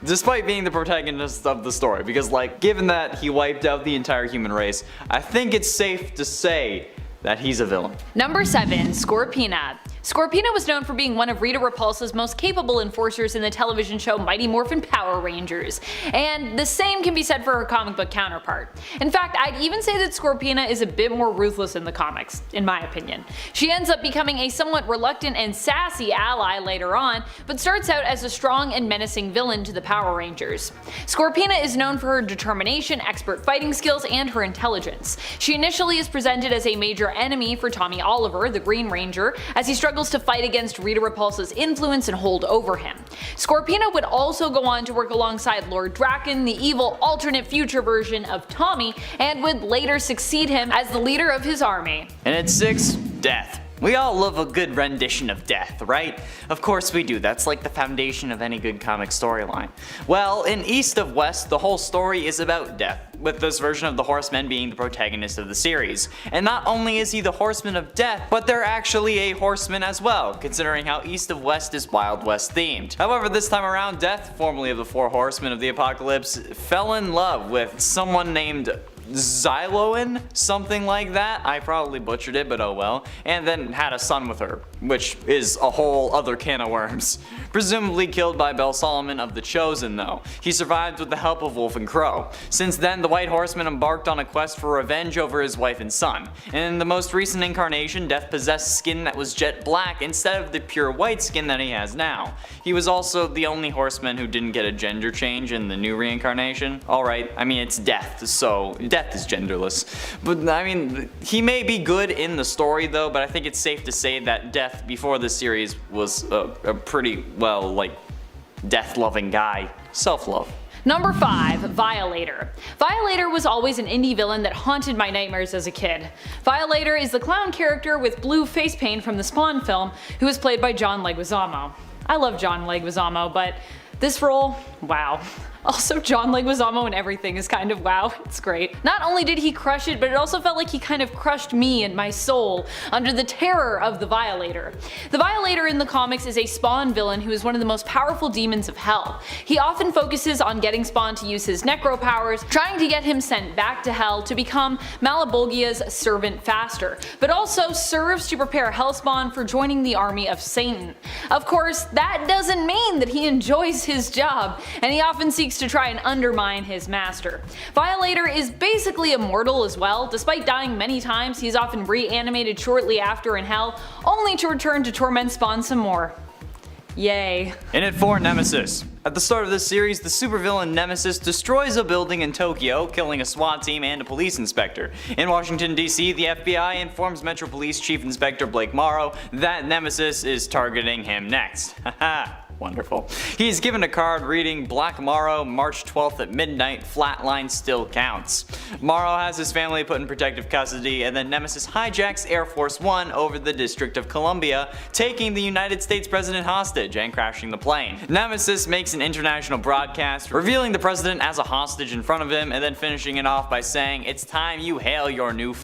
despite being the protagonist of the story, because like, given that he wiped out the entire human race, I think it's safe to say that he's a villain. Number 7. Scorpina. Scorpina was known for being one of Rita Repulsa's most capable enforcers in the television show Mighty Morphin Power Rangers, and the same can be said for her comic book counterpart. In fact, I'd even say that Scorpina is a bit more ruthless in the comics, in my opinion. She ends up becoming a somewhat reluctant and sassy ally later on, but starts out as a strong and menacing villain to the Power Rangers. Scorpina is known for her determination, expert fighting skills, and her intelligence. She initially is presented as a major enemy for Tommy Oliver, the Green Ranger, as he struggles to fight against Rita Repulsa's influence and hold over him. Scorpina would also go on to work alongside Lord Draken, the evil alternate future version of Tommy, and would later succeed him as the leader of his army. And at 6, Death. We all love a good rendition of death, right? Of course we do, that's like the foundation of any good comic storyline. Well, in East of West, the whole story is about death, with this version of the Horseman being the protagonist of the series. And not only is he the Horseman of Death, but they're actually a horseman as well, considering how East of West is Wild West themed. However, this time around, Death, formerly of the 4 Horsemen of the Apocalypse, fell in love with someone named Xyloan, something like that. I probably butchered it, but oh well. And then had a son with her, which is a whole other can of worms. Presumably killed by Bel Solomon of the Chosen though. He survived with the help of Wolf and Crow. Since then, the White Horseman embarked on a quest for revenge over his wife and son. And in the most recent incarnation, Death possessed skin that was jet black instead of the pure white skin that he has now. He was also the only horseman who didn't get a gender change in the new reincarnation. Alright, I mean it's Death, so Death is genderless. But I mean, he may be good in the story though, but I think it's safe to say that Death before this series was a pretty, well, like, death-loving guy. Self-love. Number 5. Violator. Violator was always an indie villain that haunted my nightmares as a kid. Violator is the clown character with blue face paint from the Spawn film, who was played by John Leguizamo. I love John Leguizamo, but this role, wow. Also, John Leguizamo and everything is kind of wow, it's great. Not only did he crush it, but it also felt like he kind of crushed me and my soul under the terror of the Violator. The Violator in the comics is a Spawn villain who is one of the most powerful demons of hell. He often focuses on getting Spawn to use his necro powers, trying to get him sent back to hell to become Malabolgia's servant faster, but also serves to prepare Hellspawn for joining the army of Satan. Of course, that doesn't mean that he enjoys his job, and he often seeks to try and undermine his master. Violator is basically immortal as well. Despite dying many times, he's often reanimated shortly after in hell, only to return to torment Spawn some more. Yay. In at 4, Nemesis. At the start of this series, the supervillain Nemesis destroys a building in Tokyo, killing a SWAT team and a police inspector. In Washington, D.C., the FBI informs Metro Police Chief Inspector Blake Morrow that Nemesis is targeting him next. Haha. Wonderful. He's given a card reading Black Morrow, March 12th at midnight, flatline still counts. Morrow has his family put in protective custody, and then Nemesis hijacks Air Force One over the District of Columbia, taking the United States president hostage and crashing the plane. Nemesis makes an international broadcast, revealing the president as a hostage in front of him, and then finishing it off by saying, "It's time you hail your new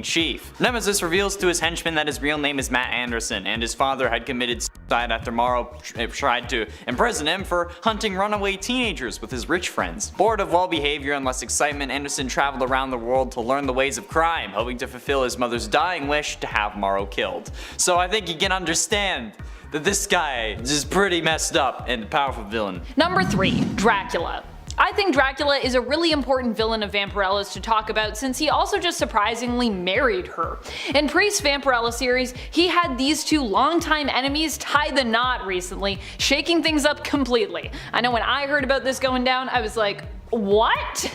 chief." Nemesis reveals to his henchman that his real name is Matt Anderson, and his father had committed suicide after Morrow tried to imprison him for hunting runaway teenagers with his rich friends. Bored of well behavior and less excitement, Anderson traveled around the world to learn the ways of crime, hoping to fulfill his mother's dying wish to have Morrow killed. So I think you can understand that this guy is pretty messed up and a powerful villain. Number 3. Dracula. I think Dracula is a really important villain of Vampirella's to talk about, since he also just surprisingly married her. In Prus' Vampirella series, he had these two longtime enemies tie the knot recently, shaking things up completely. I know when I heard about this going down, I was like, what?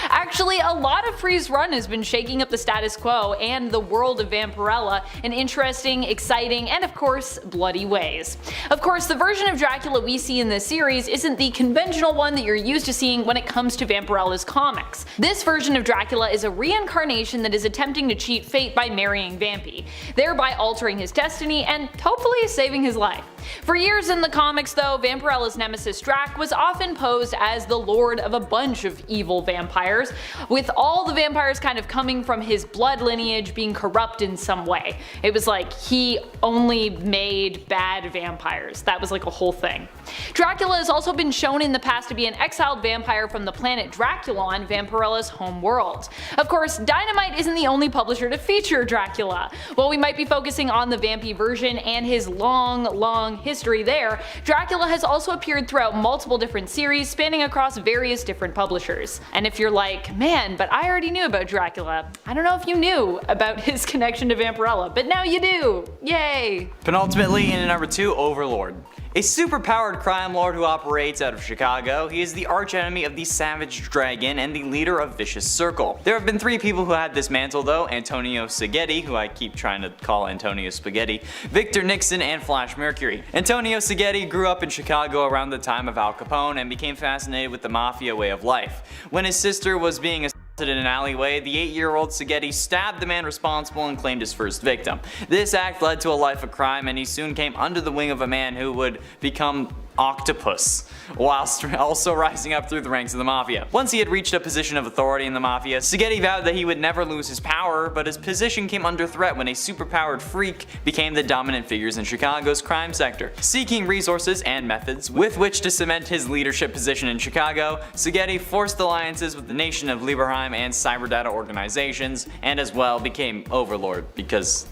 Actually, a lot of Prus' run has been shaking up the status quo and the world of Vampirella in interesting, exciting, and of course, bloody ways. Of course, the version of Dracula we see in this series isn't the conventional one that you're used to seeing when it comes to Vampirella's comics. This version of Dracula is a reincarnation that is attempting to cheat fate by marrying Vampy, thereby altering his destiny and hopefully saving his life. For years in the comics though, Vampirella's nemesis Drac was often posed as the lord of a bunch of evil vampires, with all the vampires kind of coming from his blood lineage being corrupt in some way. It was like he only made bad vampires. That was like a whole thing. Dracula has also been shown in the past to be an exiled vampire from the planet Draculon, Vampirella's home world. Of course, Dynamite isn't the only publisher to feature Dracula. While we might be focusing on the Vampy version and his long history there, Dracula has also appeared throughout multiple different series spanning across various different publishers. And if you're like, man, but I already knew about Dracula, I don't know if you knew about his connection to Vampirella, but now you do! Yay! Penultimately, in at number 2, Overlord. A super-powered crime lord who operates out of Chicago, he is the archenemy of the Savage Dragon and the leader of Vicious Circle. There have been 3 people who had this mantle though: Antonio Seghetti, who I keep trying to call Antonio Spaghetti, Victor Nixon, and Flash Mercury. Antonio Seghetti grew up in Chicago around the time of Al Capone and became fascinated with the mafia way of life. When his sister was being in an alleyway, the 8-year-old Seghetti stabbed the man responsible and claimed his first victim. This act led to a life of crime, and he soon came under the wing of a man who would become Octopus, whilst also rising up through the ranks of the mafia. Once he had reached a position of authority in the mafia, Seghetti vowed that he would never lose his power, but his position came under threat when a superpowered freak became the dominant figures in Chicago's crime sector. Seeking resources and methods with which to cement his leadership position in Chicago, Seghetti forced alliances with the Nation of Lieberheim and cyber data organizations, and as well became Overlord, because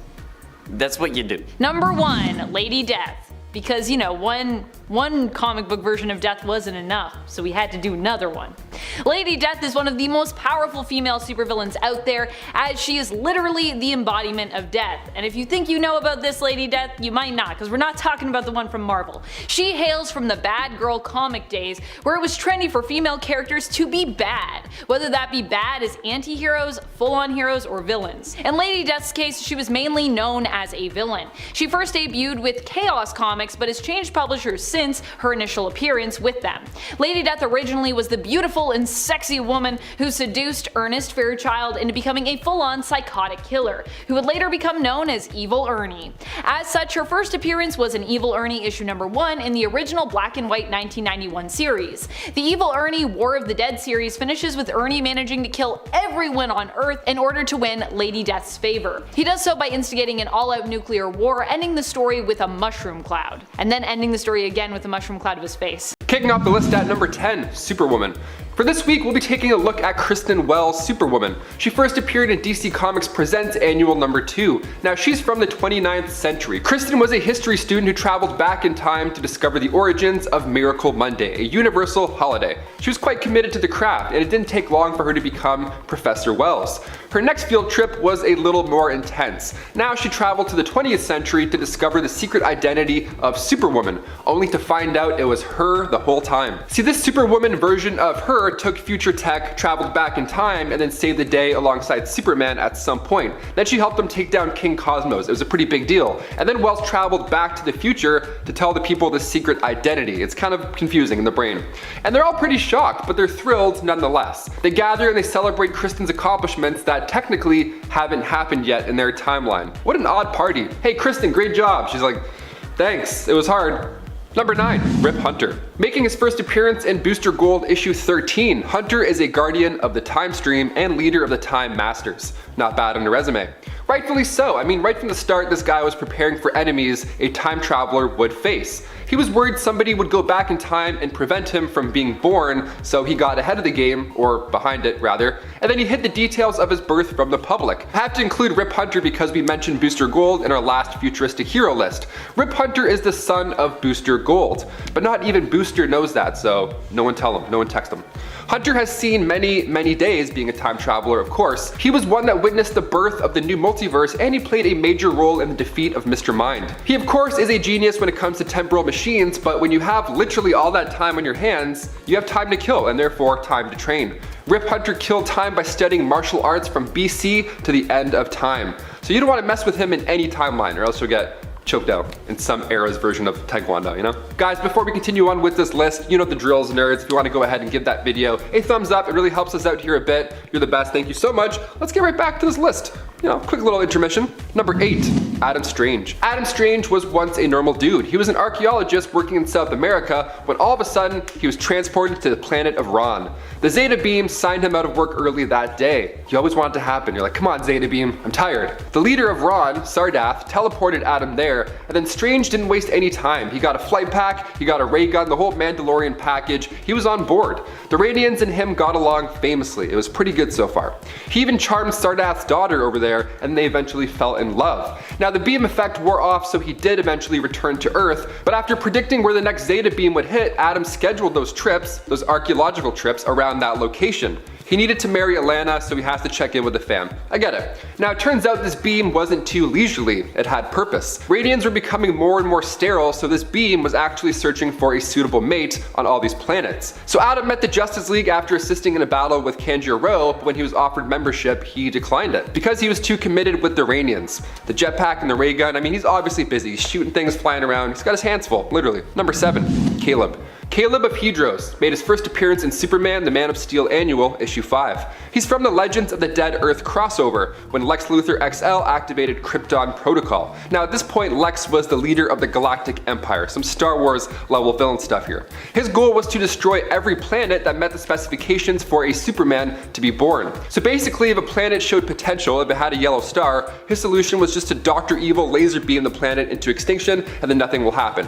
that's what you do. Number 1, Lady Death. Because, you know, one comic book version of Death wasn't enough, so we had to do another one. Lady Death is one of the most powerful female supervillains out there, as she is literally the embodiment of death. And if you think you know about this Lady Death, you might not, because we're not talking about the one from Marvel. She hails from the Bad Girl comic days, where it was trendy for female characters to be bad, whether that be bad as anti-heroes, full-on heroes, or villains. In Lady Death's case, she was mainly known as a villain. She first debuted with Chaos Comics, but has changed publishers since her initial appearance with them. Lady Death originally was the beautiful and sexy woman who seduced Ernest Fairchild into becoming a full-on psychotic killer, who would later become known as Evil Ernie. As such, her first appearance was in Evil Ernie issue number 1 in the original black and white 1991 series. The Evil Ernie War of the Dead series finishes with Ernie managing to kill everyone on Earth in order to win Lady Death's favor. He does so by instigating an all-out nuclear war, ending the story with a mushroom cloud, and then ending the story again with a mushroom cloud of his face. Kicking off the list at number 10, Superwoman. For this week, we'll be taking a look at Kristen Wells' Superwoman. She first appeared in DC Comics Presents Annual number 2. Now, she's from the 29th century. Kristen was a history student who traveled back in time to discover the origins of Miracle Monday, a universal holiday. She was quite committed to the craft, and it didn't take long for her to become Professor Wells. Her next field trip was a little more intense. Now she traveled to the 20th century to discover the secret identity of Superwoman, only to find out it was her the whole time. See, this Superwoman version of her took future tech, traveled back in time, and then saved the day alongside Superman at some point. Then she helped them take down King Cosmos. It was a pretty big deal. And then Wells traveled back to the future to tell the people the secret identity. It's kind of confusing in the brain. And they're all pretty shocked, but they're thrilled nonetheless. They gather and they celebrate Kristen's accomplishments that technically haven't happened yet in their timeline. What an odd party. Hey Kristen, great job. She's like, thanks, it was hard. Number 9, Rip Hunter. Making his first appearance in Booster Gold issue 13, Hunter is a guardian of the Time Stream and leader of the Time Masters. Not bad on a resume. Rightfully so. I mean, right from the start, this guy was preparing for enemies a time traveler would face. He was worried somebody would go back in time and prevent him from being born, so he got ahead of the game, or behind it rather, and then he hid the details of his birth from the public. I have to include Rip Hunter because we mentioned Booster Gold in our last futuristic hero list. Rip Hunter is the son of Booster Gold, but not even Booster knows that, so no one tell him, no one text him. Hunter has seen many days being a time traveler, of course. He was one that witnessed the birth of the new multiverse, and he played a major role in the defeat of Mr. Mind. He of course is a genius when it comes to temporal machines, but when you have literally all that time on your hands, you have time to kill and therefore time to train. Rip Hunter killed time by studying martial arts from BC to the end of time. So you don't want to mess with him in any timeline or else you'll get choked out in some era's version of Taekwondo, you know? Guys, before we continue on with this list, you know the drills, nerds. If you want to go ahead and give that video a thumbs up, it really helps us out here a bit. You're the best, thank you so much. Let's get right back to this list. You know, quick little intermission. Number 8, Adam Strange. Adam Strange was once a normal dude. He was an archaeologist working in South America when all of a sudden he was transported to the planet of Ron. The Zeta Beam signed him out of work early that day. You always want it to happen. You're like, come on Zeta Beam, I'm tired. The leader of Ron, Sardath, teleported Adam there, and then Strange didn't waste any time. He got a flight pack, he got a ray gun, the whole Mandalorian package. He was on board. The Radians and him got along famously. It was pretty good so far. He even charmed Sardath's daughter over there, and they eventually fell in love. Now the beam effect wore off, so he did eventually return to Earth, but after predicting where the next Zeta Beam would hit, Adam scheduled those trips, those archaeological trips, around that location. He needed to marry Alana, so he has to check in with the fam. I get it. Now it turns out this beam wasn't too leisurely, it had purpose. Radians were becoming more and more sterile, so this beam was actually searching for a suitable mate on all these planets. So Adam met the Justice League after assisting in a battle with Kanjiro. When he was offered membership, he declined it, because he was too committed with the Radians. The jetpack and the ray gun, I mean, he's obviously busy, he's shooting things flying around, he's got his hands full, literally. Number 7, Caleb. Caleb of Hedros made his first appearance in Superman the Man of Steel Annual, issue 5. He's from the Legends of the Dead Earth crossover, when Lex Luthor XL activated Krypton Protocol. Now at this point, Lex was the leader of the Galactic Empire, some Star Wars level villain stuff here. His goal was to destroy every planet that met the specifications for a Superman to be born. So basically, if a planet showed potential, if it had a yellow star, his solution was just to Dr. Evil laser beam the planet into extinction, and then nothing will happen.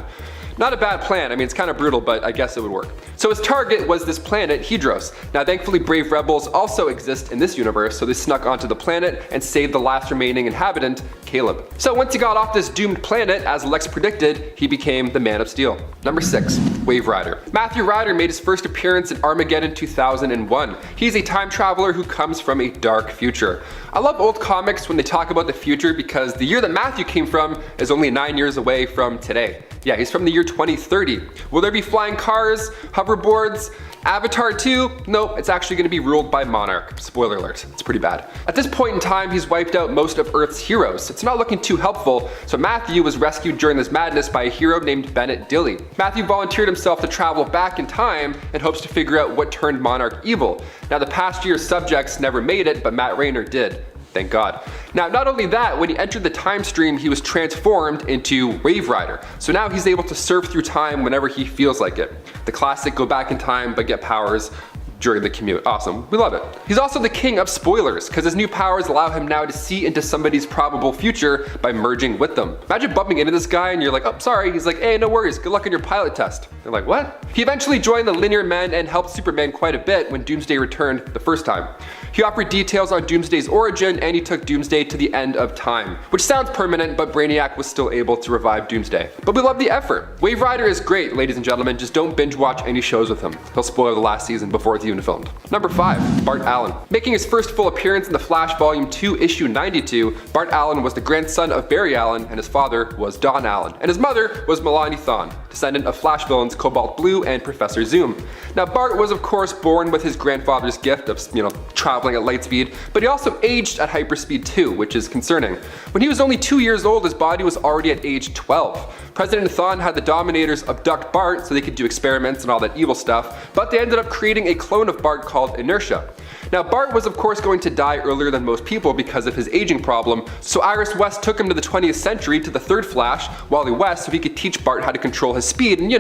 Not a bad plan. I mean, it's kind of brutal, but I guess it would work. So his target was this planet, Hedros. Now thankfully brave rebels also exist in this universe, so they snuck onto the planet and saved the last remaining inhabitant, Caleb. So once he got off this doomed planet, as Lex predicted, he became the Man of Steel. Number 6, Wave Rider. Matthew Ryder made his first appearance in Armageddon 2001. He's a time traveler who comes from a dark future. I love old comics when they talk about the future because the year that Matthew came from is only 9 years away from today. Yeah, he's from the year 2030. Will there be flying cars, hoverboards? Avatar 2? Nope, it's actually going to be ruled by Monarch. Spoiler alert, it's pretty bad. At this point in time, he's wiped out most of Earth's heroes. It's not looking too helpful, so Matthew was rescued during this madness by a hero named Bennett Dilly. Matthew volunteered himself to travel back in time and hopes to figure out what turned Monarch evil. Now, the past year's subjects never made it, but Matt Rayner did. Thank God. Now, not only that, when he entered the time stream, he was transformed into Wave Rider. So now he's able to surf through time whenever he feels like it. The classic go back in time but get powers during the commute. Awesome, we love it. He's also the king of spoilers, because his new powers allow him now to see into somebody's probable future by merging with them. Imagine bumping into this guy and you're like, oh, sorry. He's like, hey, no worries, good luck on your pilot test. They're like, what? He eventually joined the Linear Men and helped Superman quite a bit when Doomsday returned the first time. He offered details on Doomsday's origin, and he took Doomsday to the end of time, which sounds permanent, but Brainiac was still able to revive Doomsday. But we love the effort. Wave Rider is great, ladies and gentlemen, just don't binge watch any shows with him. He'll spoil the last season before it's even filmed. Number 5, Bart Allen. Making his first full appearance in The Flash Volume 2, Issue 92, Bart Allen was the grandson of Barry Allen, and his father was Don Allen, and his mother was Melanie Thawne, descendant of Flash villains Cobalt Blue and Professor Zoom. Now, Bart was of course born with his grandfather's gift of, traveling at light speed, but he also aged at hyperspeed too, which is concerning. When he was only 2 years old, his body was already at age 12. President Thawne had the Dominators abduct Bart so they could do experiments and all that evil stuff, but they ended up creating a clone of Bart called Inertia. Now, Bart was of course going to die earlier than most people because of his aging problem, so Iris West took him to the 20th century to the third Flash, Wally West, so he could teach Bart how to control his speed and,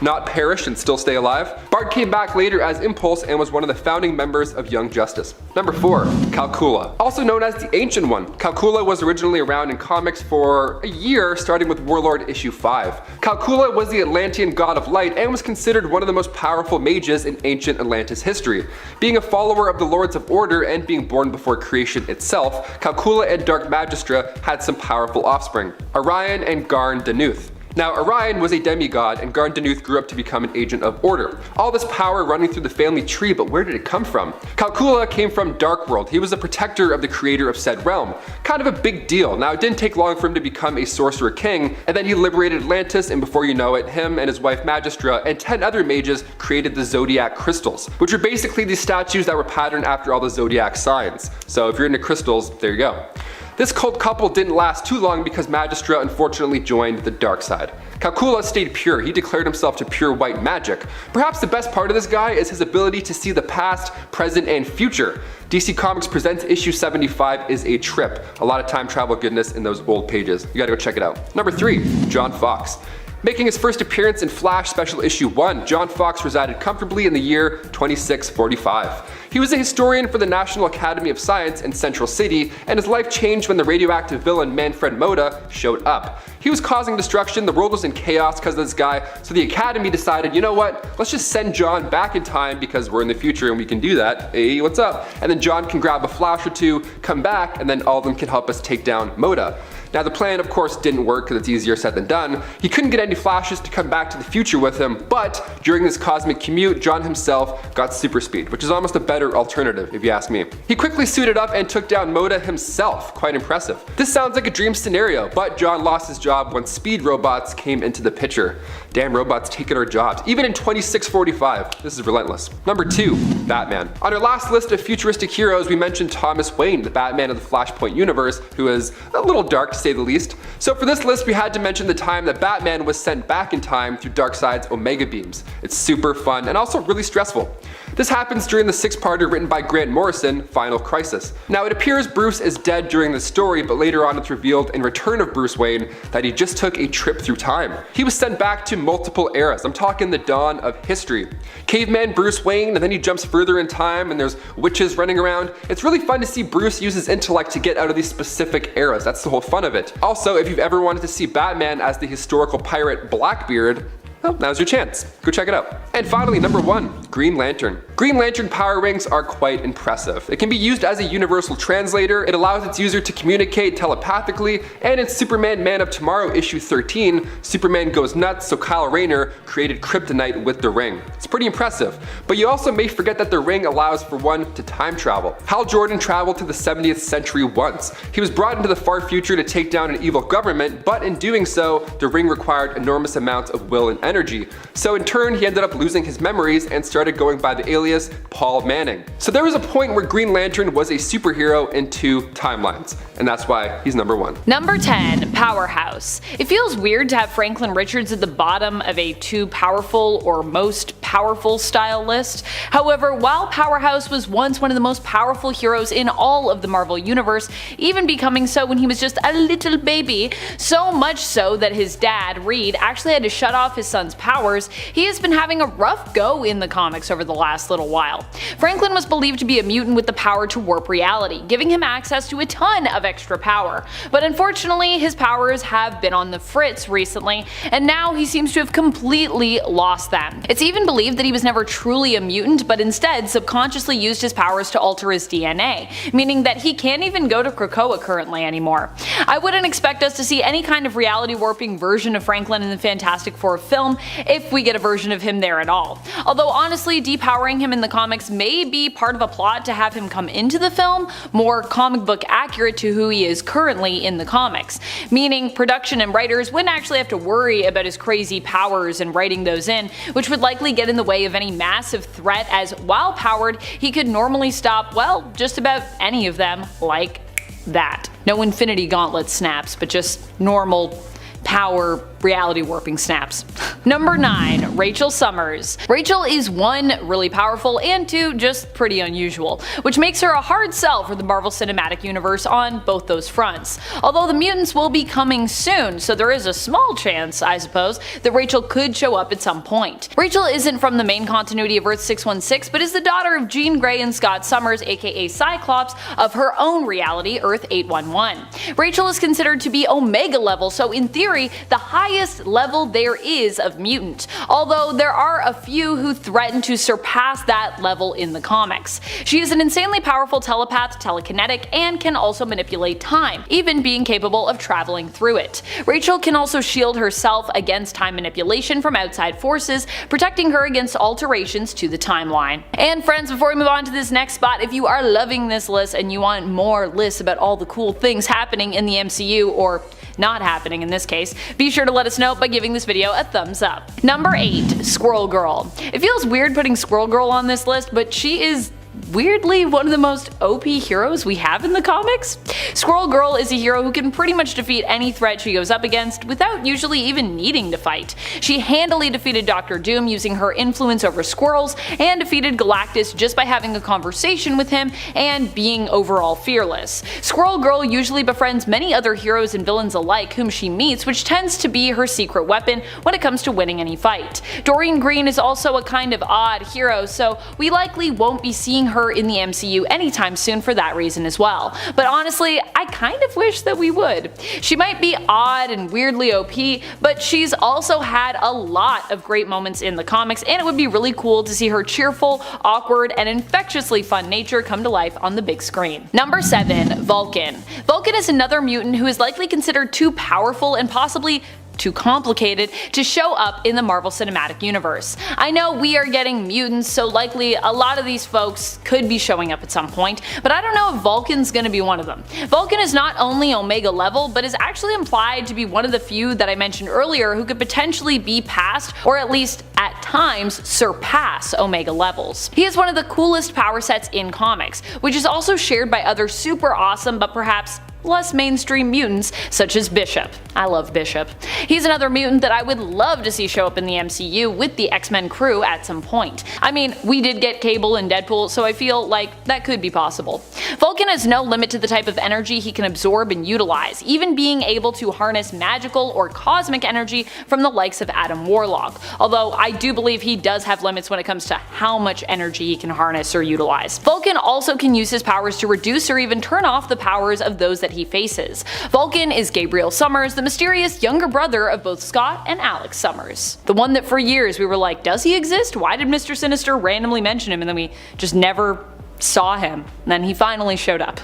not perish and still stay alive. Bart came back later as Impulse and was one of the founding members of Young Justice. Number 4, Calcula. Also known as the Ancient One, Calcula was originally around in comics for a year, starting with Warlord issue 5. Calcula was the Atlantean god of light and was considered one of the most powerful mages in ancient Atlantis history. Being a follower of the Lords of Order and being born before creation itself, Calcula and Dark Magistra had some powerful offspring, Orion and Garn Danuth. Now, Orion was a demigod, and Garn Danuth grew up to become an agent of Order. All this power running through the family tree, but where did it come from? Calcula came from Darkworld. He was a protector of the creator of said realm. Kind of a big deal. Now, it didn't take long for him to become a sorcerer king, and then he liberated Atlantis, and before you know it, him and his wife Magistra and 10 other mages created the Zodiac Crystals, which are basically these statues that were patterned after all the Zodiac signs. So if you're into crystals, there you go. This cult couple didn't last too long because Magistra unfortunately joined the dark side. Calcula stayed pure. He declared himself to pure white magic. Perhaps the best part of this guy is his ability to see the past, present, and future. DC Comics Presents issue 75 is a trip. A lot of time travel goodness in those old pages. You gotta go check it out. Number 3, John Fox. Making his first appearance in Flash Special Issue 1, John Fox resided comfortably in the year 2645. He was a historian for the National Academy of Science in Central City, and his life changed when the radioactive villain Manfred Moda showed up. He was causing destruction, the world was in chaos because of this guy, so the Academy decided, you know what, let's just send John back in time because we're in the future and we can do that. Hey, what's up? And then John can grab a Flash or two, come back, and then all of them can help us take down Moda. Now, the plan, of course, didn't work because it's easier said than done. He couldn't get any Flashes to come back to the future with him, but during this cosmic commute, John himself got super speed, which is almost a better alternative, if you ask me. He quickly suited up and took down Moda himself. Quite impressive. This sounds like a dream scenario, but John lost his job when speed robots came into the picture. Damn robots taking our jobs, even in 2645. This is relentless. Number 2, Batman. On our last list of futuristic heroes, we mentioned Thomas Wayne, the Batman of the Flashpoint universe, who is a little dark to say the least. So for this list, we had to mention the time that Batman was sent back in time through Darkseid's Omega Beams. It's super fun and also really stressful. This happens during the 6-parter written by Grant Morrison, Final Crisis. Now, it appears Bruce is dead during the story, but later on it's revealed in Return of Bruce Wayne that he just took a trip through time. He was sent back to multiple eras. I'm talking the dawn of history. Caveman Bruce Wayne, and then he jumps further in time and there's witches running around. It's really fun to see Bruce use his intellect to get out of these specific eras. That's the whole fun of it. Also, if you've ever wanted to see Batman as the historical pirate Blackbeard, well, now's your chance. Go check it out. And finally, number 1, Green Lantern. Green Lantern power rings are quite impressive. It can be used as a universal translator, it allows its user to communicate telepathically, and in Superman Man of Tomorrow issue 13, Superman goes nuts, so Kyle Rayner created kryptonite with the ring. It's pretty impressive, but you also may forget that the ring allows for one to time travel. Hal Jordan traveled to the 70th century once. He was brought into the far future to take down an evil government, but in doing so, the ring required enormous amounts of will and energy. So in turn, he ended up losing his memories and started going by the alias Paul Manning. So there was a point where Green Lantern was a superhero in 2 timelines, and that's why he's number 1. Number 10, Powerhouse. It feels weird to have Franklin Richards at the bottom of a too powerful or most powerful style list. However, while Powerhouse was once one of the most powerful heroes in all of the Marvel Universe, even becoming so when he was just a little baby, so much so that his dad, Reed, actually had to shut off his son's powers, he has been having a rough go in the comics over the last little while. Franklin was believed to be a mutant with the power to warp reality, giving him access to a ton of extra power. But unfortunately, his powers have been on the fritz recently, and now he seems to have completely lost them. It's even believed that he was never truly a mutant, but instead subconsciously used his powers to alter his DNA, meaning that he can't even go to Krakoa currently anymore. I wouldn't expect us to see any kind of reality warping version of Franklin in the Fantastic Four film, if we get a version of him there at all. Although honestly, depowering him in the comics may be part of a plot to have him come into the film, more comic book accurate to who he is currently in the comics, meaning production and writers wouldn't actually have to worry about his crazy powers and writing those in, which would likely get in the way of any massive threat, as while powered, he could normally stop, well, just about any of them, like that. No Infinity Gauntlet snaps, but just normal power reality warping snaps. Number 9, Rachel Summers. Rachel is 1, really powerful, and 2, just pretty unusual, which makes her a hard sell for the Marvel Cinematic Universe on both those fronts. Although the mutants will be coming soon, so there is a small chance, I suppose, that Rachel could show up at some point. Rachel isn't from the main continuity of Earth 616, but is the daughter of Jean Grey and Scott Summers, aka Cyclops, of her own reality, Earth 811. Rachel is considered to be Omega level, so in theory, the highest level there is of mutant, although there are a few who threaten to surpass that level in the comics. She is an insanely powerful telepath, telekinetic, and can also manipulate time, even being capable of traveling through it. Rachel can also shield herself against time manipulation from outside forces, protecting her against alterations to the timeline. And friends, before we move on to this next spot, if you are loving this list and you want more lists about all the cool things happening in the MCU, or not happening in this case, be sure to let us know by giving this video a thumbs up. Number 8, Squirrel Girl. It feels weird putting Squirrel Girl on this list, but she is weirdly one of the most OP heroes we have in the comics. Squirrel Girl is a hero who can pretty much defeat any threat she goes up against without usually even needing to fight. She handily defeated Dr. Doom using her influence over squirrels, and defeated Galactus just by having a conversation with him and being overall fearless. Squirrel Girl usually befriends many other heroes and villains alike whom she meets, which tends to be her secret weapon when it comes to winning any fight. Doreen Green is also a kind of odd hero, so we likely won't be seeing her in the MCU anytime soon for that reason as well. But honestly, I kind of wish that we would. She might be odd and weirdly OP, but she's also had a lot of great moments in the comics, and it would be really cool to see her cheerful, awkward, and infectiously fun nature come to life on the big screen. Number 7, Vulcan. Vulcan is another mutant who is likely considered too powerful and possibly too complicated to show up in the Marvel Cinematic Universe. I know we are getting mutants, so likely a lot of these folks could be showing up at some point, but I don't know if Vulcan's gonna be one of them. Vulcan is not only Omega level, but is actually implied to be one of the few that I mentioned earlier who could potentially be past, or at least at times surpass, Omega levels. He is one of the coolest power sets in comics, which is also shared by other super awesome but perhaps less mainstream mutants such as Bishop. I love Bishop. He's another mutant that I would love to see show up in the MCU with the X-Men crew at some point. I mean, we did get Cable and Deadpool, so I feel like that could be possible. Vulcan has no limit to the type of energy he can absorb and utilize, even being able to harness magical or cosmic energy from the likes of Adam Warlock, although I do believe he does have limits when it comes to how much energy he can harness or utilize. Vulcan also can use his powers to reduce or even turn off the powers of those that that he faces. Vulcan is Gabriel Summers, the mysterious younger brother of both Scott and Alex Summers. The one that for years we were like, does he exist? Why did Mr. Sinister randomly mention him and then we just never saw him? And then he finally showed up.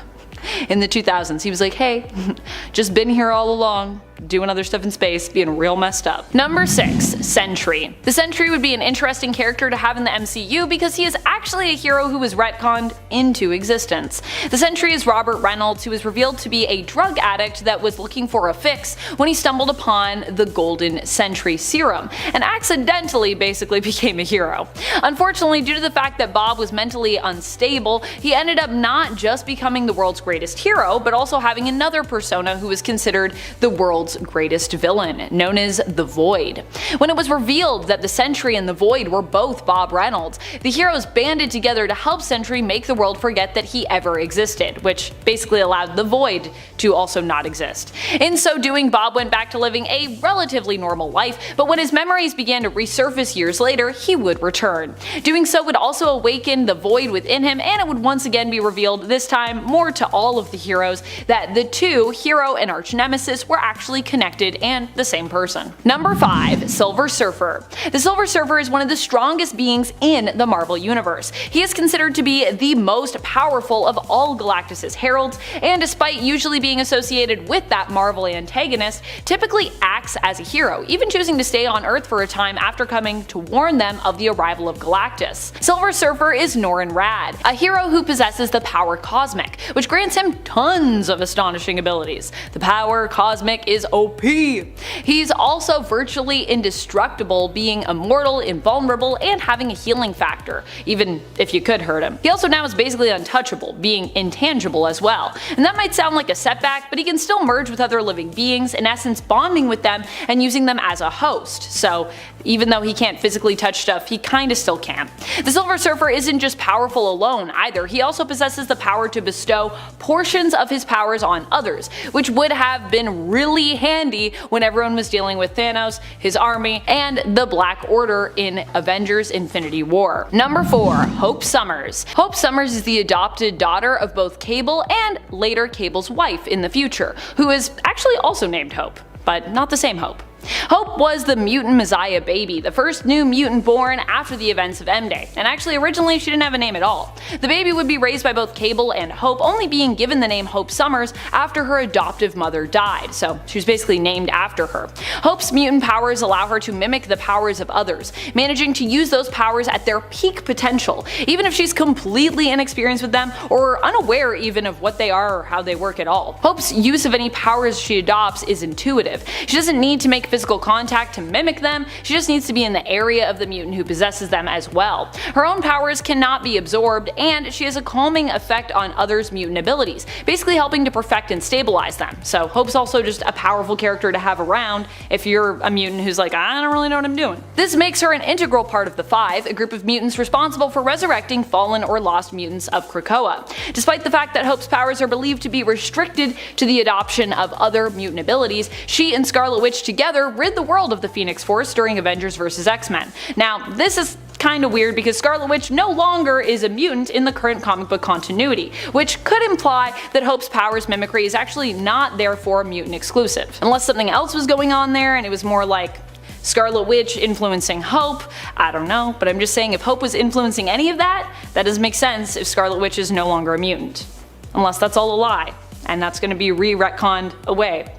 In the 2000s, he was like, hey, just been here all along, doing other stuff in space, being real messed up. Number 6. Sentry. The Sentry would be an interesting character to have in the MCU because he is actually a hero who was retconned into existence. The Sentry is Robert Reynolds, who was revealed to be a drug addict that was looking for a fix when he stumbled upon the Golden Sentry serum, and accidentally basically became a hero. Unfortunately, due to the fact that Bob was mentally unstable, he ended up not just becoming the world's greatest hero, but also having another persona who was considered the world's greatest villain, known as the Void. When it was revealed that the Sentry and the Void were both Bob Reynolds, the heroes banded together to help Sentry make the world forget that he ever existed, which basically allowed the Void to also not exist. In so doing, Bob went back to living a relatively normal life, but when his memories began to resurface years later, he would return. Doing so would also awaken the Void within him, and it would once again be revealed, this time more to all of the heroes, that the two, hero and arch nemesis, were actually connected and the same person. Number 5. Silver Surfer. The Silver Surfer is one of the strongest beings in the Marvel Universe. He is considered to be the most powerful of all Galactus' heralds, and despite usually being associated with that Marvel antagonist, typically acts as a hero, even choosing to stay on Earth for a time after coming to warn them of the arrival of Galactus. Silver Surfer is Norrin Radd, a hero who possesses the power Cosmic, which grants him tons of astonishing abilities. The power Cosmic is OP. He's also virtually indestructible, being immortal, invulnerable, and having a healing factor, even if you could hurt him. He also now is basically untouchable, being intangible as well. And that might sound like a setback, but he can still merge with other living beings, in essence bonding with them and using them as a host. So even though he can't physically touch stuff, he kinda still can. The Silver Surfer isn't just powerful alone either, he also possesses the power to bestow portions of his powers on others, which would have been really handy when everyone was dealing with Thanos, his army, and the Black Order in Avengers Infinity War. Number 4. Hope Summers. Hope Summers is the adopted daughter of both Cable and later Cable's wife in the future, who is actually also named Hope, but not the same Hope. Hope was the mutant Messiah baby, the first new mutant born after the events of M-Day, and actually originally she didn't have a name at all. The baby would be raised by both Cable and Hope, only being given the name Hope Summers after her adoptive mother died, so she was basically named after her. Hope's mutant powers allow her to mimic the powers of others, managing to use those powers at their peak potential, even if she's completely inexperienced with them or unaware even of what they are or how they work at all. Hope's use of any powers she adopts is intuitive. She doesn't need to make physical contact to mimic them, she just needs to be in the area of the mutant who possesses them as well. Her own powers cannot be absorbed, and she has a calming effect on others' mutant abilities, basically helping to perfect and stabilize them. So Hope's also just a powerful character to have around if you're a mutant who's like, I don't really know what I'm doing. This makes her an integral part of the Five, a group of mutants responsible for resurrecting fallen or lost mutants of Krakoa. Despite the fact that Hope's powers are believed to be restricted to the adoption of other mutant abilities, she and Scarlet Witch together rid the world of the Phoenix Force during Avengers vs. X-Men. Now, this is kinda weird because Scarlet Witch no longer is a mutant in the current comic book continuity, which could imply that Hope's powers mimicry is actually not therefore mutant exclusive. Unless something else was going on there and it was more like Scarlet Witch influencing Hope, I don't know, but I'm just saying if Hope was influencing any of that, that doesn't make sense if Scarlet Witch is no longer a mutant. Unless that's all a lie, and that's gonna be re-retconned away.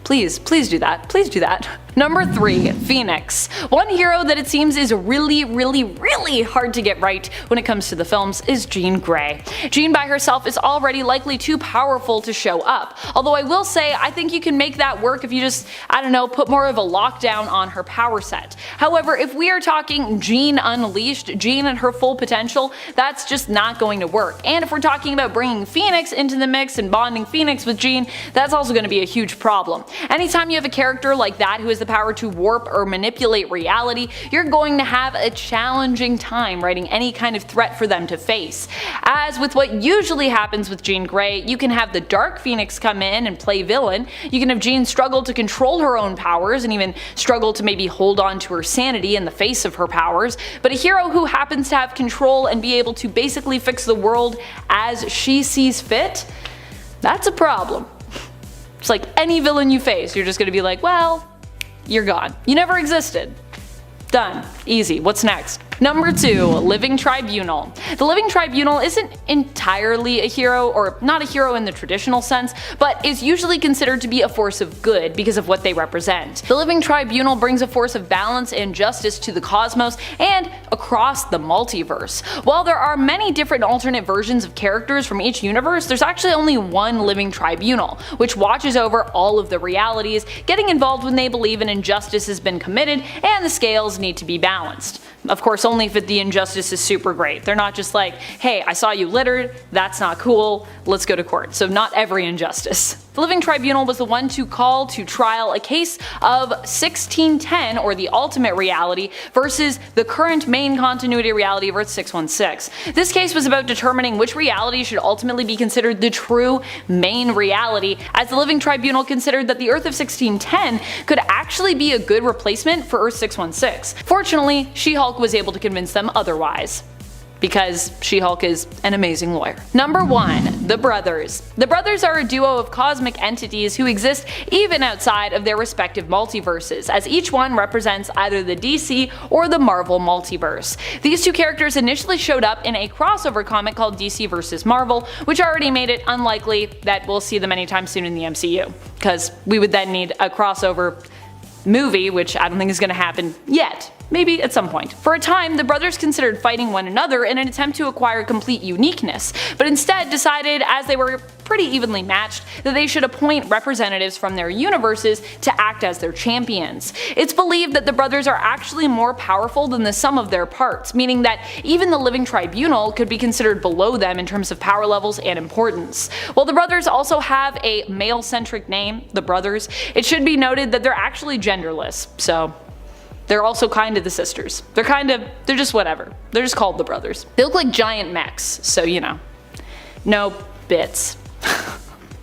Please do that. Please do that. Number 3. Phoenix. One hero that it seems is really hard to get right when it comes to the films is Jean Grey. Jean by herself is already likely too powerful to show up, although I will say I think you can make that work if you just, I don't know, put more of a lockdown on her power set. However, if we are talking Jean unleashed, Jean at her full potential, that's just not going to work. And if we're talking about bringing Phoenix into the mix and bonding Phoenix with Jean, that's also going to be a huge problem. Anytime you have a character like that who has the power to warp or manipulate reality, you're going to have a challenging time writing any kind of threat for them to face. As with what usually happens with Jean Grey, you can have the Dark Phoenix come in and play villain, you can have Jean struggle to control her own powers and even struggle to maybe hold on to her sanity in the face of her powers, but a hero who happens to have control and be able to basically fix the world as she sees fit, that's a problem. It's like any villain you face, you're just gonna be like, well, you're gone. You never existed. Done. Easy. What's next? Number 2, Living Tribunal. The Living Tribunal isn't entirely a hero, or not a hero in the traditional sense, but is usually considered to be a force of good because of what they represent. The Living Tribunal brings a force of balance and justice to the cosmos and across the multiverse. While there are many different alternate versions of characters from each universe, there's actually only one Living Tribunal, which watches over all of the realities, getting involved when they believe an injustice has been committed and the scales need to be balanced. Of course, only if the injustice is super great. They're not just like, hey, I saw you littered, that's not cool, let's go to court. So not every injustice. The Living Tribunal was the one to call to trial a case of 1610, or the ultimate reality, versus the current main continuity reality of Earth 616. This case was about determining which reality should ultimately be considered the true main reality, as the Living Tribunal considered that the Earth of 1610 could actually be a good replacement for Earth 616. Fortunately, She-Hulk was able to convince them otherwise, because She-Hulk is an amazing lawyer. Number 1, the Brothers. The Brothers are a duo of cosmic entities who exist even outside of their respective multiverses, as each one represents either the DC or the Marvel multiverse. These two characters initially showed up in a crossover comic called DC vs. Marvel, which already made it unlikely that we'll see them anytime soon in the MCU, because we would then need a crossover movie, which I don't think is going to happen yet. Maybe at some point. For a time, the brothers considered fighting one another in an attempt to acquire complete uniqueness, but instead decided, as they were pretty evenly matched, that they should appoint representatives from their universes to act as their champions. It's believed that the brothers are actually more powerful than the sum of their parts, meaning that even the Living Tribunal could be considered below them in terms of power levels and importance. While the brothers also have a male-centric name, the Brothers, it should be noted that they're actually genderless, so they're also kind of the sisters. They're just whatever. They're just called the Brothers. They look like giant mechs, so you know. No bits.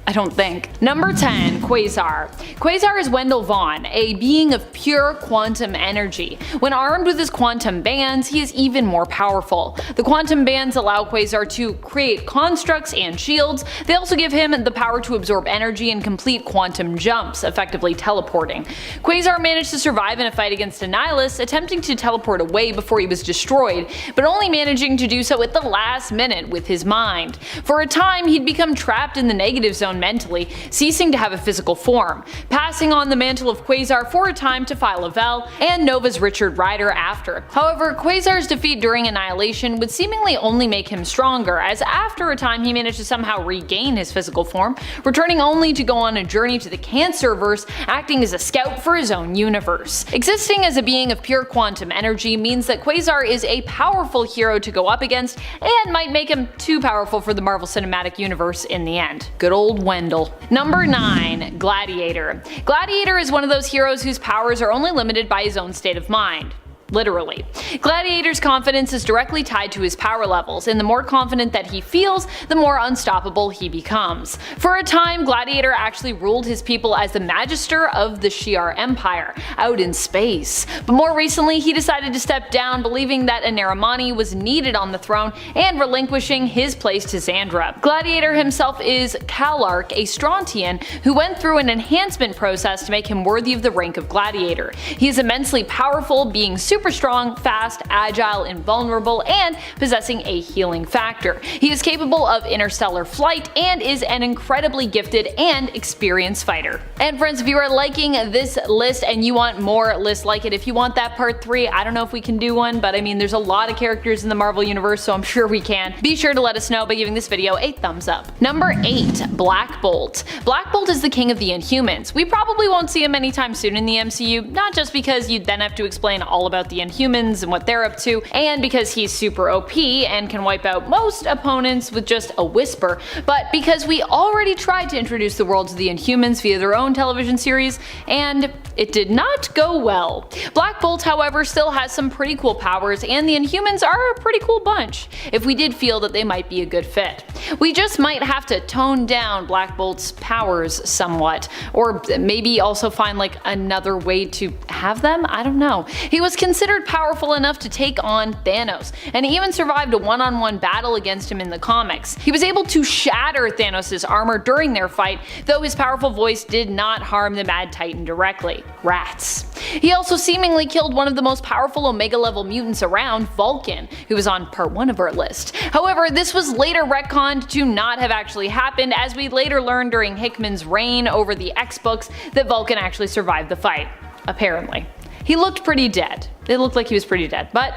I don't think. Number 10, Quasar. Quasar is Wendell Vaughn, a being of pure quantum energy. When armed with his quantum bands, he is even more powerful. The quantum bands allow Quasar to create constructs and shields. They also give him the power to absorb energy and complete quantum jumps, effectively teleporting. Quasar managed to survive in a fight against Annihilus, attempting to teleport away before he was destroyed, but only managing to do so at the last minute with his mind. For a time, he'd become trapped in the negative zone mentally, ceasing to have a physical form, passing on the mantle of Quasar for a time to Phyla-Vell and Nova's Richard Rider after. However, Quasar's defeat during Annihilation would seemingly only make him stronger, as after a time he managed to somehow regain his physical form, returning only to go on a journey to the Cancerverse, acting as a scout for his own universe. Existing as a being of pure quantum energy means that Quasar is a powerful hero to go up against, and might make him too powerful for the Marvel Cinematic Universe in the end. Good old Wendell. Number 9, Gladiator. Gladiator is one of those heroes whose powers are only limited by his own state of mind. Literally. Gladiator's confidence is directly tied to his power levels, and the more confident that he feels, the more unstoppable he becomes. For a time, Gladiator actually ruled his people as the Magister of the Shi'ar Empire, out in space. But more recently, he decided to step down, believing that Anarimani was needed on the throne, and relinquishing his place to Xandra. Gladiator himself is Kalark, a Strontian, who went through an enhancement process to make him worthy of the rank of Gladiator. He is immensely powerful, being super strong, fast, agile, invulnerable, and possessing a healing factor. He is capable of interstellar flight and is an incredibly gifted and experienced fighter. And friends, if you are liking this list and you want more lists like it, if you want that part 3, I don't know if we can do one, but I mean there's a lot of characters in the Marvel Universe, so I'm sure we can. Be sure to let us know by giving this video a thumbs up. Number 8, Black Bolt. Black Bolt is the king of the Inhumans. We probably won't see him anytime soon in the MCU, not just because you'd then have to explain all about the Inhumans and what they're up to, and because he's super OP and can wipe out most opponents with just a whisper, but because we already tried to introduce the world to the Inhumans via their own television series, and it did not go well. Black Bolt, however, still has some pretty cool powers, and the Inhumans are a pretty cool bunch, if we did feel that they might be a good fit. We just might have to tone down Black Bolt's powers somewhat, or maybe also find like another way to have them? I don't know. He was considered considered powerful enough to take on Thanos, and he even survived a one-on-one battle against him in the comics. He was able to shatter Thanos' armor during their fight, though his powerful voice did not harm the Mad Titan directly. Rats. He also seemingly killed one of the most powerful Omega-level mutants around, Vulcan, who was on part 1 of our list. However, this was later retconned to not have actually happened, as we later learned during Hickman's reign over the X-books that Vulcan actually survived the fight. Apparently. He looked pretty dead. It looked like he was pretty dead, but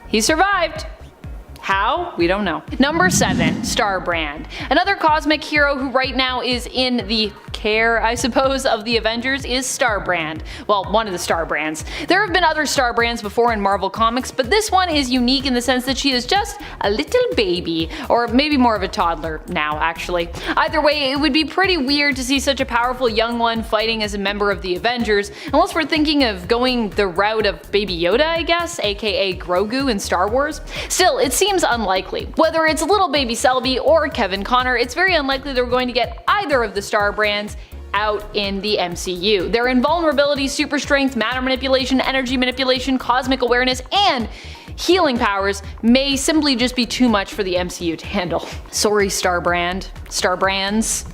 he survived. How? We don't know. Number 7, Starbrand. Another cosmic hero who right now is in the care, I suppose, of the Avengers is Starbrand. Well, one of the Starbrands. There have been other Starbrands before in Marvel Comics, but this one is unique in the sense that she is just a little baby, or maybe more of a toddler now, actually. Either way, it would be pretty weird to see such a powerful young one fighting as a member of the Avengers, unless we're thinking of going the route of Baby Yoda, I guess, aka Grogu in Star Wars. Still, it seems unlikely. Whether it's little baby Selby or Kevin Connor, it's very unlikely that we're going to get either of the Starbrands out in the MCU. Their invulnerability, super strength, matter manipulation, energy manipulation, cosmic awareness, and healing powers may simply just be too much for the MCU to handle. Sorry, Starbrands.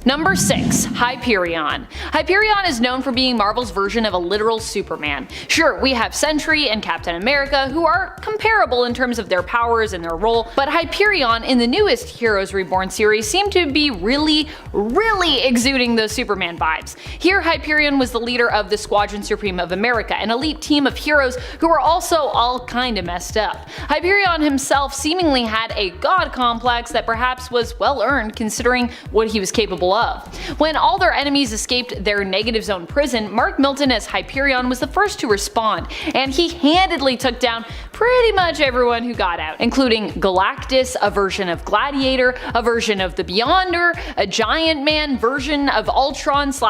Number 6, Hyperion. Hyperion is known for being Marvel's version of a literal Superman. Sure, we have Sentry and Captain America, who are comparable in terms of their powers and their role, but Hyperion in the newest Heroes Reborn series seemed to be really exuding those Superman vibes. Here, Hyperion was the leader of the Squadron Supreme of America, an elite team of heroes who were also all kinda messed up. Hyperion himself seemingly had a god complex that perhaps was well earned considering what he was capable of. When all their enemies escaped their negative zone prison, Mark Milton as Hyperion was the first to respond, and he handedly took down pretty much everyone who got out, including Galactus, a version of Gladiator, a version of the Beyonder, a Giant Man version of Ultron /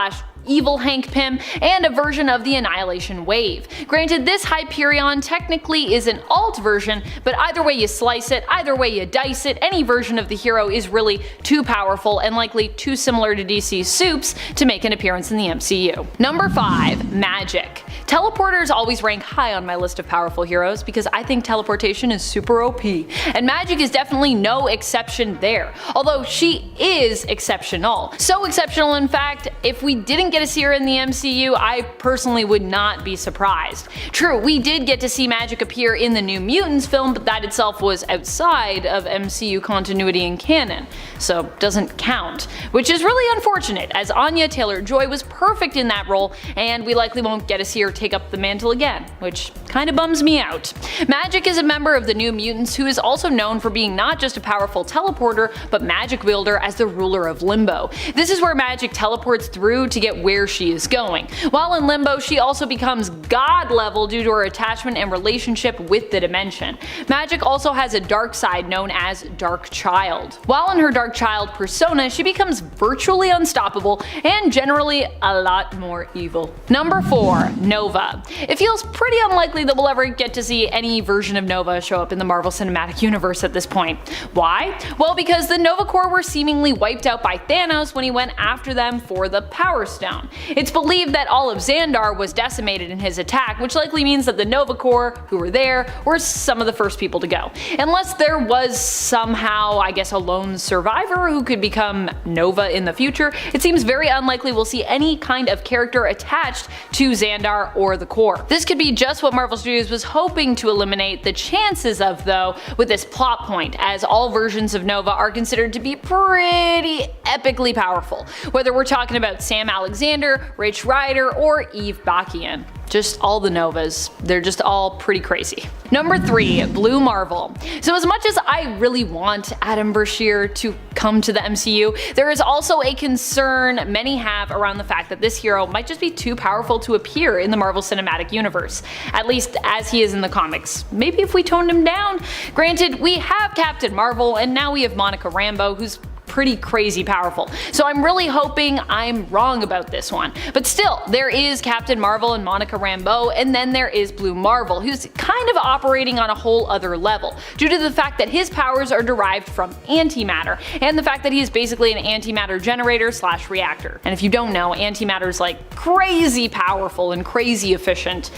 Evil Hank Pym, and a version of the Annihilation Wave. Granted, this Hyperion technically is an alt version, but either way you slice it, either way you dice it, any version of the hero is really too powerful and likely too similar to DC's Supes to make an appearance in the MCU. Number 5, Magik. Teleporters always rank high on my list of powerful heroes because I think teleportation is super OP, and Magik is definitely no exception there, although she is exceptional. So exceptional in fact, if we didn't get to see her in the MCU, I personally would not be surprised. True, we did get to see Magik appear in the New Mutants film, but that itself was outside of MCU continuity and canon, so doesn't count. Which is really unfortunate, as Anya Taylor-Joy was perfect in that role, and we likely won't get to see her take up the mantle again, which kinda bums me out. Magik is a member of the New Mutants who is also known for being not just a powerful teleporter, but magic wielder as the ruler of Limbo. This is where Magik teleports through to get where she is going. While in Limbo, she also becomes god level due to her attachment and relationship with the dimension. Magik also has a dark side known as Dark Child. While in her Dark Child persona, she becomes virtually unstoppable and generally a lot more evil. Number 4, Nova. It feels pretty unlikely that we'll ever get to see any version of Nova show up in the Marvel Cinematic Universe at this point. Why? Well, because the Nova Corps were seemingly wiped out by Thanos when he went after them for the Power Stone. It's believed that all of Xandar was decimated in his attack, which likely means that the Nova Corps who were there were some of the first people to go. Unless there was somehow, I guess, a lone survivor who could become Nova in the future, it seems very unlikely we'll see any kind of character attached to Xandar or the Corps. This could be just what Marvel Studios was hoping to eliminate the chances of, though, with this plot point, as all versions of Nova are considered to be pretty epically powerful, whether we're talking about Sam Alexander, Rich Rider, or Eve Bakian. Just all the Novas. They're just all pretty crazy. Number 3, Blue Marvel. So as much as I really want Adam Brashear to come to the MCU, there is also a concern many have around the fact that this hero might just be too powerful to appear in the Marvel Cinematic Universe, at least as he is in the comics. Maybe if we toned him down? Granted, we have Captain Marvel, and now we have Monica Rambeau, who's pretty crazy powerful. So I'm really hoping I'm wrong about this one. But still, there is Captain Marvel and Monica Rambeau, and then there is Blue Marvel, who's kind of operating on a whole other level, due to the fact that his powers are derived from antimatter, and the fact that he is basically an antimatter generator / reactor. And if you don't know, antimatter is like crazy powerful and crazy efficient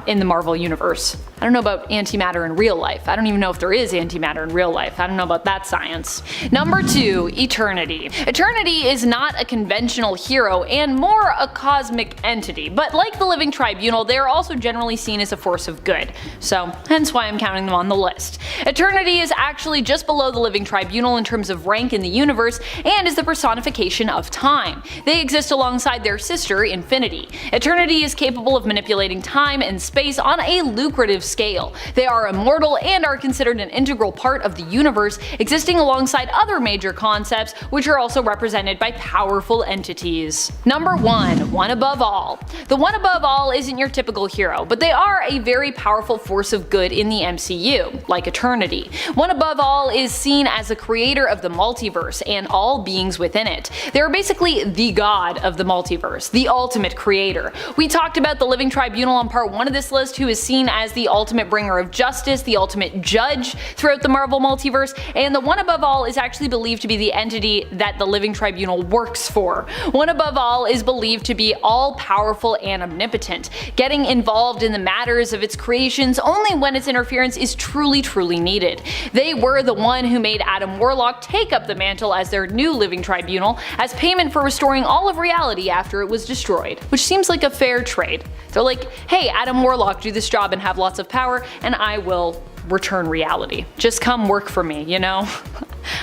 in the Marvel universe. I don't know about antimatter in real life. I don't even know if there is antimatter in real life. I don't know about that science. Number 2, Eternity. Eternity is not a conventional hero and more a cosmic entity, but like the Living Tribunal, they are also generally seen as a force of good. So, hence why I'm counting them on the list. Eternity is actually just below the Living Tribunal in terms of rank in the universe and is the personification of time. They exist alongside their sister, Infinity. Eternity is capable of manipulating time and space on a lucrative scale. They are immortal and are considered an integral part of the universe, existing alongside other major concepts which are also represented by powerful entities. Number 1, One Above All. The One Above All isn't your typical hero, but they are a very powerful force of good in the MCU, like Eternity. One Above All is seen as the creator of the multiverse and all beings within it. They are basically the god of the multiverse, the ultimate creator. We talked about the Living Tribunal on part 1 of this list, who is seen as the ultimate bringer of justice, the ultimate judge throughout the Marvel multiverse, and the One Above All is actually believed to be the entity that the Living Tribunal works for. One Above All is believed to be all-powerful and omnipotent, getting involved in the matters of its creations only when its interference is truly needed. They were the one who made Adam Warlock take up the mantle as their new Living Tribunal as payment for restoring all of reality after it was destroyed, which seems like a fair trade. They're like, hey, Adam Warlock, do this job and have lots of power, and I will return reality. Just come work for me, you know?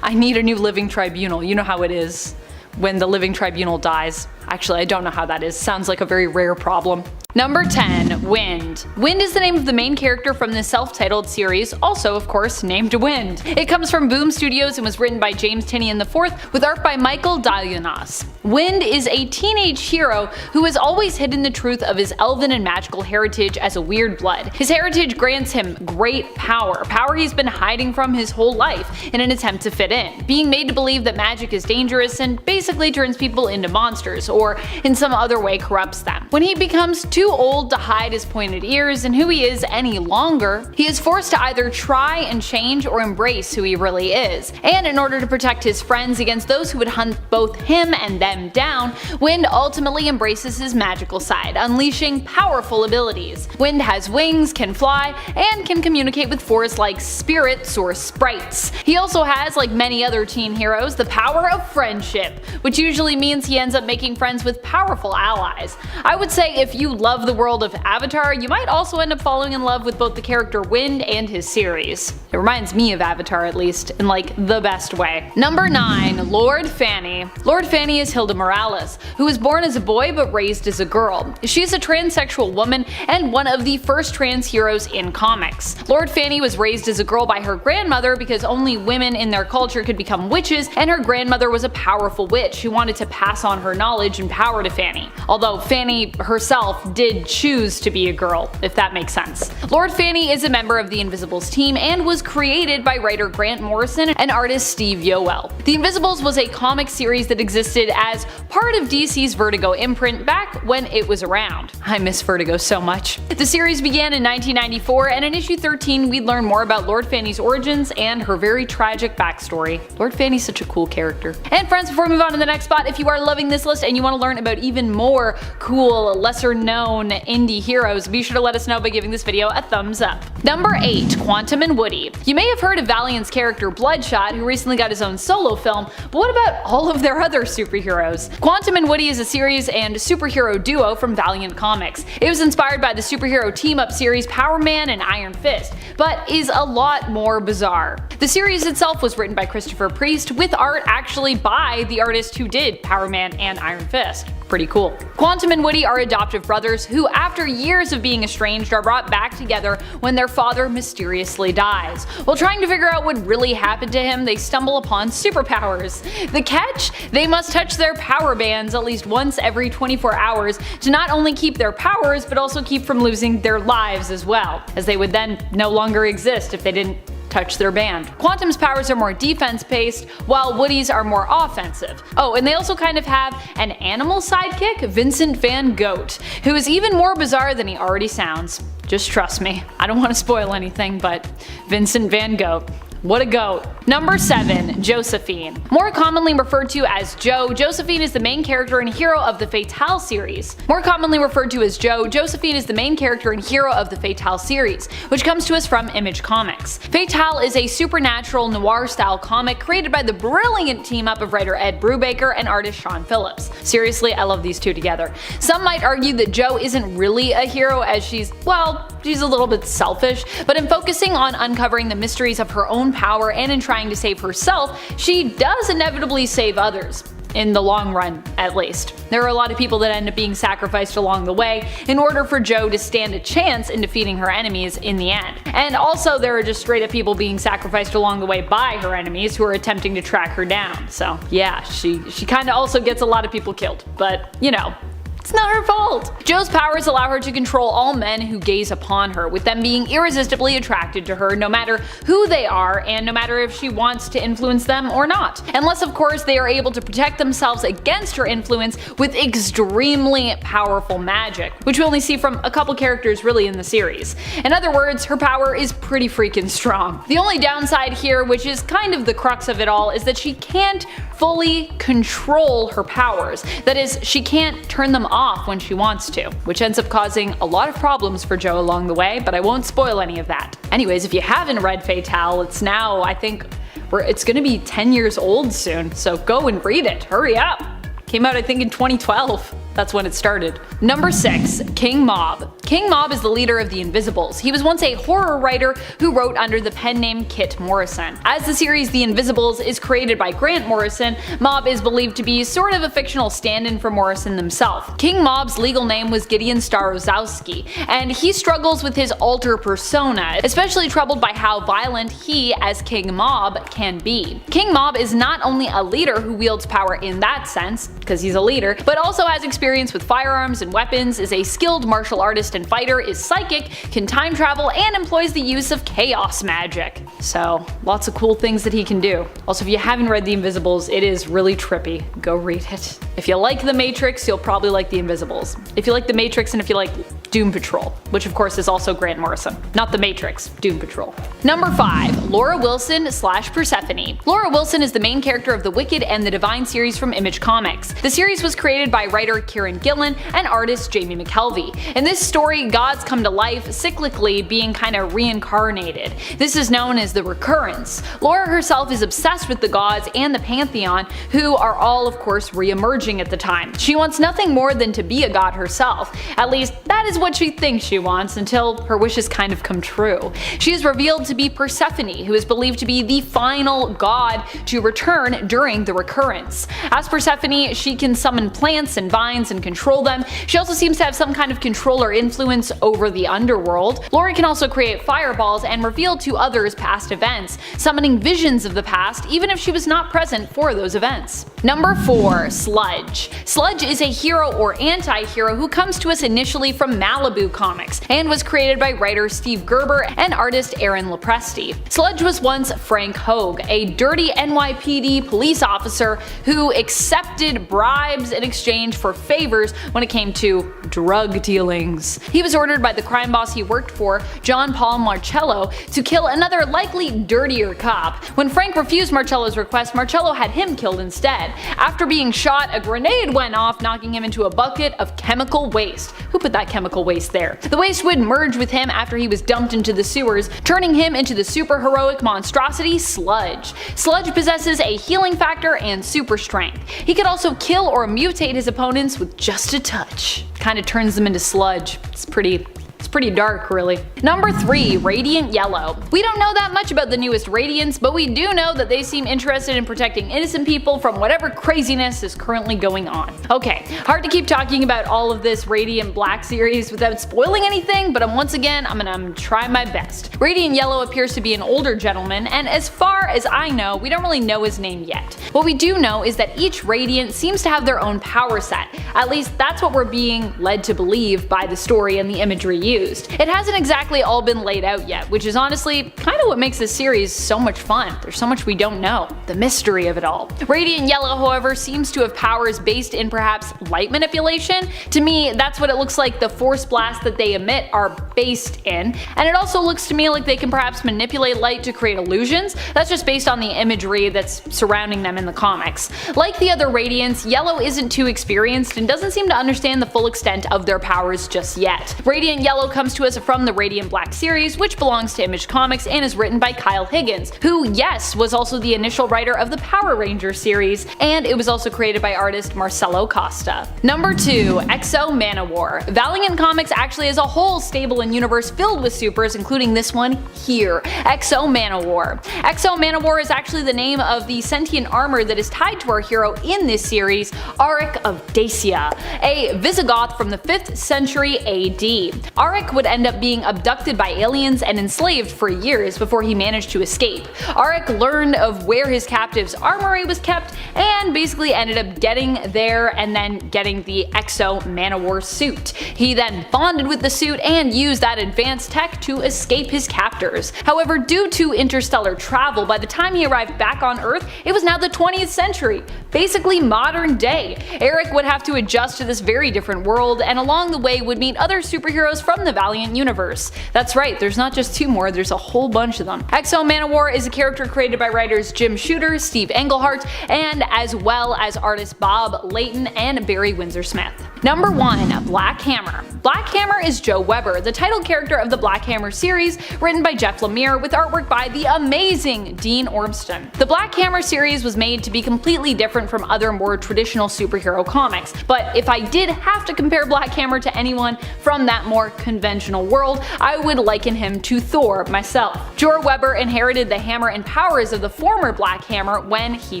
I need a new Living Tribunal. You know how it is when the Living Tribunal dies. Actually, I don't know how that is. Sounds like a very rare problem. Number 10, Wind. Wind is the name of the main character from the self-titled series, also of course named Wind. It comes from Boom Studios and was written by James Tynion IV with art by Michael Dalianos. Wind is a teenage hero who has always hidden the truth of his elven and magical heritage as a weird blood. His heritage grants him great power he's been hiding from his whole life in an attempt to fit in, being made to believe that magic is dangerous and basically turns people into monsters, or in some other way corrupts them. When he becomes too old to hide his pointed ears and who he is any longer, he is forced to either try and change or embrace who he really is. And in order to protect his friends against those who would hunt both him and them down, Wind ultimately embraces his magical side, unleashing powerful abilities. Wind has wings, can fly, and can communicate with force like spirits or sprites. He also has, like many other teen heroes, the power of friendship, which usually means he ends up making friends with powerful allies. I would say if you love the world of Avatar, you might also end up falling in love with both the character Wind and his series. It reminds me of Avatar, at least, in like the best way. Number 9, Lord Fanny. Lord Fanny is Hilda Morales, who was born as a boy but raised as a girl. She is a transsexual woman and one of the first trans heroes in comics. Lord Fanny was raised as a girl by her grandmother because only women in their culture could become witches, and her grandmother was a powerful witch who wanted to pass on her knowledge and power to Fanny. Although Fanny herself did choose to be a girl, if that makes sense. Lord Fanny is a member of the Invisibles team and was created by writer Grant Morrison and artist Steve Yoel. The Invisibles was a comic series that existed as part of DC's Vertigo imprint back when it was around. I miss Vertigo so much. The series began in 1994, and in issue 13 we'd learn more about Lord Fanny's origins and her very tragic backstory. Lord Fanny's such a cool character. And friends, before we move on to the next spot, if you are loving this list and you want to learn about even more cool, lesser known indie heroes, be sure to let us know by giving this video a thumbs up. Number 8, Quantum and Woody. You may have heard of Valiant's character Bloodshot, who recently got his own solo film, but what about all of their other superheroes? Quantum and Woody is a series and superhero duo from Valiant Comics. It was inspired by the superhero team-up series Power Man and Iron Fist, but is a lot more bizarre. The series itself was written by Christopher Priest, with art actually by the artist who did Power Man and Iron Fist. Pretty cool. Quantum and Woody are adoptive brothers who, after years of being estranged, are brought back together when their father mysteriously dies. While trying to figure out what really happened to him, they stumble upon superpowers. The catch? They must touch their power bands at least once every 24 hours to not only keep their powers, but also keep from losing their lives as well, as they would then no longer exist if they didn't touch their band. Quantum's powers are more defense-based, while Woody's are more offensive. Oh, and they also kind of have an animal sidekick, Vincent Van Gogh, who is even more bizarre than he already sounds. Just trust me. I don't want to spoil anything, but Vincent Van Gogh. what a goat. Number 7. Josephine. More commonly referred to as Jo, Josephine is the main character and hero of the Fatale series. More commonly referred to as Jo, Josephine is the main character and hero of the Fatale series, which comes to us from Image Comics. Fatale is a supernatural noir-style comic created by the brilliant team-up of writer Ed Brubaker and artist Sean Phillips. Seriously, I love these two together. Some might argue that Jo isn't really a hero as she's a little bit selfish, but in focusing on uncovering the mysteries of her own power and in trying to save herself, she does inevitably save others. In the long run, at least. There are a lot of people that end up being sacrificed along the way in order for Jo to stand a chance in defeating her enemies in the end. And also there are just straight up people being sacrificed along the way by her enemies who are attempting to track her down. So yeah, she kinda also gets a lot of people killed, but you know, it's not her fault. Jo's powers allow her to control all men who gaze upon her, with them being irresistibly attracted to her no matter who they are and no matter if she wants to influence them or not. Unless of course they are able to protect themselves against her influence with extremely powerful magic, which we only see from a couple characters really in the series. In other words, her power is pretty freaking strong. The only downside here, which is kind of the crux of it all, is that she can't fully control her powers. That is, she can't turn them off when she wants to, which ends up causing a lot of problems for Jo along the way, but I won't spoil any of that. Anyways, if you haven't read Fatale, it's now, I think, it's gonna be 10 years old soon, so go and read it, hurry up! Came out I think in 2012. That's when it started. Number 6. King Mob. King Mob is the leader of the Invisibles. He was once a horror writer who wrote under the pen name Kit Morrison. As the series The Invisibles is created by Grant Morrison, Mob is believed to be sort of a fictional stand-in for Morrison himself. King Mob's legal name was Gideon Starozowski, and he struggles with his alter persona, especially troubled by how violent he, as King Mob, can be. King Mob is not only a leader who wields power in that sense, because he's a leader, but also has experience with firearms and weapons, is a skilled martial artist and fighter, is psychic, can time travel, and employs the use of chaos magic. So, lots of cool things that he can do. Also, if you haven't read The Invisibles, it is really trippy. Go read it. If you like The Matrix, you'll probably like The Invisibles. If you like The Matrix and if you like Doom Patrol, which of course is also Grant Morrison. Not The Matrix, Doom Patrol. Number 5. Laura Wilson / Persephone. Laura Wilson is the main character of the Wicked and the Divine series from Image Comics. The series was created by writer Kieran Gillen and artist Jamie McKelvey. In this story, gods come to life cyclically, being kinda reincarnated. This is known as the recurrence. Laura herself is obsessed with the gods and the pantheon, who are all of course re-emerging at the time. She wants nothing more than to be a god herself. At least that is what she thinks she wants, until her wishes kind of come true. She is revealed to be Persephone, who is believed to be the final god to return during the recurrence. As Persephone, she can summon plants and vines and control them. She also seems to have some kind of control or influence over the underworld. Laura can also create fireballs and reveal to others past events, summoning visions of the past even if she was not present for those events. Number 4. Sludge. Sludge is a hero or anti-hero who comes to us initially from Malibu Comics and was created by writer Steve Gerber and artist Aaron Lopresti. Sludge was once Frank Hogue, a dirty NYPD police officer who accepted bribes in exchange for favors when it came to drug dealings. He was ordered by the crime boss he worked for, John Paul Marcello, to kill another likely dirtier cop. When Frank refused Marcello's request, Marcello had him killed instead. After being shot, a grenade went off, knocking him into a bucket of chemical waste. Who put that chemical waste there? The waste would merge with him after he was dumped into the sewers, turning him into the super-heroic monstrosity Sludge. Sludge possesses a healing factor and super strength. He could also kill or mutate his opponents with just a touch. Kinda turns them into sludge. It's pretty dark, really. Number 3. Radiant Yellow. We don't know that much about the newest Radiants, but we do know that they seem interested in protecting innocent people from whatever craziness is currently going on. Okay, hard to keep talking about all of this Radiant Black series without spoiling anything, but once again, I'm gonna try my best. Radiant Yellow appears to be an older gentleman, and as far as I know, we don't really know his name yet. What we do know is that each Radiant seems to have their own power set. At least that's what we're being led to believe by the story and the imagery used. confused. It hasn't exactly all been laid out yet, which is honestly kind of what makes this series so much fun. There's so much we don't know. The mystery of it all. Radiant Yellow, however, seems to have powers based in perhaps light manipulation. To me, that's what it looks like the force blasts that they emit are based in, and it also looks to me like they can perhaps manipulate light to create illusions. That's just based on the imagery that's surrounding them in the comics. Like the other Radiants, Yellow isn't too experienced and doesn't seem to understand the full extent of their powers just yet. Radiant Yellow comes to us from the Radiant Black series, which belongs to Image Comics and is written by Kyle Higgins, who, yes, was also the initial writer of the Power Rangers series, and it was also created by artist Marcelo Costa. Number 2. Exo Manowar. Valiant Comics actually has a whole stable and universe filled with supers, including this one here, Exo Manowar. Exo Manowar is actually the name of the sentient armor that is tied to our hero in this series, Auric of Dacia, a Visigoth from the 5th century AD. Auric would end up being abducted by aliens and enslaved for years before he managed to escape. Auric learned of where his captive's armory was kept and basically ended up getting there and then getting the Exo Manowar suit. He then bonded with the suit and used that advanced tech to escape his captors. However, due to interstellar travel, by the time he arrived back on Earth, it was now the 20th century, basically modern day. Eric would have to adjust to this very different world, and along the way would meet other superheroes from the Valiant universe. That's right, there's not just 2 more, there's a whole bunch of them. Exo Manowar is a character created by writers Jim Shooter, Steve Englehart, and as well as artists Bob Layton and Barry Windsor-Smith. Number 1. Black Hammer. Black Hammer is Joe Weber, the title character of the Black Hammer series, written by Jeff Lemire with artwork by the amazing Dean Ormston. The Black Hammer series was made to be completely different from other more traditional superhero comics, but if I did have to compare Black Hammer to anyone from that more conventional world, I would liken him to Thor myself. Joe Weber inherited the hammer and powers of the former Black Hammer when he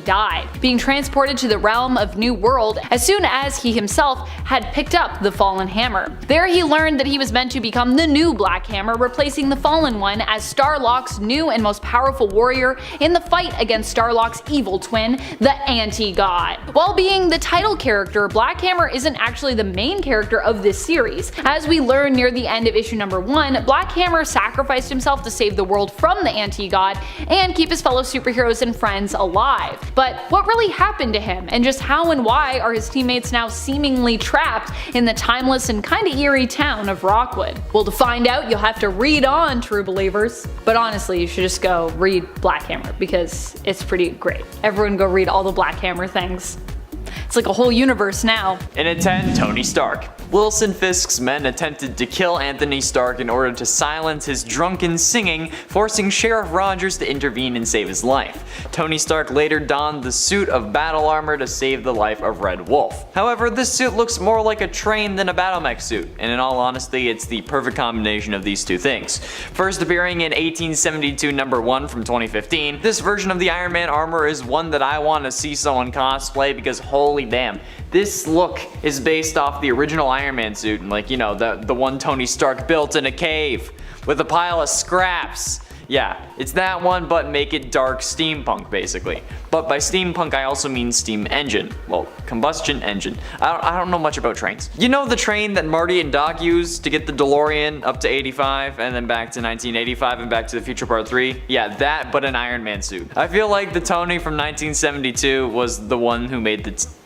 died, being transported to the realm of New World as soon as he himself had picked up the fallen hammer. There he learned that he was meant to become the new Black Hammer, replacing the fallen one as Starlock's new and most powerful warrior in the fight against Starlock's evil twin, the Anti-God. While being the title character, Black Hammer isn't actually the main character of this series. As we learn near the end of issue number 1, Black Hammer sacrificed himself to save the world from the Anti-God and keep his fellow superheroes and friends alive. But what really happened to him, and just how and why are his teammates now seemingly trapped in the timeless and kinda eerie town of Rockwood? Well, to find out, you'll have to read on, true believers. But honestly, you should just go read Black Hammer because it's pretty great. Everyone go read all the Black Hammer things. It's like a whole universe now. And at 10, Tony Stark. Wilson Fisk's men attempted to kill Anthony Stark in order to silence his drunken singing, forcing Sheriff Rogers to intervene and save his life. Tony Stark later donned the suit of battle armor to save the life of Red Wolf. However, this suit looks more like a train than a battle mech suit, and in all honesty, it's the perfect combination of these two things. First appearing in 1872 #1 from 2015, this version of the Iron Man armor is one that I want to see someone cosplay because holy damn, this look is based off the original Iron Man suit, and like, you know, the one Tony Stark built in a cave with a pile of scraps. Yeah, it's that one, but make it dark steampunk basically. But by steampunk I also mean steam engine. Well, combustion engine. I don't know much about trains. You know the train that Marty and Doc used to get the DeLorean up to 85 and then back to 1985 and Back to the Future Part 3? Yeah, that, but an Iron Man suit. I feel like the Tony from 1972 was the one who made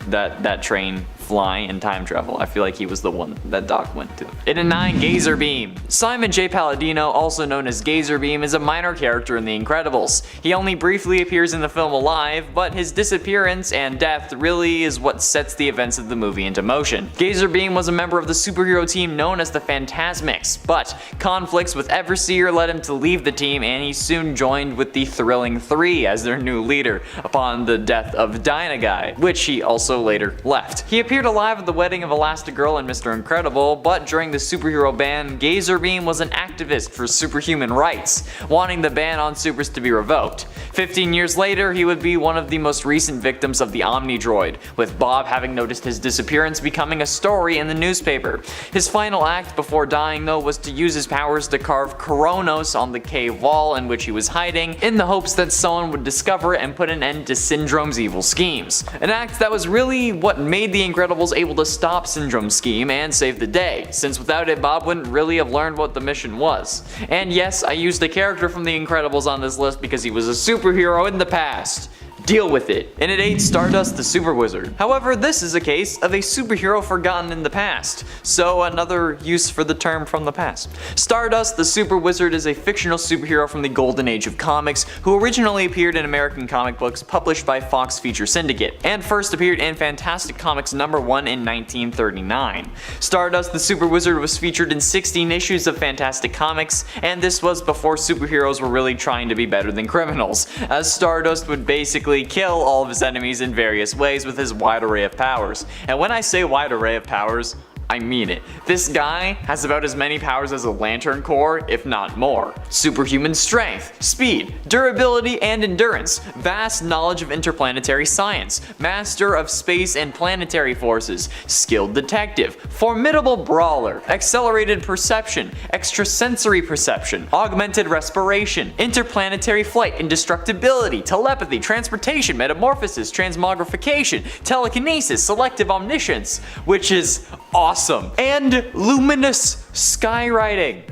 that train fly and time travel. I feel like he was the one that Doc went to. In a 9, Gazer Beam. Simon J. Palladino, also known as Gazer Beam, is a minor character in The Incredibles. He only briefly appears in the film alive, but his disappearance and death really is what sets the events of the movie into motion. Gazer Beam was a member of the superhero team known as the Phantasmics, but conflicts with Everseer led him to leave the team, and he soon joined with the Thrilling Three as their new leader upon the death of Dynaguy, which he also later left. He appeared alive at the wedding of Elastigirl and Mr. Incredible, but during the superhero ban, Gazer Beam was an activist for superhuman rights, wanting the ban on supers to be revoked. 15 years later, he would be one of the most recent victims of the Omnidroid, with Bob having noticed his disappearance becoming a story in the newspaper. His final act before dying though was to use his powers to carve Kronos on the cave wall in which he was hiding, in the hopes that someone would discover it and put an end to Syndrome's evil schemes. An act that was really what made the Incredibles Incredibles able to stop Syndrome's scheme and save the day, since without it Bob wouldn't really have learned what the mission was. And yes, I used a character from The Incredibles on this list because he was a superhero in the past. Deal with it. And at 8, Stardust the Super Wizard. However, this is a case of a superhero forgotten in the past, so another use for the term from the past. Stardust the Super Wizard is a fictional superhero from the golden age of comics who originally appeared in American comic books published by Fox Feature Syndicate, and first appeared in Fantastic Comics #1 in 1939. Stardust the Super Wizard was featured in 16 issues of Fantastic Comics, and this was before superheroes were really trying to be better than criminals, as Stardust would basically kill all of his enemies in various ways with his wide array of powers. And when I say wide array of powers, I mean it. This guy has about as many powers as a Lantern Corps, if not more. Superhuman strength, speed, durability, and endurance, vast knowledge of interplanetary science, master of space and planetary forces, skilled detective, formidable brawler, accelerated perception, extrasensory perception, augmented respiration, interplanetary flight, indestructibility, telepathy, transportation, metamorphosis, transmogrification, telekinesis, selective omniscience, which is awesome, and luminous skywriting.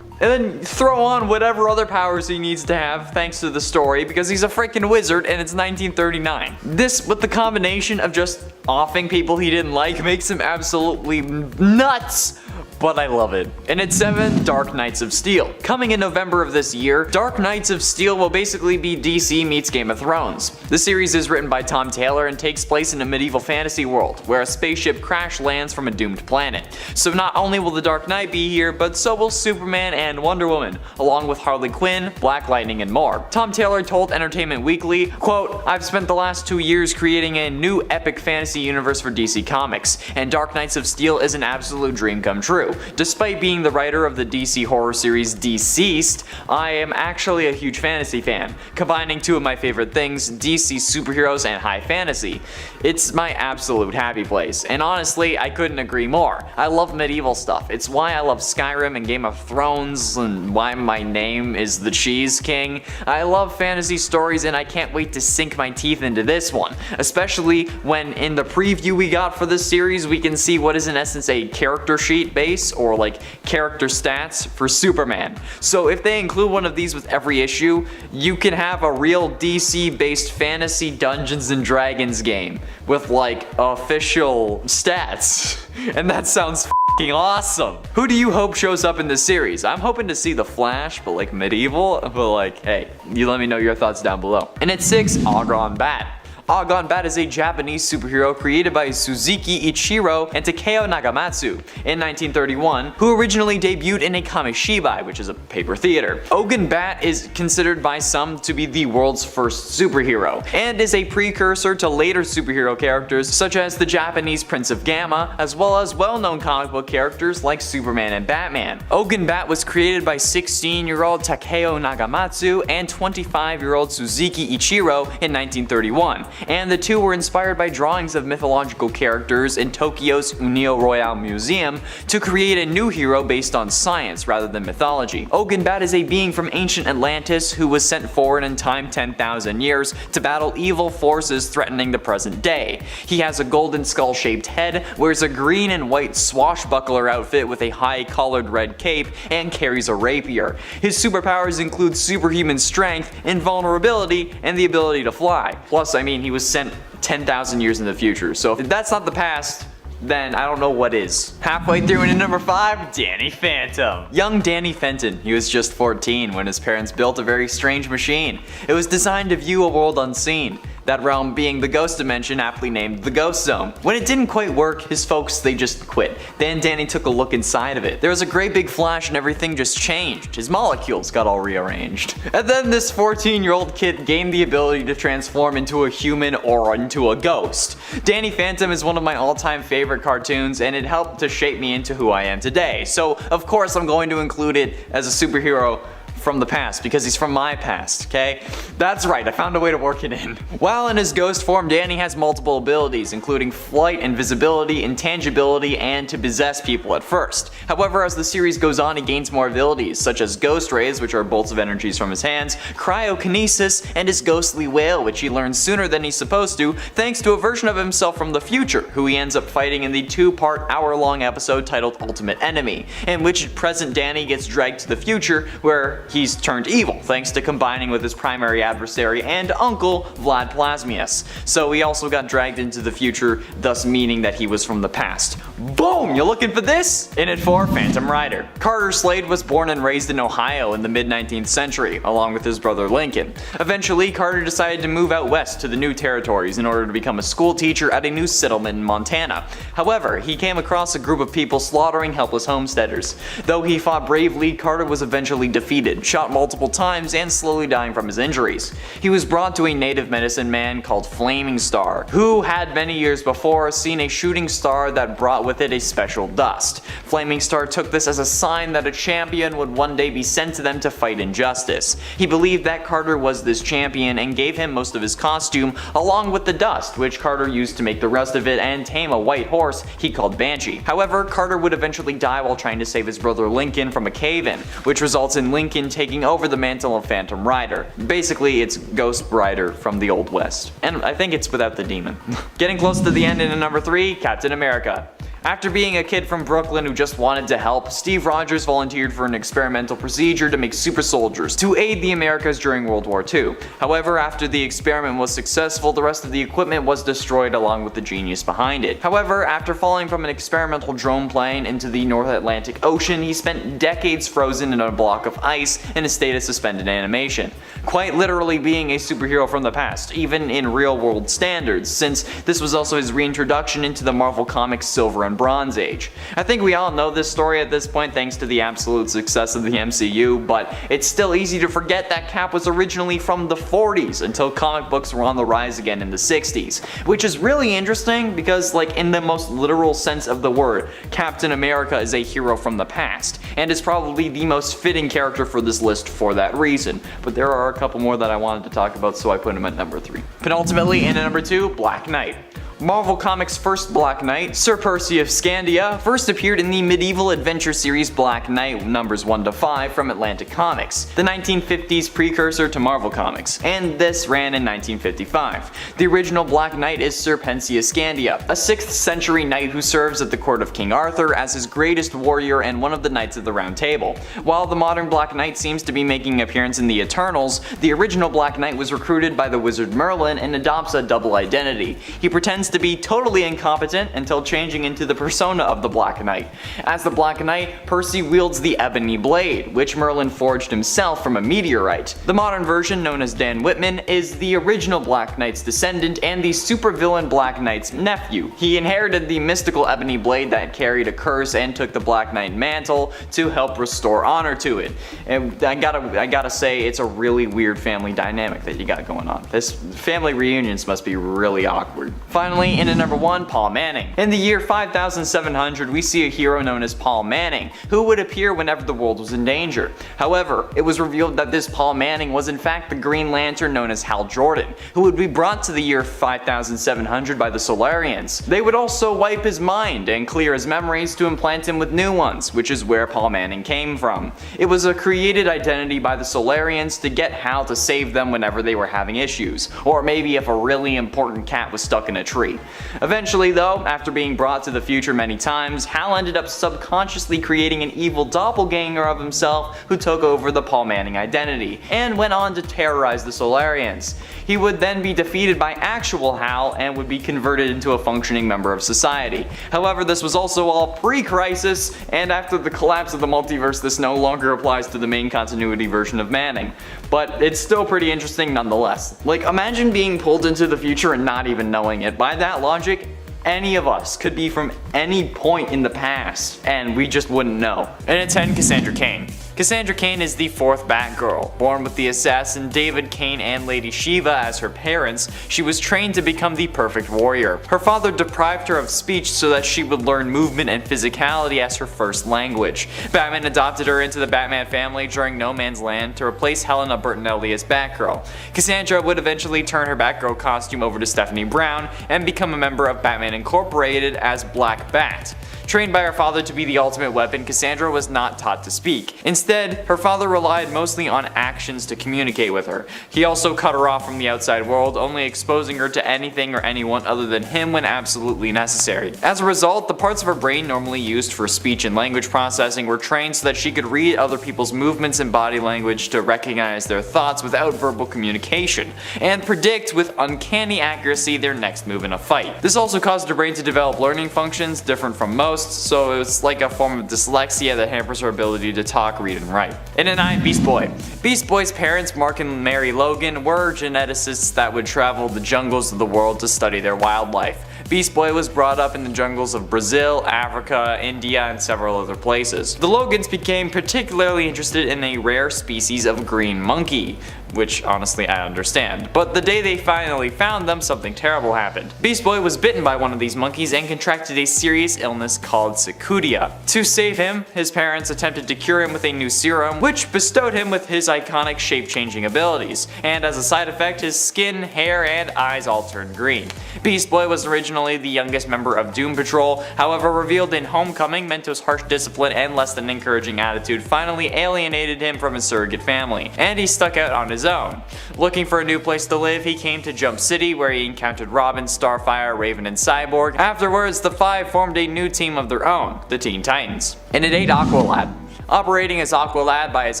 And then throw on whatever other powers he needs to have thanks to the story, because he's a freaking wizard and it's 1939. This, with the combination of just offing people he didn't like, makes him absolutely nuts. But I love it. And at 7, Dark Knights of Steel. Coming in November of this year, Dark Knights of Steel will basically be DC meets Game of Thrones. The series is written by Tom Taylor and takes place in a medieval fantasy world, where a spaceship crash lands from a doomed planet. So not only will the Dark Knight be here, but so will Superman and Wonder Woman, along with Harley Quinn, Black Lightning, and more. Tom Taylor told Entertainment Weekly, quote, "I've spent the last 2 years creating a new epic fantasy universe for DC Comics, and Dark Knights of Steel is an absolute dream come true. Despite being the writer of the DC horror series Deceased, I am actually a huge fantasy fan, combining two of my favorite things, DC superheroes and high fantasy. It's my absolute happy place, and honestly, I couldn't agree more. I love medieval stuff. It's why I love Skyrim and Game of Thrones, and why my name is the Cheese King. I love fantasy stories, and I can't wait to sink my teeth into this one, especially when in the preview we got for this series, we can see what is in essence a character sheet base, or like character stats for Superman. So if they include one of these with every issue, you can have a real DC based fantasy Dungeons and Dragons game with like official stats. And that sounds f***ing awesome. Who do you hope shows up in this series? I'm hoping to see the Flash, but like medieval, but like, hey, you let me know your thoughts down below. And at 6, Argon Bat. Argon Bat is a Japanese superhero created by Suzuki Ichiro and Takeo Nagamatsu in 1931, who originally debuted in a Kamishibai, which is a paper theater. Argon Bat is considered by some to be the world's first superhero, and is a precursor to later superhero characters such as the Japanese Prince of Gamma, as well as well-known comic book characters like Superman and Batman. Argon Bat was created by 16-year-old Takeo Nagamatsu and 25-year-old Suzuki Ichiro in 1931. And the two were inspired by drawings of mythological characters in Tokyo's Unio Royale Museum to create a new hero based on science rather than mythology. Argon Bat is a being from ancient Atlantis who was sent forward in time 10,000 years to battle evil forces threatening the present day. He has a golden skull-shaped head, wears a green and white swashbuckler outfit with a high-collared red cape, and carries a rapier. His superpowers include superhuman strength, invulnerability, and the ability to fly. Plus, I mean, he was sent 10,000 years in the future, so if that's not the past, then I don't know what is. Halfway through into number 5, Danny Phantom. Young Danny Fenton, he was just 14 when his parents built a very strange machine. It was designed to view a world unseen, that realm being the ghost dimension aptly named the Ghost Zone. When it didn't quite work, his folks, they just quit. Then Danny took a look inside of it. There was a great big flash and everything just changed. His molecules got all rearranged. And then this 14-year-old kid gained the ability to transform into a human or into a ghost. Danny Phantom is one of my all-time favorite cartoons, and it helped to shape me into who I am today. So of course I'm going to include it as a superhero from the past because he's from my past, okay? That's right, I found a way to work it in. While in his ghost form, Danny has multiple abilities, including flight, invisibility, intangibility, and to possess people at first. However, as the series goes on, he gains more abilities, such as ghost rays, which are bolts of energies from his hands, cryokinesis, and his ghostly wail, which he learns sooner than he's supposed to, thanks to a version of himself from the future, who he ends up fighting in the 2-part hour-long episode titled Ultimate Enemy, in which present Danny gets dragged to the future, where he's turned evil, thanks to combining with his primary adversary and uncle, Vlad Plasmius. So he also got dragged into the future, thus meaning that he was from the past. Boom! You looking for this? In it for Phantom Rider. Carter Slade was born and raised in Ohio in the mid-19th century, along with his brother Lincoln. Eventually, Carter decided to move out west to the new territories in order to become a school teacher at a new settlement in Montana. However, he came across a group of people slaughtering helpless homesteaders. Though he fought bravely, Carter was eventually defeated, shot multiple times, and slowly dying from his injuries. He was brought to a native medicine man called Flaming Star, who had many years before seen a shooting star that brought with it a special dust. Flaming Star took this as a sign that a champion would one day be sent to them to fight injustice. He believed that Carter was this champion and gave him most of his costume, along with the dust, which Carter used to make the rest of it and tame a white horse he called Banshee. However, Carter would eventually die while trying to save his brother Lincoln from a cave-in, which results in Lincoln taking over the mantle of Phantom Rider. Basically, it's Ghost Rider from the Old West. And I think it's without the demon. Getting close to the end in number 3, Captain America. After being a kid from Brooklyn who just wanted to help, Steve Rogers volunteered for an experimental procedure to make super soldiers to aid the Americas during World War II. However, after the experiment was successful, the rest of the equipment was destroyed along with the genius behind it. However, after falling from an experimental drone plane into the North Atlantic Ocean, he spent decades frozen in a block of ice in a state of suspended animation. Quite literally being a superhero from the past, even in real world standards, since this was also his reintroduction into the Marvel Comics Silver and Bronze Age. I think we all know this story at this point thanks to the absolute success of the MCU, but it's still easy to forget that Cap was originally from the 40s until comic books were on the rise again in the 60s, which is really interesting because, like, in the most literal sense of the word, Captain America is a hero from the past, and is probably the most fitting character for this list for that reason, but there are a couple more that I wanted to talk about, so I put him at number 3. Penultimately, in at number 2, Black Knight. Marvel Comics' first Black Knight, Sir Percy of Scandia, first appeared in the medieval adventure series Black Knight numbers 1 to 5 from Atlantic Comics, the 1950s precursor to Marvel Comics, and this ran in 1955. The original Black Knight is Sir Percy of Scandia, a 6th century knight who serves at the court of King Arthur as his greatest warrior and one of the Knights of the Round Table. While the modern Black Knight seems to be making an appearance in the Eternals, the original Black Knight was recruited by the wizard Merlin and adopts a double identity. He pretends to be totally incompetent until changing into the persona of the Black Knight. As the Black Knight, Percy wields the Ebony Blade, which Merlin forged himself from a meteorite. The modern version, known as Dan Whitman, is the original Black Knight's descendant and the supervillain Black Knight's nephew. He inherited the mystical Ebony Blade that carried a curse and took the Black Knight mantle to help restore honor to it. And I gotta say, it's a really weird family dynamic that you got going on. This family reunions must be really awkward. Finally, in at number 1, Paul Manning. In the year 5700, we see a hero known as Paul Manning, who would appear whenever the world was in danger. However, it was revealed that this Paul Manning was in fact the Green Lantern known as Hal Jordan, who would be brought to the year 5700 by the Solarians. They would also wipe his mind and clear his memories to implant him with new ones, which is where Paul Manning came from. It was a created identity by the Solarians to get Hal to save them whenever they were having issues, or maybe if a really important cat was stuck in a tree. Eventually though, after being brought to the future many times, Hal ended up subconsciously creating an evil doppelganger of himself who took over the Paul Manning identity, and went on to terrorize the Solarians. He would then be defeated by actual Hal and would be converted into a functioning member of society. However, this was also all pre-Crisis, and after the collapse of the multiverse this no longer applies to the main continuity version of Manning. But it's still pretty interesting nonetheless. Like, imagine being pulled into the future and not even knowing it. By that logic, any of us could be from any point in the past, and we just wouldn't know. And at 10, Cassandra Cain. Cassandra Cain is the fourth Batgirl. Born with the assassin David Cain and Lady Shiva as her parents, she was trained to become the perfect warrior. Her father deprived her of speech so that she would learn movement and physicality as her first language. Batman adopted her into the Batman family during No Man's Land to replace Helena Bertinelli as Batgirl. Cassandra would eventually turn her Batgirl costume over to Stephanie Brown and become a member of Batman Incorporated as Black Bat. Trained by her father to be the ultimate weapon, Cassandra was not taught to speak. Instead, her father relied mostly on actions to communicate with her. He also cut her off from the outside world, only exposing her to anything or anyone other than him when absolutely necessary. As a result, the parts of her brain normally used for speech and language processing were trained so that she could read other people's movements and body language to recognize their thoughts without verbal communication, and predict with uncanny accuracy their next move in a fight. This also caused her brain to develop learning functions different from most, so it's like a form of dyslexia that hampers her ability to talk, read, and write. And at 9, Beast Boy. Beast Boy's parents, Mark and Mary Logan, were geneticists that would travel the jungles of the world to study their wildlife. Beast Boy was brought up in the jungles of Brazil, Africa, India, and several other places. The Logans became particularly interested in a rare species of green monkey, which honestly I understand. But the day they finally found them, something terrible happened. Beast Boy was bitten by one of these monkeys and contracted a serious illness called cicudia. To save him, his parents attempted to cure him with a new serum, which bestowed him with his iconic shape-changing abilities, and as a side effect, his skin, hair, and eyes all turned green. Beast Boy was originally the youngest member of Doom Patrol, however revealed in Homecoming, Mento's harsh discipline and less than encouraging attitude finally alienated him from his surrogate family, and he stuck out on his own. Looking for a new place to live, he came to Jump City, where he encountered Robin, Starfire, Raven, and Cyborg. Afterwards, the five formed a new team of their own, the Teen Titans. And it ate Aqualad. Operating as Aqualad by his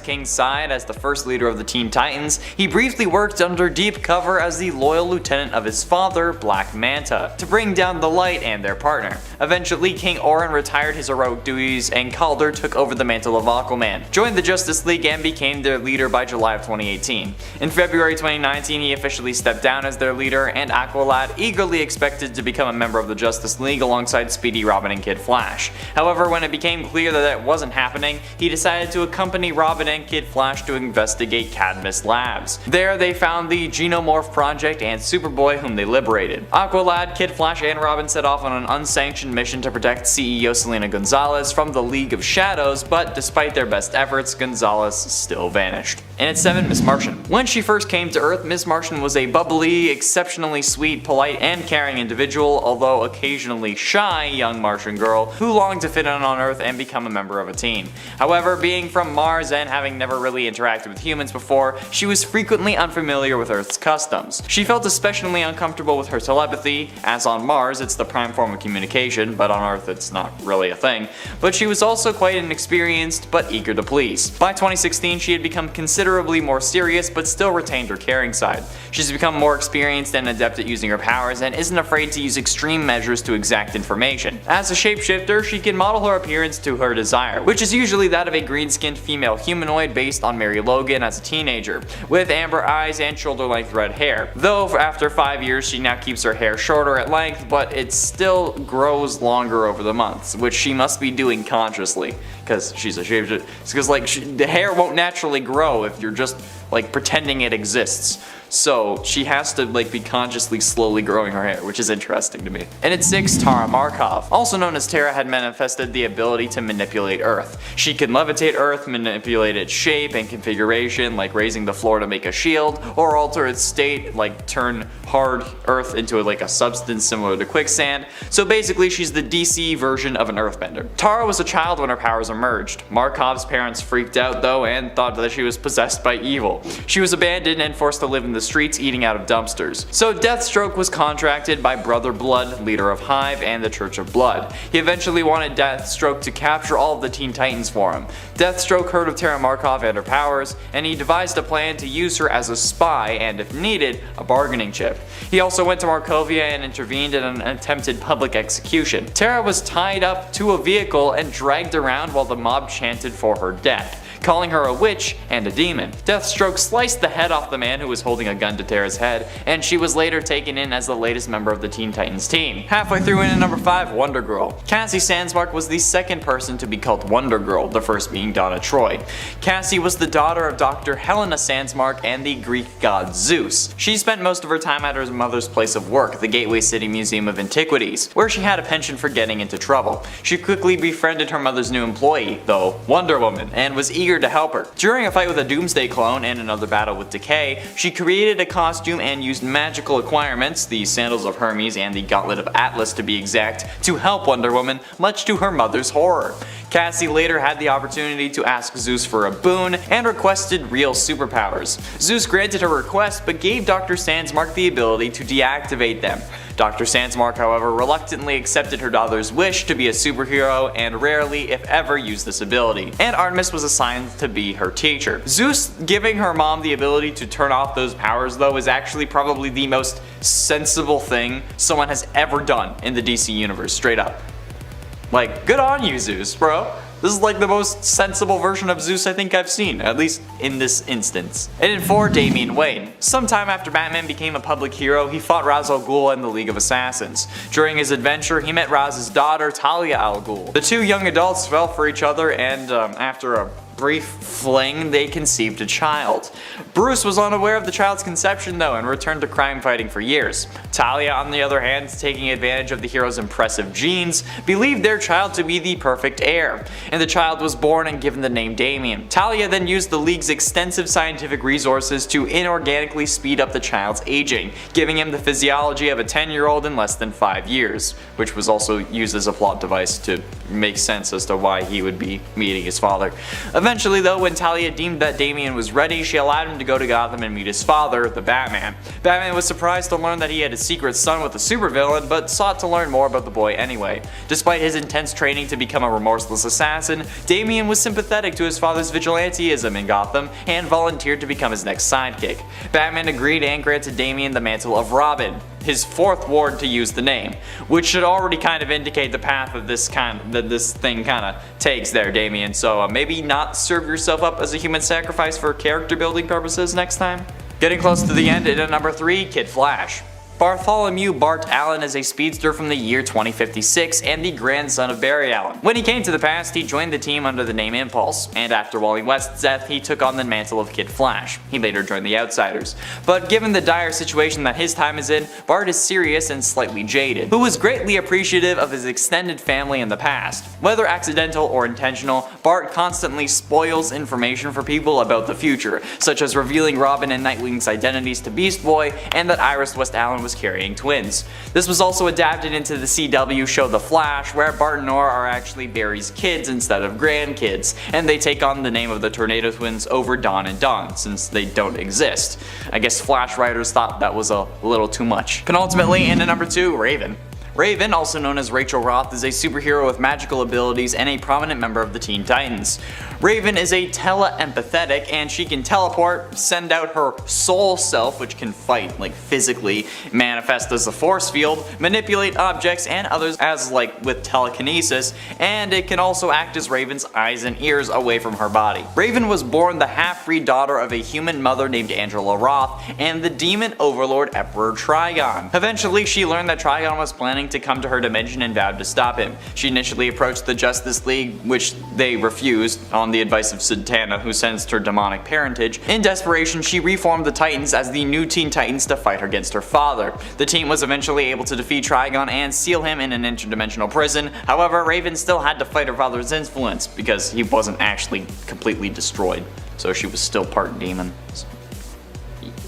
king's side as the first leader of the Teen Titans, he briefly worked under deep cover as the loyal lieutenant of his father, Black Manta, to bring down the Light and their partner. Eventually, King Orin retired his heroic duties and Calder took over the mantle of Aquaman, joined the Justice League, and became their leader by July of 2018. In February 2019, he officially stepped down as their leader, and Aqualad eagerly expected to become a member of the Justice League alongside Speedy, Robin, and Kid Flash. However, when it became clear that that wasn't happening, he decided to accompany Robin and Kid Flash to investigate Cadmus Labs. There they found the Genomorph Project and Superboy, whom they liberated. Aqualad, Kid Flash, and Robin set off on an unsanctioned mission to protect CEO Selena Gonzalez from the League of Shadows, but despite their best efforts, Gonzalez still vanished. And at 7, Miss Martian. When she first came to Earth, Miss Martian was a bubbly, exceptionally sweet, polite, and caring individual, although occasionally shy young Martian girl who longed to fit in on Earth and become a member of a team. However, being from Mars and having never really interacted with humans before, she was frequently unfamiliar with Earth's customs. She felt especially uncomfortable with her telepathy, as on Mars it's the prime form of communication, but on Earth it's not really a thing. But she was also quite inexperienced, but eager to please. By 2016, she had become considerably more serious, but still retained her caring side. She's become more experienced and adept at using her powers, and isn't afraid to use extreme measures to exact information. As a shapeshifter, she can model her appearance to her desire, which is usually that of a green-skinned female humanoid based on Mary Logan as a teenager, with amber eyes and shoulder-length red hair. Though after 5 years she now keeps her hair shorter at length, but it still grows longer over the months, which she must be doing consciously, because she's a shapeshifter. It's because the hair won't naturally grow if you're just pretending it exists. So she has to be consciously slowly growing her hair, which is interesting to me. And at 6, Tara Markov. Also known as Tara, had manifested the ability to manipulate Earth. She can levitate Earth, manipulate its shape and configuration, like raising the floor to make a shield, or alter its state, like turn hard Earth into a substance similar to quicksand. So basically she's the DC version of an Earthbender. Tara was a child when her powers emerged. Markov's parents freaked out though and thought that she was possessed by evil. She was abandoned and forced to live in the streets eating out of dumpsters. So Deathstroke was contracted by Brother Blood, leader of Hive and the Church of Blood. He eventually wanted Deathstroke to capture all of the Teen Titans for him. Deathstroke heard of Tara Markov and her powers, and he devised a plan to use her as a spy and, if needed, a bargaining chip. He also went to Markovia and intervened in an attempted public execution. Tara was tied up to a vehicle and dragged around while the mob chanted for her death. calling her a witch and a demon. Deathstroke sliced the head off the man who was holding a gun to tear his head, and she was later taken in as the latest member of the Teen Titans team. Halfway through in at number 5, Wonder Girl. Cassie Sandsmark was the second person to be called Wonder Girl, the first being Donna Troy. Cassie was the daughter of Dr. Helena Sandsmark and the Greek god Zeus. She spent most of her time at her mother's place of work, the Gateway City Museum of Antiquities, where she had a penchant for getting into trouble. She quickly befriended her mother's new employee, though, Wonder Woman, and was eager to help her. During a fight with a Doomsday clone and another battle with Decay, she created a costume and used magical acquirements, the Sandals of Hermes and the Gauntlet of Atlas to be exact, to help Wonder Woman, much to her mother's horror. Cassie later had the opportunity to ask Zeus for a boon and requested real superpowers. Zeus granted her request but gave Dr. Sandsmark the ability to deactivate them. Dr. Sandsmark, however, reluctantly accepted her daughter's wish to be a superhero and rarely, if ever, used this ability, and Artemis was assigned to be her teacher. Zeus giving her mom the ability to turn off those powers, though, is actually probably the most sensible thing someone has ever done in the DC universe, straight up. Like, good on you, Zeus, bro. This is like the most sensible version of Zeus I think I've seen, at least in this instance. And in 4, Damian Wayne. Sometime after Batman became a public hero, he fought Ra's al Ghul and the League of Assassins. During his adventure, he met Raz's daughter, Talia al Ghul. The two young adults fell for each other and, after a brief fling, they conceived a child. Bruce was unaware of the child's conception though and returned to crime fighting for years. Talia, on the other hand, taking advantage of the hero's impressive genes, believed their child to be the perfect heir, and the child was born and given the name Damian. Talia then used the League's extensive scientific resources to inorganically speed up the child's aging, giving him the physiology of a 10-year-old in less than 5 years, which was also used as a plot device to make sense as to why he would be meeting his father. Eventually though, when Talia deemed that Damian was ready, she allowed him to go to Gotham and meet his father, the Batman. Batman was surprised to learn that he had a secret son with a supervillain, but sought to learn more about the boy anyway. Despite his intense training to become a remorseless assassin, Damian was sympathetic to his father's vigilanteism in Gotham and volunteered to become his next sidekick. Batman agreed and granted Damian the mantle of Robin, his 4th ward to use the name, which should already kind of indicate the path of this thing kind of takes there, Damian, so maybe not serve yourself up as a human sacrifice for character building purposes next time. Getting close to the end, and at number 3, Kid Flash. Bartholomew Bart Allen is a speedster from the year 2056 and the grandson of Barry Allen. When he came to the past, he joined the team under the name Impulse, and after Wally West's death, he took on the mantle of Kid Flash. He later joined the Outsiders. But given the dire situation that his time is in, Bart is serious and slightly jaded, who was greatly appreciative of his extended family in the past. Whether accidental or intentional, Bart constantly spoils information for people about the future, such as revealing Robin and Nightwing's identities to Beast Boy, and that Iris West Allen was carrying twins. This was also adapted into the CW show The Flash, where Bart and Nora are actually Barry's kids instead of grandkids, and they take on the name of the Tornado Twins over Dawn and Dawn, since they don't exist. I guess Flash writers thought that was a little too much. Penultimately, in at number 2, Raven. Raven, also known as Rachel Roth, is a superhero with magical abilities and a prominent member of the Teen Titans. Raven is a tele-empathetic, and she can teleport, send out her soul self, which can fight, like physically, manifest as a force field, manipulate objects and others as like with telekinesis, and it can also act as Raven's eyes and ears away from her body. Raven was born the half-breed daughter of a human mother named Angela Roth and the demon overlord Emperor Trigon. Eventually, she learned that Trigon was planning to come to her dimension and vowed to stop him. She initially approached the Justice League, which they refused on the advice of Zatanna, who sensed her demonic parentage. In desperation, she reformed the Titans as the new Teen Titans to fight against her father. The team was eventually able to defeat Trigon and seal him in an interdimensional prison. However, Raven still had to fight her father's influence because he wasn't actually completely destroyed, so she was still part demon.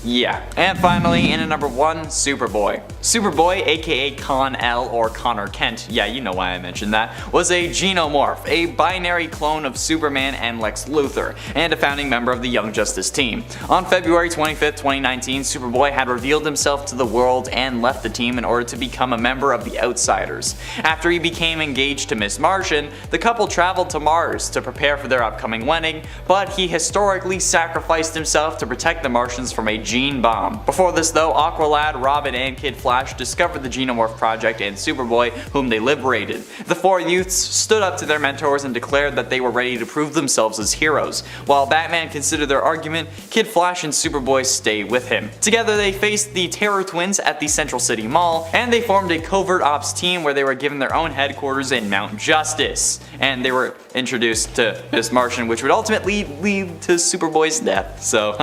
Yeah. And finally, in at number 1, Superboy. Superboy, aka Con-El or Connor Kent, yeah, you know why I mentioned that, was a genomorph, a binary clone of Superman and Lex Luthor, and a founding member of the Young Justice team. On February 25th, 2019, Superboy had revealed himself to the world and left the team in order to become a member of the Outsiders. After he became engaged to Miss Martian, the couple traveled to Mars to prepare for their upcoming wedding, but he historically sacrificed himself to protect the Martians from a gene bomb. Before this though, Aqualad, Robin, and Kid Flash discovered the Xenomorph Project and Superboy, whom they liberated. The four youths stood up to their mentors and declared that they were ready to prove themselves as heroes. While Batman considered their argument, Kid Flash and Superboy stayed with him. Together they faced the Terror Twins at the Central City Mall, and they formed a covert ops team where they were given their own headquarters in Mount Justice. And they were introduced to Miss Martian, which would ultimately lead to Superboy's death. So,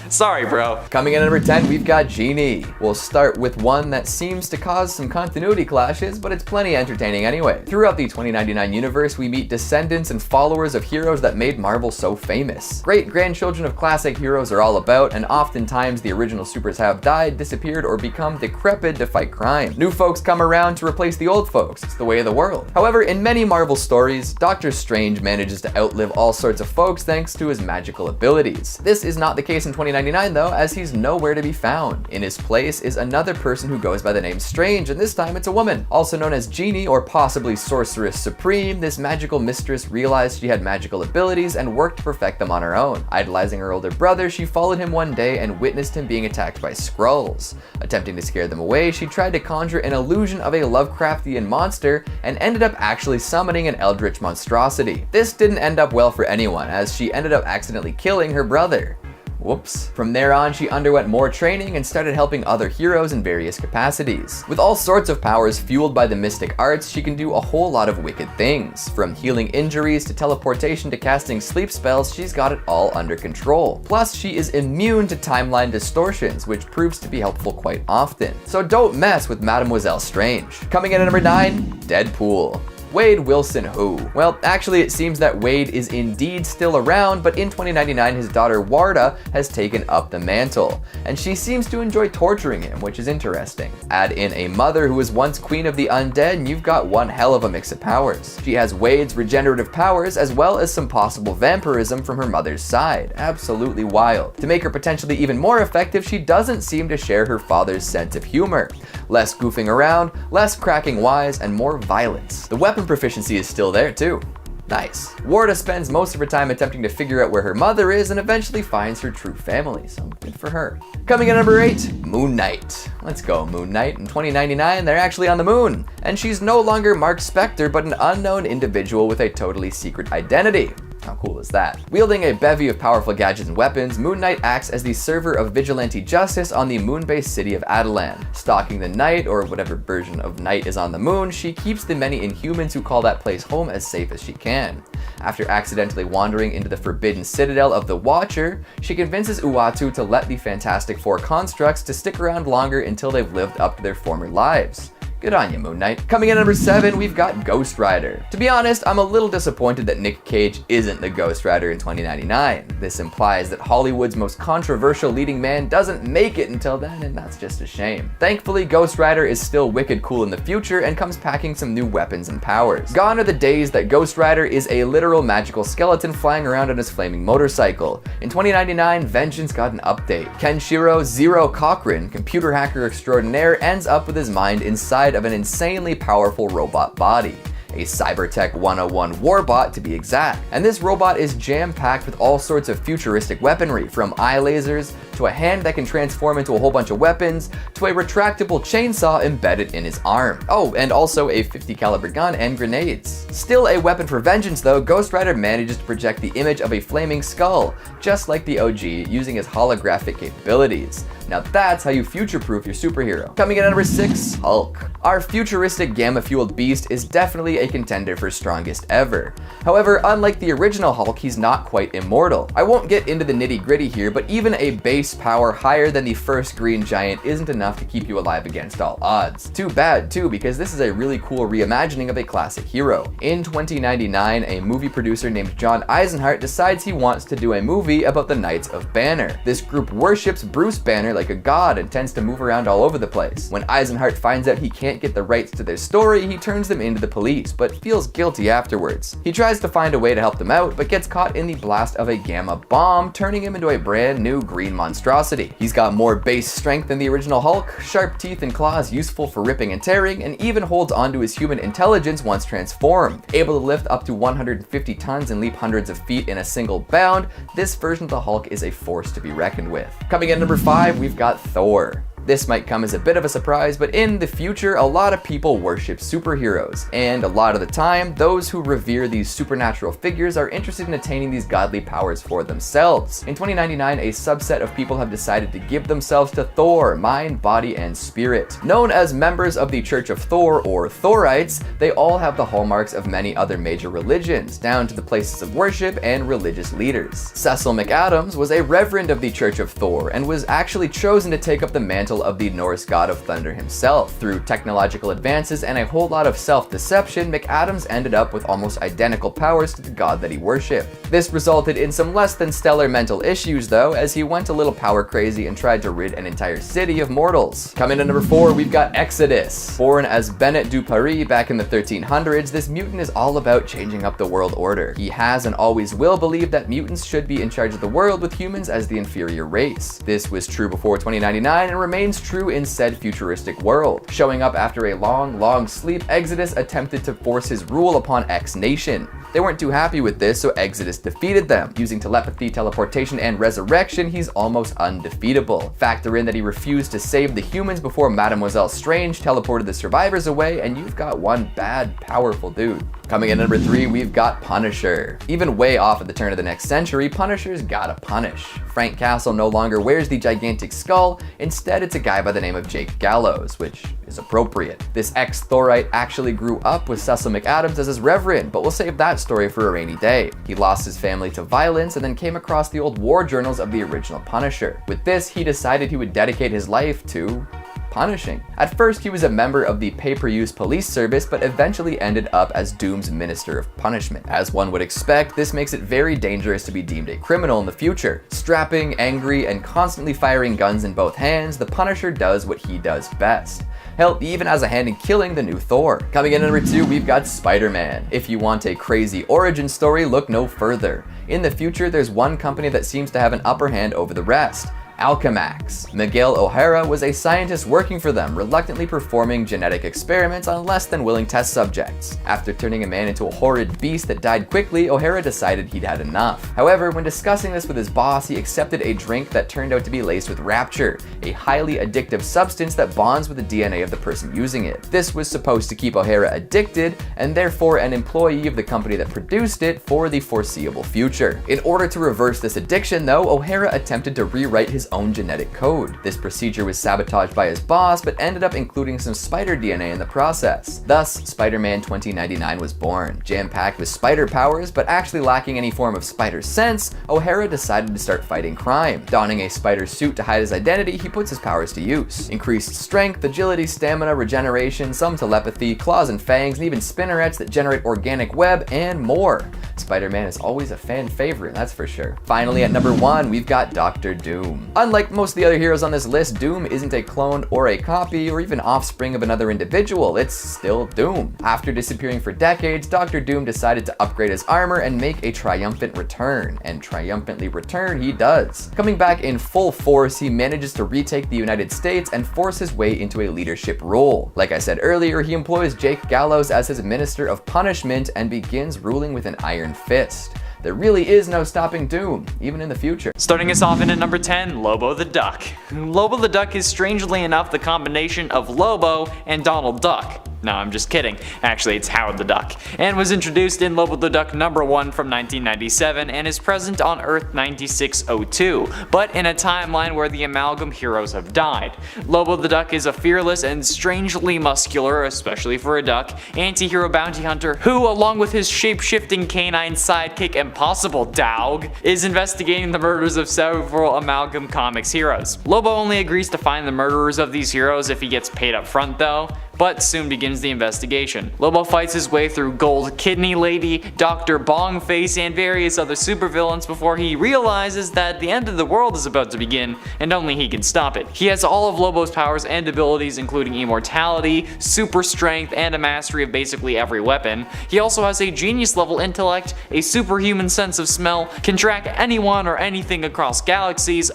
sorry bro. Coming in at number 10, we've got Genie. We'll start with one that seems to cause some continuity clashes, but it's plenty entertaining anyway. Throughout the 2099 universe, we meet descendants and followers of heroes that made Marvel so famous. Great-grandchildren of classic heroes are all about, and oftentimes the original supers have died, disappeared, or become decrepit to fight crime. New folks come around to replace the old folks. It's the way of the world. However, in many Marvel stories, Doctor Strange manages to outlive all sorts of folks thanks to his magical abilities. This is not the case in 2099 though, as he's nowhere to be found. In his place is another person who goes by the name Strange, and this time it's a woman. Also known as Genie, or possibly Sorceress Supreme, this magical mistress realized she had magical abilities and worked to perfect them on her own. Idolizing her older brother, she followed him one day and witnessed him being attacked by Skrulls. Attempting to scare them away, she tried to conjure an illusion of a Lovecraftian monster and ended up actually summoning an eldritch monstrosity. This didn't end up well for anyone, as she ended up accidentally killing her brother. Whoops. From there on, she underwent more training and started helping other heroes in various capacities. With all sorts of powers fueled by the mystic arts, she can do a whole lot of wicked things. From healing injuries to teleportation to casting sleep spells, she's got it all under control. Plus, she is immune to timeline distortions, which proves to be helpful quite often. So don't mess with Mademoiselle Strange. Coming in at number 9, Deadpool. Wade Wilson who? Well, actually it seems that Wade is indeed still around, but in 2099 his daughter Warda has taken up the mantle, and she seems to enjoy torturing him, which is interesting. Add in a mother who was once queen of the undead and you've got one hell of a mix of powers. She has Wade's regenerative powers as well as some possible vampirism from her mother's side. Absolutely wild. To make her potentially even more effective, she doesn't seem to share her father's sense of humor. Less goofing around, less cracking wise, and more violence. The weapon proficiency is still there too. Nice. Warda spends most of her time attempting to figure out where her mother is and eventually finds her true family, so good for her. Coming in at number 8, Moon Knight. Let's go, Moon Knight. In 2099, they're actually on the moon, and she's no longer Mark Spector, but an unknown individual with a totally secret identity. How cool is that? Wielding a bevy of powerful gadgets and weapons, Moon Knight acts as the server of vigilante justice on the moon-based city of Adelan. Stalking the night, or whatever version of night is on the moon, she keeps the many Inhumans who call that place home as safe as she can. After accidentally wandering into the forbidden citadel of the Watcher, she convinces Uatu to let the Fantastic Four constructs to stick around longer until they've lived up to their former lives. Good on you, Moon Knight. Coming in at number 7, we've got Ghost Rider. To be honest, I'm a little disappointed that Nick Cage isn't the Ghost Rider in 2099. This implies that Hollywood's most controversial leading man doesn't make it until then, and that's just a shame. Thankfully, Ghost Rider is still wicked cool in the future and comes packing some new weapons and powers. Gone are the days that Ghost Rider is a literal magical skeleton flying around on his flaming motorcycle. In 2099, Vengeance got an update. Kenshiro Zero Cochran, computer hacker extraordinaire, ends up with his mind inside of an insanely powerful robot body. A Cybertech 101 warbot to be exact. And this robot is jam-packed with all sorts of futuristic weaponry, from eye lasers to a hand that can transform into a whole bunch of weapons to a retractable chainsaw embedded in his arm. Oh, and also a 50 caliber gun and grenades. Still a weapon for vengeance though, Ghost Rider manages to project the image of a flaming skull, just like the OG, using his holographic capabilities. Now that's how you future-proof your superhero. Coming in at number 6, Hulk. Our futuristic gamma-fueled beast is definitely a contender for strongest ever. However, unlike the original Hulk, he's not quite immortal. I won't get into the nitty-gritty here, but even a base power higher than the first Green Giant isn't enough to keep you alive against all odds. Too bad too, because this is a really cool reimagining of a classic hero. In 2099, a movie producer named John Eisenhart decides he wants to do a movie about the Knights of Banner. This group worships Bruce Banner like a god and tends to move around all over the place. When Eisenhart finds out he can't get the rights to their story, he turns them into the police, close, but feels guilty afterwards. He tries to find a way to help them out, but gets caught in the blast of a gamma bomb, turning him into a brand new green monstrosity. He's got more base strength than the original Hulk, sharp teeth and claws useful for ripping and tearing, and even holds onto his human intelligence once transformed. Able to lift up to 150 tons and leap hundreds of feet in a single bound, this version of the Hulk is a force to be reckoned with. Coming in at number 5, we've got Thor. This might come as a bit of a surprise, but in the future, a lot of people worship superheroes, and a lot of the time, those who revere these supernatural figures are interested in attaining these godly powers for themselves. In 2099, a subset of people have decided to give themselves to Thor, mind, body, and spirit. Known as members of the Church of Thor, or Thorites, they all have the hallmarks of many other major religions, down to the places of worship and religious leaders. Cecil McAdams was a reverend of the Church of Thor, and was actually chosen to take up the mantle of the Norse god of thunder himself. Through technological advances and a whole lot of self-deception, McAdams ended up with almost identical powers to the god that he worshipped. This resulted in some less than stellar mental issues though, as he went a little power crazy and tried to rid an entire city of mortals. Coming to number 4, we've got Exodus. Born as Bennett du Paris back in the 1300s, this mutant is all about changing up the world order. He has and always will believe that mutants should be in charge of the world, with humans as the inferior race. This was true before 2099 and remains true in said futuristic world. Showing up after a long sleep, Exodus attempted to force his rule upon X Nation. They weren't too happy with this, so Exodus defeated them. Using telepathy, teleportation, and resurrection, he's almost undefeatable. Factor in that he refused to save the humans before Mademoiselle Strange teleported the survivors away, and you've got one bad, powerful dude. Coming in at number 3, we've got Punisher. Even way off at the turn of the next century, Punisher's gotta punish. Frank Castle no longer wears the gigantic skull, instead it's a guy by the name of Jake Gallows, which is appropriate. This ex-Thorite actually grew up with Cecil McAdams as his reverend, but we'll save that story for a rainy day. He lost his family to violence and then came across the old war journals of the original Punisher. With this, he decided he would dedicate his life to punishing. At first, he was a member of the pay-per-use police service, but eventually ended up as Doom's Minister of Punishment. As one would expect, this makes it very dangerous to be deemed a criminal in the future. Strapping, angry, and constantly firing guns in both hands, the Punisher does what he does best. Hell, he even has a hand in killing the new Thor. Coming in at number 2, we've got Spider-Man. If you want a crazy origin story, look no further. In the future, there's one company that seems to have an upper hand over the rest. Alchemax. Miguel O'Hara was a scientist working for them, reluctantly performing genetic experiments on less than willing test subjects. After turning a man into a horrid beast that died quickly, O'Hara decided he'd had enough. However, when discussing this with his boss, he accepted a drink that turned out to be laced with Rapture, a highly addictive substance that bonds with the DNA of the person using it. This was supposed to keep O'Hara addicted, and therefore an employee of the company that produced it for the foreseeable future. In order to reverse this addiction though, O'Hara attempted to rewrite his own genetic code. This procedure was sabotaged by his boss, but ended up including some spider DNA in the process. Thus, Spider-Man 2099 was born. Jam-packed with spider powers, but actually lacking any form of spider sense, O'Hara decided to start fighting crime. Donning a spider suit to hide his identity, he puts his powers to use. Increased strength, agility, stamina, regeneration, some telepathy, claws and fangs, and even spinnerets that generate organic web, and more. Spider-Man is always a fan favorite, that's for sure. Finally, at number 1, we've got Dr. Doom. Unlike most of the other heroes on this list, Doom isn't a clone or a copy or even offspring of another individual, it's still Doom. After disappearing for decades, Dr. Doom decided to upgrade his armor and make a triumphant return, and triumphantly return he does. Coming back in full force, he manages to retake the United States and force his way into a leadership role. Like I said earlier, he employs Jake Gallows as his Minister of Punishment and begins ruling with an iron fist. There really is no stopping Doom, even in the future. Starting us off in at number 10, Lobo the Duck. Lobo the Duck is strangely enough the combination of Lobo and Donald Duck. No, I'm just kidding. Actually, it's Howard the Duck, and was introduced in Lobo the Duck number 1 from 1997 and is present on Earth 9602, but in a timeline where the Amalgam heroes have died. Lobo the Duck is a fearless and strangely muscular, especially for a duck, anti-hero bounty hunter who, along with his shape-shifting canine sidekick Impossible Dog, is investigating the murders of several Amalgam Comics heroes. Lobo only agrees to find the murderers of these heroes if he gets paid up front though, but soon begins the investigation. Lobo fights his way through Gold Kidney Lady, Dr. Bongface, and various other supervillains before he realizes that the end of the world is about to begin, and only he can stop it. He has all of Lobo's powers and abilities, including immortality, super strength, and a mastery of basically every weapon. He also has a genius level intellect, a superhuman sense of smell, can track anyone or anything across galaxies,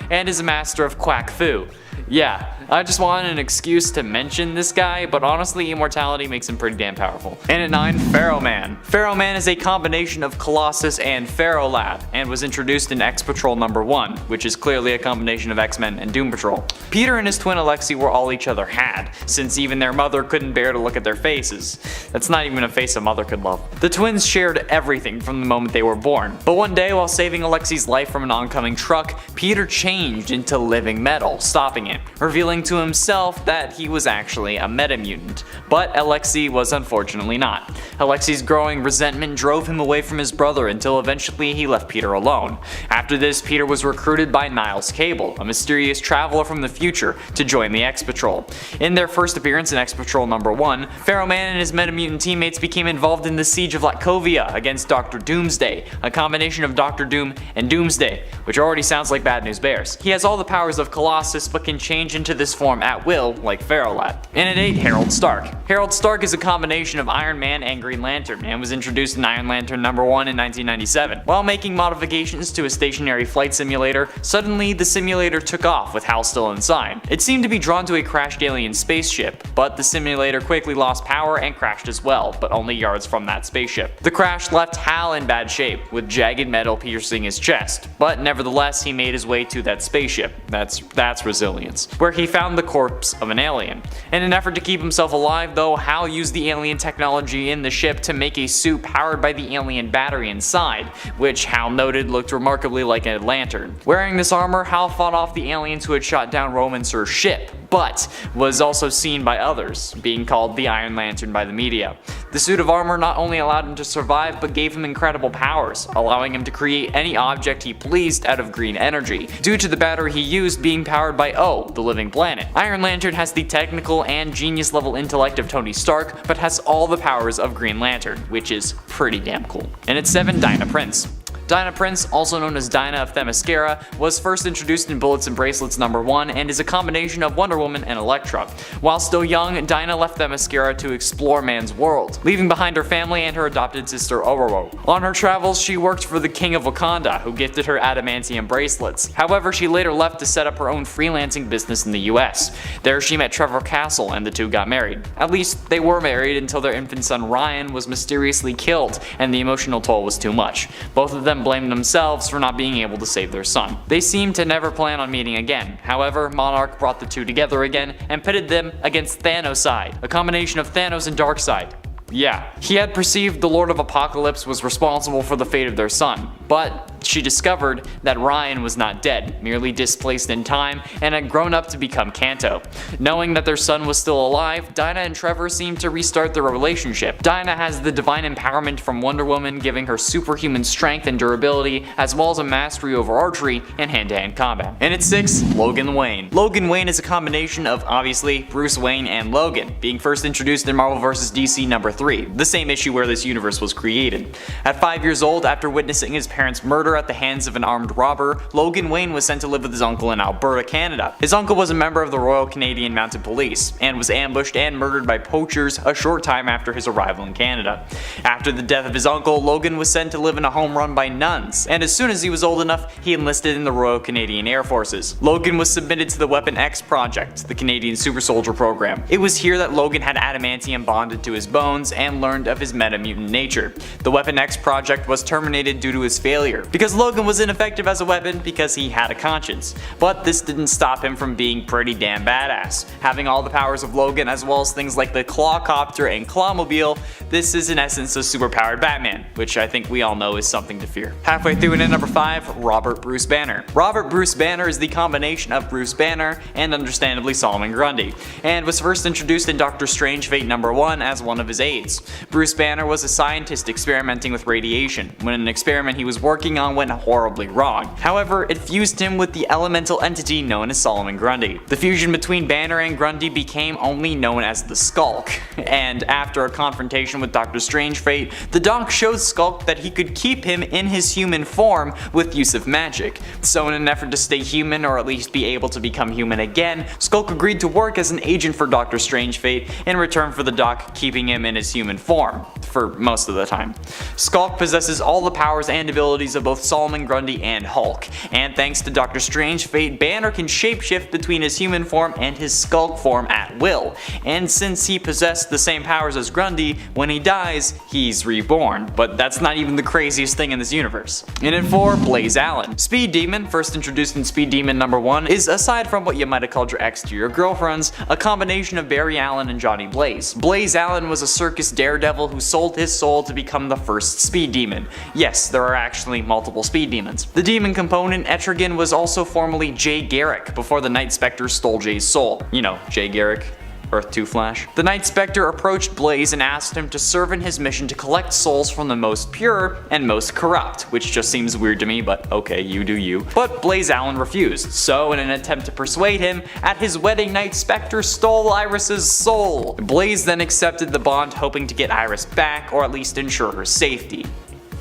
and is a master of quack fu. Yeah, I just wanted an excuse to mention this guy, but honestly, immortality makes him pretty damn powerful. And at 9, Pharaoh Man. Pharaoh Man is a combination of Colossus and Pharaoh Lad, and was introduced in X-Patrol number 1, which is clearly a combination of X-Men and Doom Patrol. Peter and his twin Alexei were all each other had, since even their mother couldn't bear to look at their faces. That's not even a face a mother could love. The twins shared everything from the moment they were born, but one day while saving Alexei's life from an oncoming truck, Peter changed into living metal, stopping it, revealing to himself that he was actually a metamutant. But Alexei was unfortunately not. Alexei's growing resentment drove him away from his brother until eventually he left Peter alone. After this, Peter was recruited by Niles Cable, a mysterious traveler from the future, to join the X-Patrol. In their first appearance in X-Patrol number 1, Pharaoh Man and his metamutant teammates became involved in the siege of Latkovia against Dr. Doomsday, a combination of Dr. Doom and Doomsday, which already sounds like Bad News Bears. He has all the powers of Colossus but can change into this form at will, like Pharaoh Lad. And at 8, Harold Stark. Harold Stark is a combination of Iron Man and Green Lantern, and was introduced in Iron Lantern number 1 in 1997. While making modifications to a stationary flight simulator, suddenly the simulator took off with Hal still inside. It seemed to be drawn to a crashed alien spaceship, but the simulator quickly lost power and crashed as well, but only yards from that spaceship. The crash left Hal in bad shape, with jagged metal piercing his chest, but nevertheless he made his way to that spaceship. That's resilience, where he found the corpse of an alien. In an effort to keep himself alive though, Hal used the alien technology in the ship to make a suit powered by the alien battery inside, which Hal noted looked remarkably like a lantern. Wearing this armor, Hal fought off the aliens who had shot down Romancer's ship, but was also seen by others, being called the Iron Lantern by the media. The suit of armor not only allowed him to survive, but gave him incredible powers, allowing him to create any object he pleased out of green energy, due to the battery he used being powered by the living planet. Iron Lantern has the technical and genius level intellect of Tony Stark, but has all the powers of Green Lantern, which is pretty damn cool. And at 7, Dinah Prince. Dinah Prince, also known as Dinah of Themyscira, was first introduced in Bullets and Bracelets number 1 and is a combination of Wonder Woman and Elektra. While still young, Dinah left Themyscira to explore man's world, leaving behind her family and her adopted sister Ororo. On her travels, she worked for the King of Wakanda, who gifted her adamantium bracelets. However, she later left to set up her own freelancing business in the US. There she met Trevor Castle and the two got married. At least, they were married until their infant son Ryan was mysteriously killed and the emotional toll was too much. Both of them blamed themselves for not being able to save their son. They seemed to never plan on meeting again. However, Monarch brought the two together again and pitted them against Thanos, a combination of Thanos and Darkseid. Yeah, he had perceived the Lord of Apocalypse was responsible for the fate of their son, but she discovered that Ryan was not dead, merely displaced in time, and had grown up to become Kanto. Knowing that their son was still alive, Dinah and Trevor seemed to restart their relationship. Dinah has the divine empowerment from Wonder Woman, giving her superhuman strength and durability, as well as a mastery over archery and hand-to-hand combat. And at 6, Logan Wayne. Logan Wayne is a combination of, obviously, Bruce Wayne and Logan, being first introduced in Marvel vs. DC number 3, the same issue where this universe was created. At 5 years old, after witnessing his parents' murder at the hands of an armed robber, Logan Wayne was sent to live with his uncle in Alberta, Canada. His uncle was a member of the Royal Canadian Mounted Police, and was ambushed and murdered by poachers a short time after his arrival in Canada. After the death of his uncle, Logan was sent to live in a home run by nuns, and as soon as he was old enough, he enlisted in the Royal Canadian Air Forces. Logan was submitted to the Weapon X Project, the Canadian Super Soldier program. It was here that Logan had adamantium bonded to his bones and learned of his metamutant nature. The Weapon X Project was terminated due to his failure, because Logan was ineffective as a weapon because he had a conscience. But this didn't stop him from being pretty damn badass. Having all the powers of Logan, as well as things like the Clawcopter and Clawmobile, this is in essence a superpowered Batman, which I think we all know is something to fear. Halfway through and at number 5, Robert Bruce Banner. Robert Bruce Banner is the combination of Bruce Banner and understandably Solomon Grundy, and was first introduced in Doctor Strange Fate number 1 as one of his aides. Bruce Banner was a scientist experimenting with radiation, when an experiment he was working on gone went horribly wrong. However, it fused him with the elemental entity known as Solomon Grundy. The fusion between Banner and Grundy became only known as the Skulk, and after a confrontation with Dr. Strange Fate, the Doc showed Skulk that he could keep him in his human form with use of magic. So in an effort to stay human, or at least be able to become human again, Skulk agreed to work as an agent for Dr. Strange Fate in return for the Doc keeping him in his human form, for most of the time. Skulk possesses all the powers and abilities of both Solomon Grundy and Hulk, and thanks to Dr. Strange Fate, Banner can shapeshift between his human form and his Skulk form at will, and since he possessed the same powers as Grundy, when he dies, he's reborn. But that's not even the craziest thing in this universe. In at 4, Blaze Allen. Speed Demon, first introduced in Speed Demon number 1, is, aside from what you might have called your ex to your girlfriends, a combination of Barry Allen and Johnny Blaze. Blaze Allen was a circus daredevil who sold his soul to become the first Speed Demon. Yes, there are actually multiple Speed Demons. The demon component, Etrigan, was also formerly Jay Garrick, before the Night Spectre stole Jay's soul. You know, Jay Garrick. Earth 2 Flash. The Night Spectre approached Blaze and asked him to serve in his mission to collect souls from the most pure and most corrupt, which just seems weird to me, but okay, you do you. But Blaze Allen refused, so in an attempt to persuade him, at his wedding Night Spectre stole Iris's soul. Blaze then accepted the bond, hoping to get Iris back, or at least ensure her safety.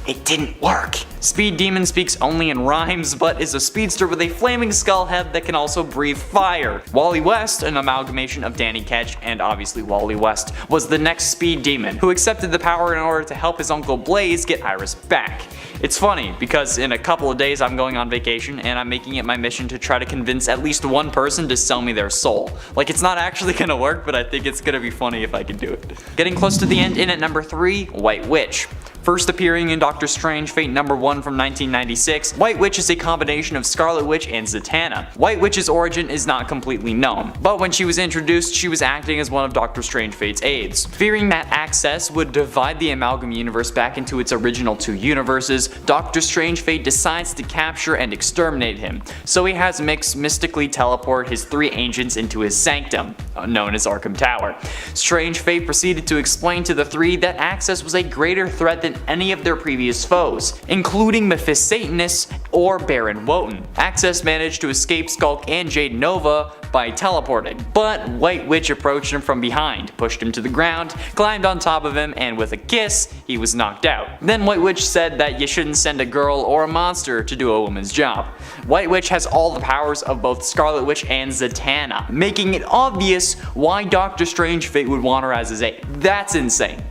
It didn't work. Speed Demon speaks only in rhymes, but is a speedster with a flaming skull head that can also breathe fire. Wally West, an amalgamation of Danny Ketch and obviously Wally West, was the next Speed Demon, who accepted the power in order to help his uncle Blaze get Iris back. It's funny, because in a couple of days I'm going on vacation and I'm making it my mission to try to convince at least one person to sell me their soul. Like, it's not actually gonna work, but I think it's gonna be funny if I can do it. Getting close to the end, in at number 3, White Witch. First appearing in Doctor Strange Fate number 1 from 1996, White Witch is a combination of Scarlet Witch and Zatanna. White Witch's origin is not completely known, but when she was introduced, she was acting as one of Doctor Strange Fate's aides. Fearing that access would divide the Amalgam universe back into its original 2 universes, Doctor Strange Fate decides to capture and exterminate him, so he has Mix mystically teleport his 3 agents into his sanctum, known as Arkham Tower. Strange Fate proceeded to explain to the 3 that Access was a greater threat than any of their previous foes, including Mephisatanus or Baron Wotan. Access managed to escape Skulk and Jade Nova by teleporting, but White Witch approached him from behind, pushed him to the ground, climbed on top of him, and with a kiss, he was knocked out. Then White Witch said that you shouldn't send a girl or a monster to do a woman's job. White Witch has all the powers of both Scarlet Witch and Zatanna, making it obvious why Doctor Strange Fate would want her as his aide. That's insane.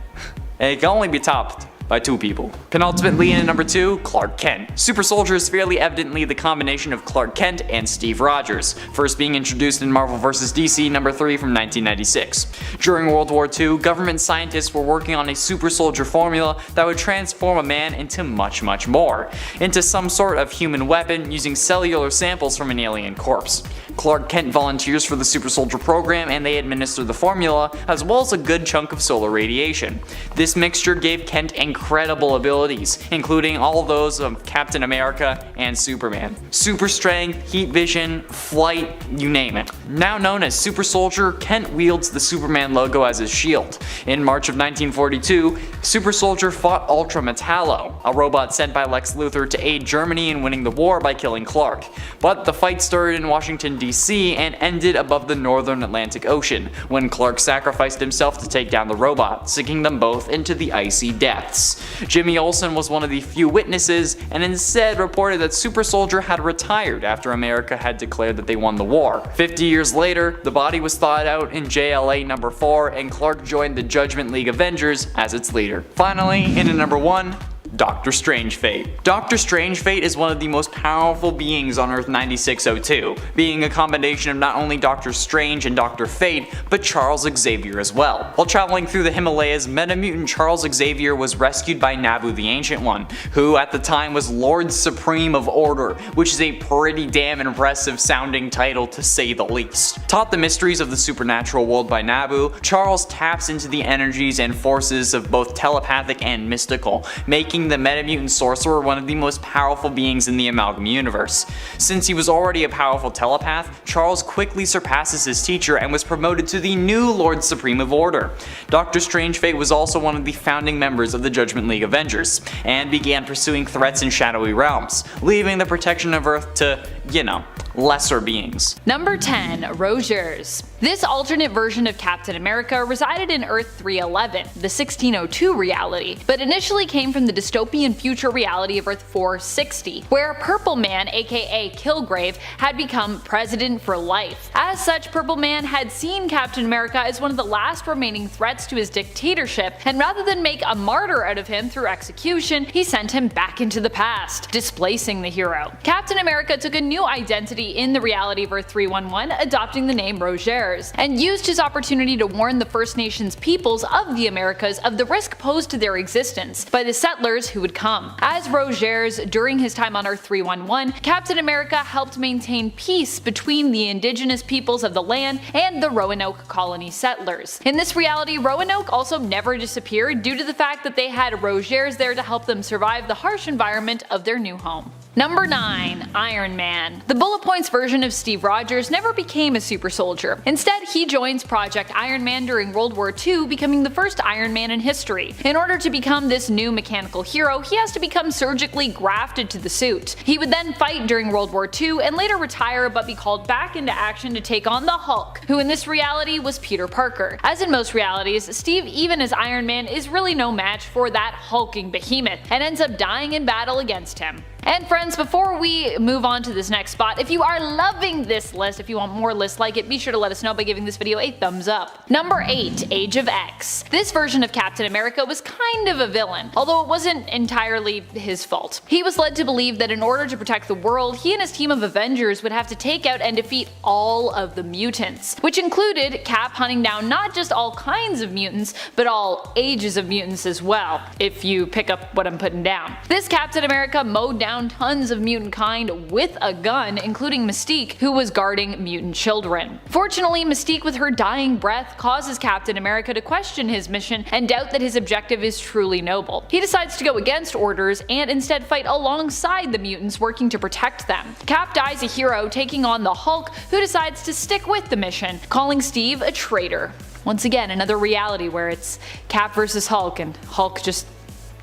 And it can only be topped by 2 people. Penultimately, in at number 2, Clark Kent. Super Soldier is fairly evidently the combination of Clark Kent and Steve Rogers, first being introduced in Marvel vs. DC number 3 from 1996. During World War II, government scientists were working on a super soldier formula that would transform a man into much more, into some sort of human weapon using cellular samples from an alien corpse. Clark Kent volunteers for the Super Soldier program and they administer the formula, as well as a good chunk of solar radiation. This mixture gave Kent incredible abilities, including all those of Captain America and Superman. Super strength, heat vision, flight, you name it. Now known as Super Soldier, Kent wields the Superman logo as his shield. In March of 1942, Super Soldier fought Ultra Metallo, a robot sent by Lex Luthor to aid Germany in winning the war by killing Clark. But the fight started in Washington, DC and ended above the northern Atlantic Ocean, when Clark sacrificed himself to take down the robot, sinking them both into the icy depths. Jimmy Olsen was one of the few witnesses and instead reported that Super Soldier had retired after America had declared that they won the war. 50 years later, the body was thawed out in JLA number 4 and Clark joined the Judgment League Avengers as its leader. Finally, in at number 1, Doctor Strange Fate. Doctor Strange Fate is one of the most powerful beings on Earth 9602, being a combination of not only Doctor Strange and Doctor Fate, but Charles Xavier as well. While traveling through the Himalayas, Metamutant Charles Xavier was rescued by Nabu the Ancient One, who at the time was Lord Supreme of Order, which is a pretty damn impressive sounding title to say the least. Taught the mysteries of the supernatural world by Nabu, Charles taps into the energies and forces of both telepathic and mystical, making making the Metamutant Sorcerer one of the most powerful beings in the Amalgam universe. Since he was already a powerful telepath, Charles quickly surpasses his teacher and was promoted to the new Lord Supreme of Order. Dr. Strangefate was also one of the founding members of the Judgment League Avengers, and began pursuing threats in shadowy realms, leaving the protection of Earth to, you know, lesser beings. Number 10. Rogers. This alternate version of Captain America resided in Earth 311, the 1602 reality, but initially came from the dystopian future reality of Earth 460, where Purple Man, aka Kilgrave, had become president for life. As such, Purple Man had seen Captain America as one of the last remaining threats to his dictatorship, and rather than make a martyr out of him through execution, he sent him back into the past, displacing the hero. Captain America took a new identity in the reality of Earth 311, adopting the name Rogers, and used his opportunity to warn the First Nations peoples of the Americas of the risk posed to their existence by the settlers who would come. As Rogers, during his time on Earth 311, Captain America helped maintain peace between the indigenous peoples of the land and the Roanoke colony settlers. In this reality, Roanoke also never disappeared due to the fact that they had Rogers there to help them survive the harsh environment of their new home. Number 9. Iron Man. The bullet points version of Steve Rogers never became a super soldier. Instead, he joins Project Iron Man during World War II, becoming the first Iron Man in history. In order to become this new mechanical hero, he has to become surgically grafted to the suit. He would then fight during World War II and later retire but be called back into action to take on the Hulk, who in this reality was Peter Parker. As in most realities, Steve, even as Iron Man, is really no match for that hulking behemoth and ends up dying in battle against him. And friends, before we move on to this next spot, if you are loving this list, if you want more lists like it, be sure to let us know by giving this video a thumbs up. Number 8. Age of X. This version of Captain America was kind of a villain, although it wasn't entirely his fault. He was led to believe that in order to protect the world, he and his team of Avengers would have to take out and defeat all of the mutants, which included Cap hunting down not just all kinds of mutants, but all ages of mutants as well, if you pick up what I'm putting down. This Captain America mowed down tons of mutant kind with a gun, including Mystique, who was guarding mutant children. Fortunately, Mystique with her dying breath causes Captain America to question his mission and doubt that his objective is truly noble. He decides to go against orders and instead fight alongside the mutants working to protect them. Cap dies a hero, taking on the Hulk, who decides to stick with the mission, calling Steve a traitor. Once again, another reality where it's Cap versus Hulk and Hulk just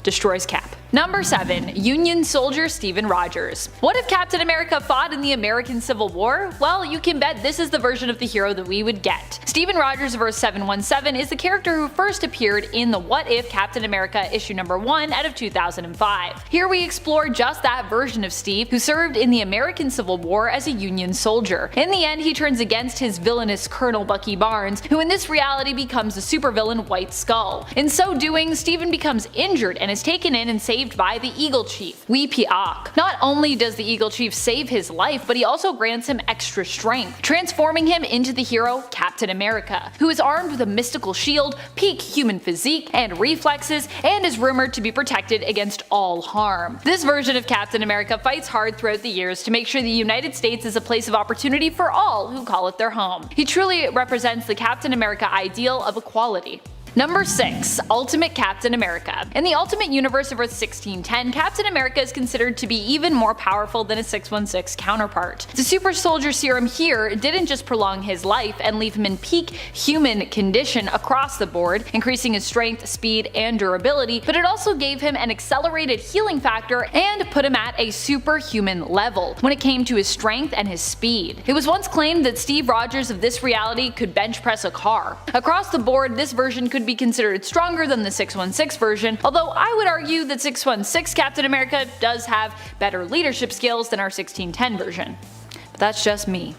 destroys Cap. Number 7. Union Soldier Steven Rogers. What if Captain America fought in the American Civil War? Well, you can bet this is the version of the hero that we would get. Steven Rogers of Earth 717 is the character who first appeared in the What If Captain America issue number 1 out of 2005. Here we explore just that version of Steve, who served in the American Civil War as a Union soldier. In the end, he turns against his villainous Colonel Bucky Barnes, who in this reality becomes the supervillain White Skull. In so doing, Steven becomes injured and is taken in and saved by the Eagle Chief, Wee Piak. Not only does the Eagle Chief save his life, but he also grants him extra strength, transforming him into the hero Captain America, who is armed with a mystical shield, peak human physique, and reflexes, and is rumored to be protected against all harm. This version of Captain America fights hard throughout the years to make sure the United States is a place of opportunity for all who call it their home. He truly represents the Captain America ideal of equality. Number 6. Ultimate Captain America. In the Ultimate Universe of Earth 1610, Captain America is considered to be even more powerful than his 616 counterpart. The super soldier serum here didn't just prolong his life and leave him in peak human condition across the board, increasing his strength, speed, and durability, but it also gave him an accelerated healing factor and put him at a superhuman level when it came to his strength and his speed. It was once claimed that Steve Rogers of this reality could bench press a car. Across the board, this version could be considered stronger than the 616 version, although I would argue that 616 Captain America does have better leadership skills than our 1610 version. But that's just me.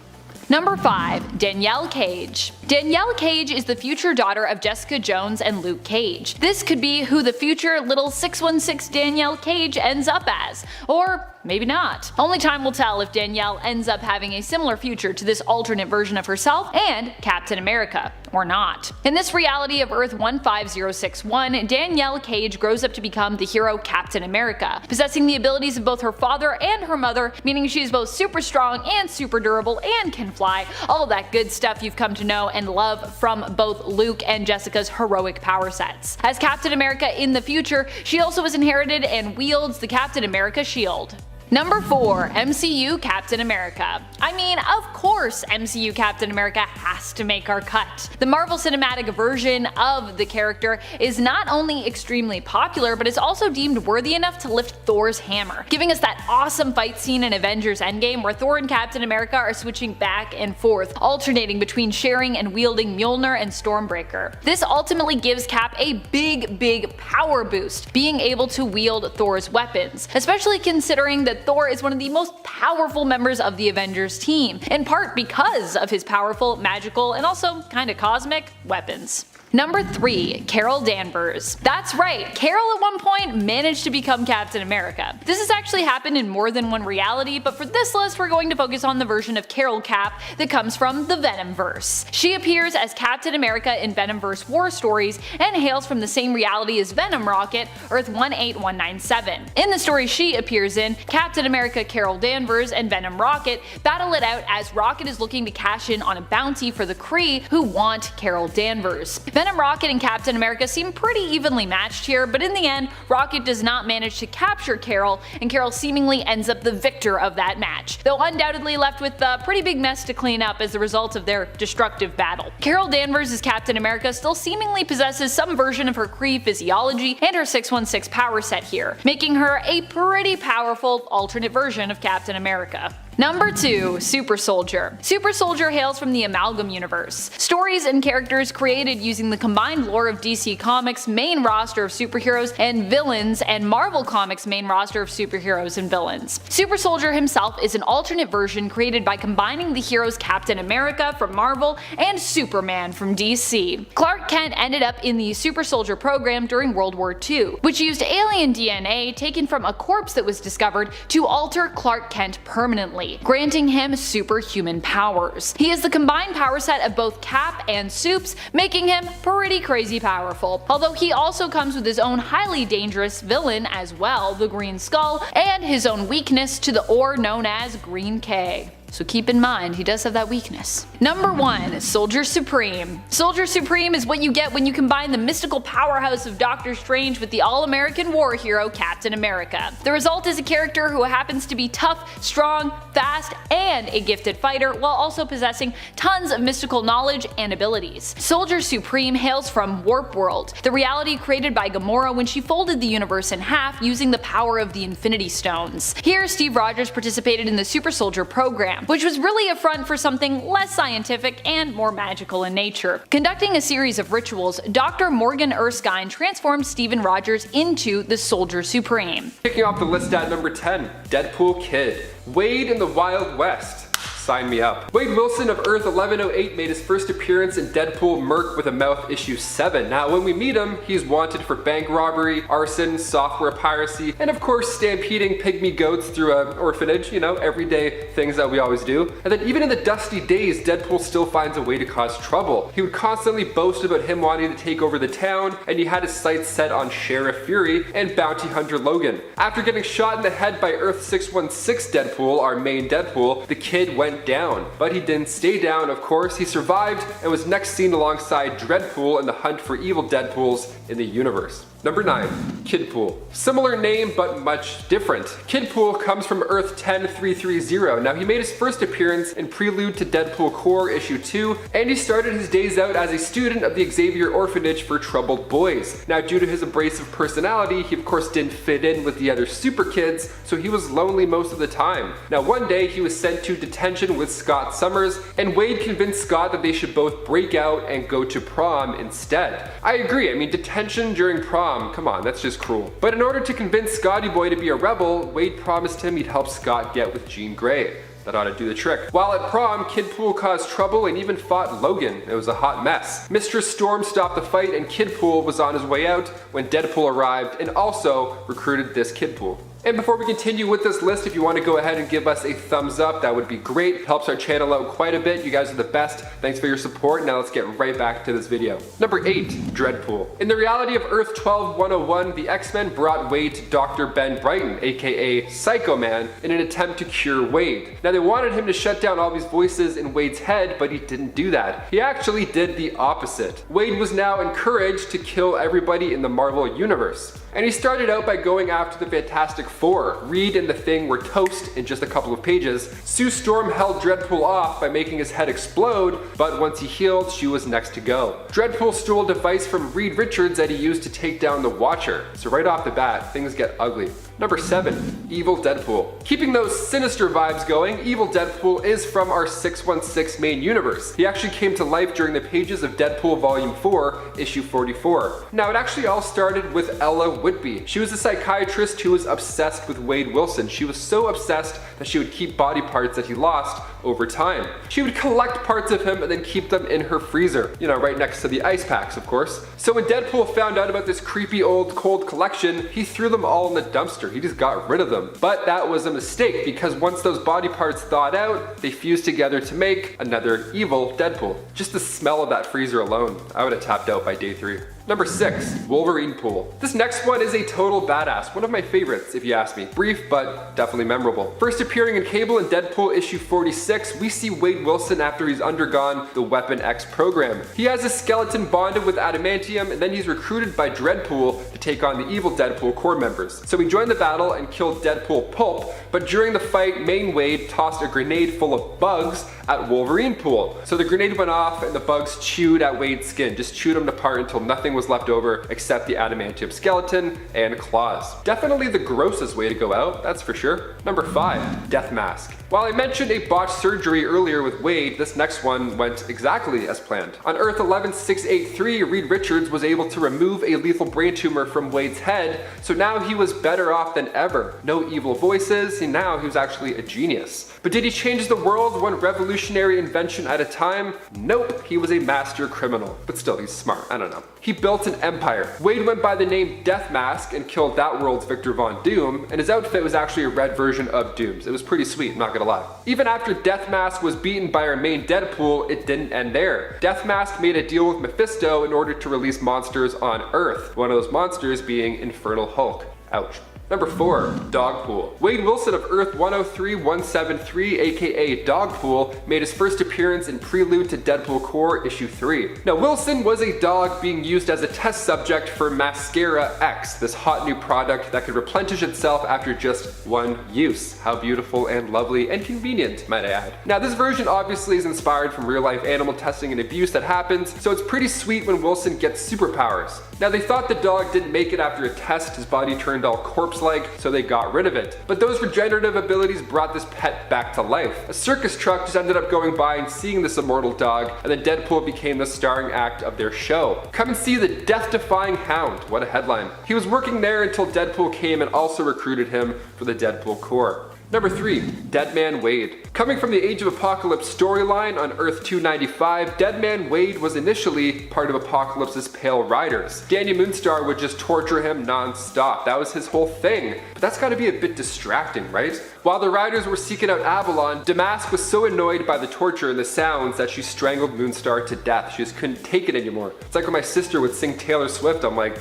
Number 5. Danielle Cage. Danielle Cage is the future daughter of Jessica Jones and Luke Cage. This could be who the future little 616 Danielle Cage ends up as, or maybe not. Only time will tell if Danielle ends up having a similar future to this alternate version of herself and Captain America, or not. In this reality of Earth 15061, Danielle Cage grows up to become the hero Captain America, possessing the abilities of both her father and her mother, meaning she is both super strong and super durable and can fly, all that good stuff you've come to know and love from both Luke and Jessica's heroic power sets. As Captain America in the future, she also has inherited and wields the Captain America shield. Number 4. MCU Captain America. I mean, of course MCU Captain America has to make our cut. The Marvel Cinematic version of the character is not only extremely popular, but is also deemed worthy enough to lift Thor's hammer, giving us that awesome fight scene in Avengers Endgame where Thor and Captain America are switching back and forth, alternating between sharing and wielding Mjolnir and Stormbreaker. This ultimately gives Cap a big power boost, being able to wield Thor's weapons, especially considering that Thor is one of the most powerful members of the Avengers team, in part because of his powerful, magical, and also kinda cosmic weapons. Number 3. Carol Danvers. That's right, Carol at one point managed to become Captain America. This has actually happened in more than one reality, but for this list we're going to focus on the version of Carol Cap that comes from the Venomverse. She appears as Captain America in Venomverse War Stories and hails from the same reality as Venom Rocket, Earth 18197. In the story she appears in, Captain America Carol Danvers and Venom Rocket battle it out as Rocket is looking to cash in on a bounty for the Kree who want Carol Danvers. Venom Rocket and Captain America seem pretty evenly matched here, but in the end, Rocket does not manage to capture Carol, and Carol seemingly ends up the victor of that match, though undoubtedly left with a pretty big mess to clean up as a result of their destructive battle. Carol Danvers as Captain America still seemingly possesses some version of her Kree physiology and her 616 power set here, making her a pretty powerful alternate version of Captain America. Number 2. Super Soldier. Super Soldier hails from the Amalgam universe. Stories and characters created using the combined lore of DC Comics' main roster of superheroes and villains and Marvel Comics' main roster of superheroes and villains. Super Soldier himself is an alternate version created by combining the heroes Captain America from Marvel and Superman from DC. Clark Kent ended up in the Super Soldier program during World War II, which used alien DNA taken from a corpse that was discovered to alter Clark Kent permanently, granting him superhuman powers. He is the combined power set of both Cap and Supes, making him pretty crazy powerful, although he also comes with his own highly dangerous villain as well, the Green Skull, and his own weakness to the ore known as Green K. So keep in mind, he does have that weakness. Number 1. Soldier Supreme. Soldier Supreme is what you get when you combine the mystical powerhouse of Doctor Strange with the all-American war hero Captain America. The result is a character who happens to be tough, strong, fast, and a gifted fighter, while also possessing tons of mystical knowledge and abilities. Soldier Supreme hails from Warp World, the reality created by Gamora when she folded the universe in half using the power of the Infinity Stones. Here, Steve Rogers participated in the Super Soldier program, which was really a front for something less scientific and more magical in nature. Conducting a series of rituals, Dr. Morgan Erskine transformed Steven Rogers into the Soldier Supreme. Kicking off the list at number 10, Deadpool Kid. Wade in the Wild West. Sign me up. Wade Wilson of Earth 1108 made his first appearance in Deadpool Merc with a Mouth issue 7. Now when we meet him, he's wanted for bank robbery, arson, software piracy, and of course stampeding pygmy goats through an orphanage, you know, everyday things that we always do. And then even in the dusty days, Deadpool still finds a way to cause trouble. He would constantly boast about him wanting to take over the town, and he had his sights set on Sheriff Fury and bounty hunter Logan. After getting shot in the head by Earth 616 Deadpool, our main Deadpool, the Kid went down. But he didn't stay down, of course. He survived and was next seen alongside Dreadpool in the hunt for evil Deadpools in the universe. Number 9. Kidpool. Similar name, but much different. Kidpool comes from Earth 10330. Now he made his first appearance in Prelude to Deadpool Core issue 2, and he started his days out as a student of the Xavier Orphanage for Troubled Boys. Now due to his abrasive personality, he of course didn't fit in with the other super kids, so he was lonely most of the time. Now one day he was sent to detention with Scott Summers, and Wade convinced Scott that they should both break out and go to prom instead. I agree, I mean detention during prom, come on, that's just cruel. But in order to convince Scotty Boy to be a rebel, Wade promised him he'd help Scott get with Jean Grey. That ought to do the trick. While at prom, Kidpool caused trouble and even fought Logan. It was a hot mess. Mistress Storm stopped the fight and Kidpool was on his way out when Deadpool arrived and also recruited this Kidpool. And before we continue with this list, if you want to go ahead and give us a thumbs up, that would be great. It helps our channel out quite a bit. You guys are the best. Thanks for your support. Now let's get right back to this video. Number 8, Deadpool. In the reality of Earth 12-101, the X-Men brought Wade to Dr. Ben Brighton, aka Psycho Man, in an attempt to cure Wade. Now they wanted him to shut down all these voices in Wade's head, but he didn't do that. He actually did the opposite. Wade was now encouraged to kill everybody in the Marvel Universe. And he started out by going after the Fantastic Four. Reed and the Thing were toast in just a couple of pages. Sue Storm held Deadpool off by making his head explode, but once he healed, she was next to go. Deadpool stole a device from Reed Richards that he used to take down the Watcher. So right off the bat, things get ugly. Number 7, Evil Deadpool. Keeping those sinister vibes going, Evil Deadpool is from our 616 main universe. He actually came to life during the pages of Deadpool Volume 4, issue 44. Now it actually all started with Ella Whitby. She was a psychiatrist who was obsessed with Wade Wilson. She was so obsessed that she would keep body parts that he lost over time. She would collect parts of him and then keep them in her freezer, you know, right next to the ice packs, of course. So when Deadpool found out about this creepy old cold collection, he threw them all in the dumpster. He just got rid of them. But that was a mistake, because once those body parts thawed out, they fused together to make another evil Deadpool. Just the smell of that freezer alone, I would have tapped out by day 3. Number 6, Wolverine Pool. This next one is a total badass, one of my favorites if you ask me. Brief, but definitely memorable. First appearing in Cable in Deadpool issue 46, we see Wade Wilson after he's undergone the Weapon X program. He has a skeleton bonded with adamantium, and then he's recruited by Deadpool to take on the evil Deadpool core members. So he joined the battle and killed Deadpool Pulp, but during the fight, main Wade tossed a grenade full of bugs at Wolverine Pool. So the grenade went off and the bugs chewed at Wade's skin, just chewed him apart until nothing was left over except the adamantium skeleton and claws. Definitely the grossest way to go out, that's for sure. Number 5, Death Mask. While I mentioned a botched surgery earlier with Wade, this next one went exactly as planned. On Earth 11683, Reed Richards was able to remove a lethal brain tumor from Wade's head, so now he was better off than ever. No evil voices, and now he was actually a genius. But did he change the world one revolutionary invention at a time? Nope, he was a master criminal. But still, he's smart, I don't know. He built an empire. Wade went by the name Death Mask and killed that world's Victor Von Doom, and his outfit was actually a red version of Doom's. It was pretty sweet, I'm not gonna lie. Even after Death Mask was beaten by our main Deadpool, it didn't end there. Death Mask made a deal with Mephisto in order to release monsters on Earth, one of those monsters being Infernal Hulk. Ouch. Number 4, Dogpool. Wade Wilson of Earth 103173, aka Dogpool, made his first appearance in Prelude to Deadpool Core issue 3. Now Wilson was a dog being used as a test subject for Mascara X, this hot new product that could replenish itself after just one use. How beautiful and lovely and convenient, might I add. Now this version obviously is inspired from real life animal testing and abuse that happens, so it's pretty sweet when Wilson gets superpowers. Now they thought the dog didn't make it after a test, his body turned all corpse-like, so they got rid of it. But those regenerative abilities brought this pet back to life. A circus truck just ended up going by and seeing this immortal dog, and then Deadpool became the starring act of their show. Come and see the death-defying hound, what a headline. He was working there until Deadpool came and also recruited him for the Deadpool Corps. Number 3, Deadman Wade. Coming from the Age of Apocalypse storyline on Earth 295, Deadman Wade was initially part of Apocalypse's Pale Riders. Danny Moonstar would just torture him non-stop. That was his whole thing. But that's gotta be a bit distracting, right? While the Riders were seeking out Avalon, Damask was so annoyed by the torture and the sounds that she strangled Moonstar to death. She just couldn't take it anymore. It's like when my sister would sing Taylor Swift, I'm like,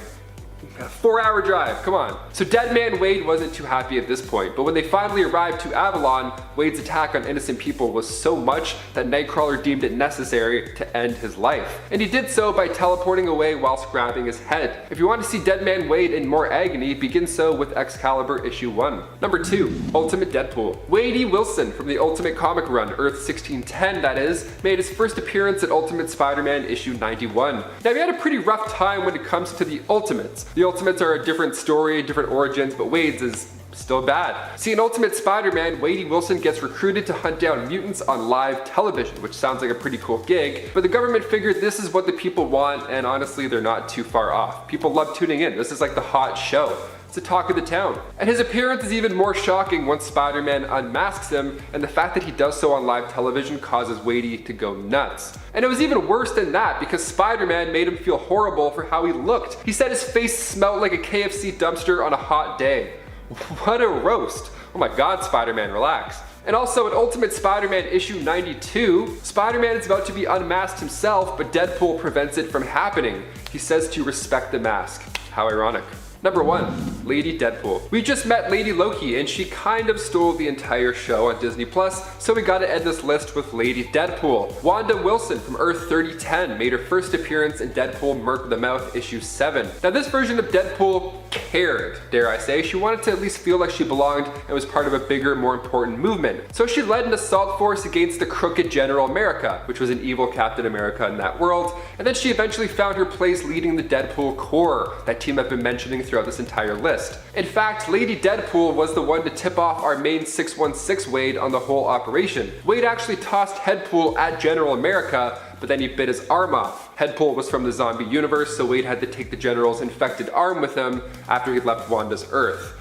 a 4-hour drive, come on. So Deadman Wade wasn't too happy at this point, but when they finally arrived to Avalon, Wade's attack on innocent people was so much that Nightcrawler deemed it necessary to end his life. And he did so by teleporting away whilst grabbing his head. If you want to see Deadman Wade in more agony, begin so with Excalibur issue 1. Number 2, Ultimate Deadpool. Wade E. Wilson from the Ultimate Comic Run, Earth 1610 that is, made his first appearance at Ultimate Spider-Man issue 91. Now he had a pretty rough time when it comes to the Ultimates. The Ultimates are a different story, different origins, but Wade's is still bad. See, in Ultimate Spider-Man, Wade E. Wilson gets recruited to hunt down mutants on live television, which sounds like a pretty cool gig, but the government figured this is what the people want, and honestly, they're not too far off. People love tuning in. This is like the hot show. It's the talk of the town. And his appearance is even more shocking once Spider-Man unmasks him, and the fact that he does so on live television causes Wadey to go nuts. And it was even worse than that because Spider-Man made him feel horrible for how he looked. He said his face smelled like a KFC dumpster on a hot day. What a roast. Oh my god, Spider-Man, relax. And also in Ultimate Spider-Man issue 92, Spider-Man is about to be unmasked himself, but Deadpool prevents it from happening. He says to respect the mask. How ironic. Number 1, Lady Deadpool. We just met Lady Loki and she kind of stole the entire show on Disney+, so we gotta end this list with Lady Deadpool. Wanda Wilson from Earth 3010 made her first appearance in Deadpool Merc the Mouth issue 7. Now this version of Deadpool cared, dare I say. She wanted to at least feel like she belonged and was part of a bigger, more important movement. So she led an assault force against the crooked General America, which was an evil Captain America in that world, and then she eventually found her place leading the Deadpool Corps, that team I've been mentioning throughout this entire list. In fact, Lady Deadpool was the one to tip off our main 616 Wade on the whole operation. Wade actually tossed Headpool at General America, but then he bit his arm off. Headpool was from the zombie universe, so Wade had to take the General's infected arm with him after he left Wanda's Earth.